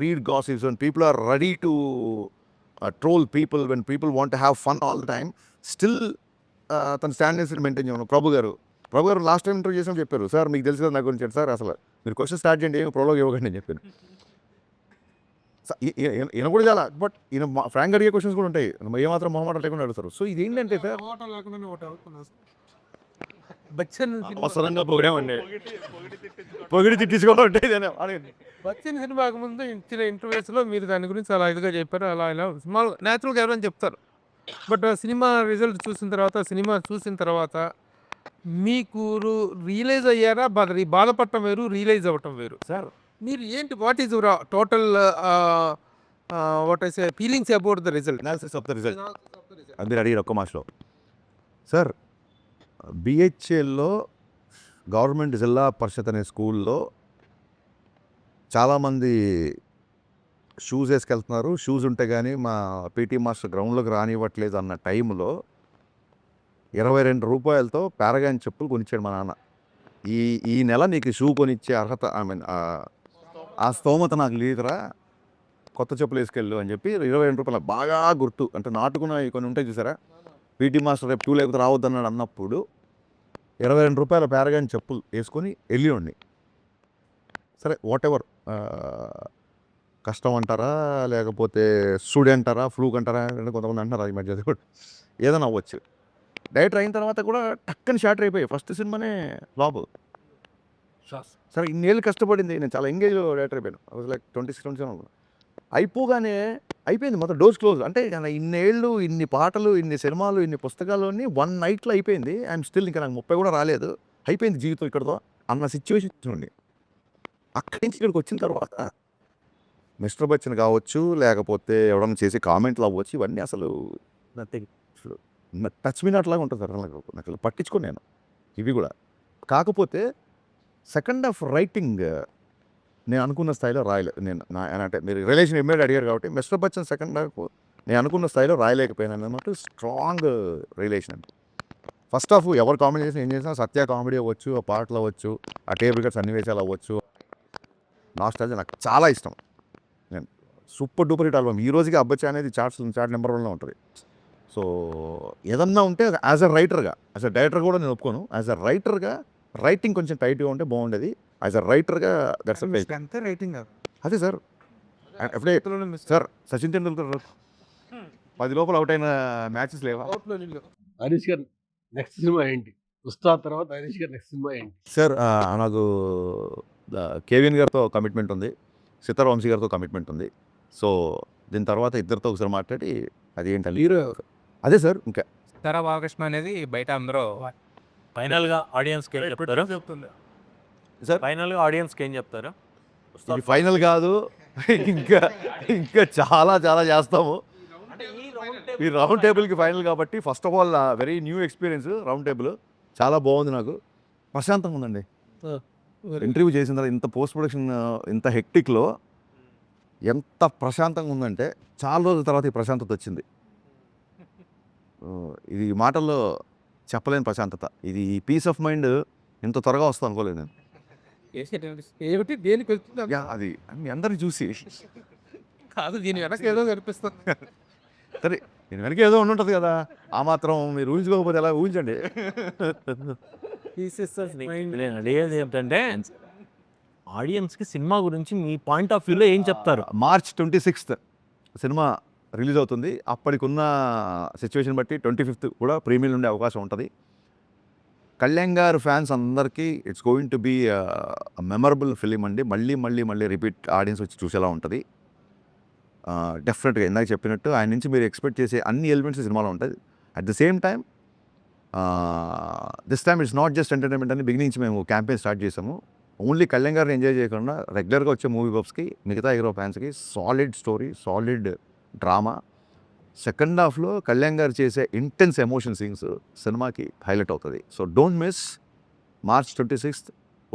read gossips, when people are ready to troll people, when people want to have fun all the time, still తన స్టాండర్డ్స్ మెయింటైన్ చేయను. ప్రభు గారు లాస్ట్ టైం ఇంటర్వ్యూ చేసినప్పుడు చెప్పారు, sir మీకు తెలుసు కదా నా గురించి, సార్ అసలు మీరు క్వశ్చన్ స్టార్ట్ చేయండి, ఏమి ప్రోలోగ్ ఇవ్వకండి అని చెప్పాను. ఈయన కూడా చాలా, బట్ ఈయన ఫ్రాంక్ అడిగే క్వశ్చన్స్ కూడా ఉంటాయి, ఏమాత్రం మొహమాట లేకుండా అడుగుతారు. సో ఇదేంటంటే బచ్చన్ అవసరంగా పొగిడామండి, పొగిడి తిట్టించుకోవడం అంటే ఇదేనా అడగండి. బచ్చన్ సినిమాకు ముందు ఇచ్చిన ఇంటర్వ్యూస్లో మీరు దాని గురించి అలా ఇదిగా చెప్పారు, అలా ఇలా సినిమాలు న్యాచురల్గా ఎవరైనా చెప్తారు. బట్ సినిమా రిజల్ట్ చూసిన తర్వాత మీకు రియలైజ్ అయ్యారా? బాధపడటం వేరు, రియలైజ్ అవ్వటం వేరు. సార్ మీరు ఏంటి, what is your total what I say feelings about the result? Analysis of the result అది మీరు అడిగారు ఒక్క మాసలో. సార్ బిహెచ్ఎల్లో గవర్నమెంట్ జిల్లా పరిషత్ అనే స్కూల్లో చాలామంది షూస్ వేసుకెళ్తున్నారు, షూస్ ఉంటే కానీ మా పీటీ మాస్టర్ గ్రౌండ్లోకి రానివ్వట్లేదు అన్న టైంలో 22 రూపాయలతో పారగాన్ చెప్పులు కొనిచ్చాడు మా నాన్న. ఈ నెల నీకు షూ కొనిచ్చే అర్హత, ఐ మీన్ ఆ స్తోమత నాకు లేదురా, కొత్త చెప్పులు వేసుకెళ్ళు అని చెప్పి 22 రూపాయలు బాగా గుర్తు. అంటే నాటుకున్న కొన్ని ఉంటాయి చూసారా, పీటీ మాస్టర్ రేపు షూ లేకపోతే రావద్దన్నాడు అన్నప్పుడు 22 రూపాయల పారగాన్ చెప్పులు వేసుకొని వెళ్ళివ్వండి. సరే వాట్ ఎవర్, కష్టం అంటారా లేకపోతే స్టూడెంట్ అంటారా, ఫ్లూక్ అంటారా, కొంతమంది అంటారా ఈ మధ్య కూడా ఏదైనా అవ్వచ్చు. డైరెక్టర్ అయిన తర్వాత కూడా టక్కని షార్టర్ అయిపోయాయి. ఫస్ట్ సినిమానే ఫ్లాప్. సరే ఇన్నేళ్ళు కష్టపడింది, నేను చాలా ఎంగేజ్ డైరెక్టర్ అయిపోయాను. ఐ వాజ్ లైక్ 26-27 అయిపోగానే అయిపోయింది మొత్తం, డోర్స్ క్లోజ్. అంటే ఇన్నేళ్ళు, ఇన్ని పాటలు, ఇన్ని సినిమాలు, ఇన్ని పుస్తకాలు అన్నీ 1 నైట్లో అయిపోయింది. ఐఎమ్ స్టిల్ ఇంకా నాకు 30 కూడా రాలేదు, అయిపోయింది జీవితం ఇక్కడతో అన్న సిచ్యువేషన్ నుండి అక్కడి నుంచి ఇక్కడికి వచ్చిన తర్వాత మిస్టర్ బచ్చన్ కావచ్చు, లేకపోతే ఎవడన్నా చేసే కామెంట్లు అవ్వచ్చు, ఇవన్నీ అసలు టచ్ మీ నాట్ లాగా ఉంటుంది సార్. నాకు పట్టించుకోను నేను ఇవి కూడా. కాకపోతే సెకండ్ హాఫ్ రైటింగ్ నేను అనుకున్న స్థాయిలో రాయలేదు. అంటే మీరు రిలేషన్ ఇమ్మీడియట్ అడిగారు కాబట్టి మిస్టర్ బచ్చన్ సెకండ్ హాఫ్ నేను అనుకున్న స్థాయిలో రాయలేకపోయాను అన్నమాట. Strong relation. ఫస్ట్ హాఫ్ ఎవరు కామెడీ చేసినా ఏం చేసినా, సత్య కామెడీ అవ్వచ్చు, ఆ పాటలు అవ్వచ్చు, ఆ టేబుల్ కట్ సన్నివేశాలు అవ్వచ్చు, నాస్టాల్జియా నాకు చాలా ఇష్టం. నేను సూపర్ డూపర్ హిట్ ఆల్బమ్. ఈ రోజుకి అబ్బచ్చా అనేది చార్ట్ నెంబర్ 1లో ఉంటుంది. సో ఏదన్నా ఉంటే యాజ్ అ రైటర్గా, యాజ్ అ డైరెక్టర్ కూడా నేను ఒప్పుకోను, యాజ్ అ రైటర్గా రైటింగ్ కొంచెం టైట్గా ఉంటే బాగుండేది. యాజ్ అ రైటర్గా దట్స్ అంతే రైటింగ్ అదే సార్. ఎప్పుడే సార్ సచిన్ తెండూల్కర్ 10 లోపల అవుట్ అయిన మ్యాచెస్ లేవా? హరీష్ గారు నెక్స్ట్ సినిమా ఏంటి? ఉస్తాద్ తర్వాత హరీష్ గారు నెక్స్ట్ సినిమా ఏంటి? సార్ నాకు కేవిఎన్ గారితో కమిట్మెంట్ ఉంది, సితార్ వంశీ గారితో కమిట్మెంట్ ఉంది. సో దీని తర్వాత ఇద్దరితో ఒకసారి మాట్లాడి అది ఏంటంటే హీరో అదే సార్. ఇంకా తరా బాలకృష్ణ అనేది బయట అందరూ ఫైనల్గా ఆడియన్స్కి ఏం చెప్తారు? సార్ ఫైనల్గా ఆడియన్స్కి ఏం చెప్తారు? ఇది ఫైనల్ కాదు, ఇంకా చాలా చాలా చేస్తాము. ఈ రౌండ్ టేబుల్కి ఫైనల్ కాబట్టి first of all very new experience. Round table చాలా బాగుంది, నాకు ప్రశాంతంగా ఉందండి. ఇంటర్వ్యూ చేసిన తర్వాత ఇంత పోస్ట్ ప్రొడక్షన్ ఇంత హెక్టిక్లో ఎంత ప్రశాంతంగా ఉందంటే చాలా రోజుల తర్వాత ఈ ప్రశాంతత వచ్చింది. ఇది మాటల్లో చెప్పలేని ప్రశాంతత. ఇది పీస్ ఆఫ్ మైండ్ ఇంత త్వరగా వస్తుంది అనుకోలేదు నేను. ఏమిటి దేనికి వెళ్తుంది యా, అది మీ అందరిని చూసి కాదు, దీని వెనక ఏదో కనిపిస్తుంది. సరే దీని వెనక ఏదో ఉండుంటుంది కదా, ఆ మాత్రం మీరు ఊహించుకోకపోతే ఎలా ఊహించండి. నేను అడిగేది ఏంటంటే ఆడియన్స్కి సినిమా గురించి మీ పాయింట్ ఆఫ్ వ్యూలో ఏం చెప్తారు? మార్చ్ 26th సినిమా రిలీజ్ అవుతుంది. అప్పటికున్న సిచ్యువేషన్ బట్టి 25th కూడా ప్రీమియర్ ఉండే అవకాశం ఉంటుంది. కళ్యాణ్ గారు ఫ్యాన్స్ అందరికీ it's going to be memorable film అండి. మళ్ళీ మళ్ళీ మళ్ళీ రిపీట్ ఆడియన్స్ వచ్చి చూసేలా ఉంటుంది. డెఫినెట్గా ఇందాక చెప్పినట్టు ఆయన నుంచి మీరు ఎక్స్పెక్ట్ చేసే అన్ని ఎలిమెంట్స్ సినిమాలో ఉంటుంది. At the same time this time it's not just entertainment అని బిగినింగ్ నుంచి మేము క్యాంపెయిన్ స్టార్ట్ చేసాము. ఓన్లీ కళ్యాణ్ గారిని ఎంజాయ్ చేయకుండా రెగ్యులర్గా వచ్చే మూవీ బబ్స్కి, మిగతా హీరో ఫ్యాన్స్కి solid story, solid drama. Second హాఫ్లో కళ్యాణ్ గారు చేసే ఇంటెన్స్ ఎమోషన్ సీన్స్ సినిమాకి హైలైట్ అవుతుంది. So don't miss March 26th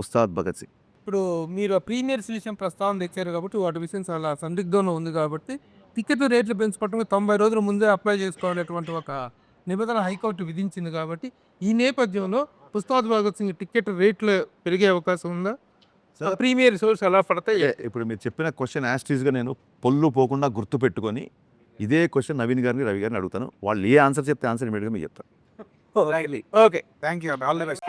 Ustaad Bhagat Singh. ఇప్పుడు మీరు ఆ ప్రీమియర్స్ విషయం ప్రస్తావన తెచ్చారు కాబట్టి వాటి విషయం చాలా సందిగ్ధంలో ఉంది కాబట్టి టికెట్ రేట్లు పెంచుకోవటం 90 రోజుల ముందే అప్లై చేసుకోవాలనేటువంటి ఒక నిబంధన హైకోర్టు విధించింది కాబట్టి ఈ నేపథ్యంలో ఉస్తాద్ భగత్ సింగ్ టికెట్ రేట్లు పెరిగే అవకాశం ఉందా? ప్రీమియర్ షోస్ ఎలా పడతాయి? ఇప్పుడు మీరు చెప్పిన క్వశ్చన్ యాస్టీస్గా నేను పొల్లు పోకుండా గుర్తు పెట్టుకొని ఇదే క్వశ్చన్ నవీన్ గారిని, రవి గారిని అడుగుతాను. వాళ్ళు ఏ ఆన్సర్ చెప్తే ఆన్సర్ ఇమీడియట్గా మీకు చెప్తాను. Okay, thank you, all the best.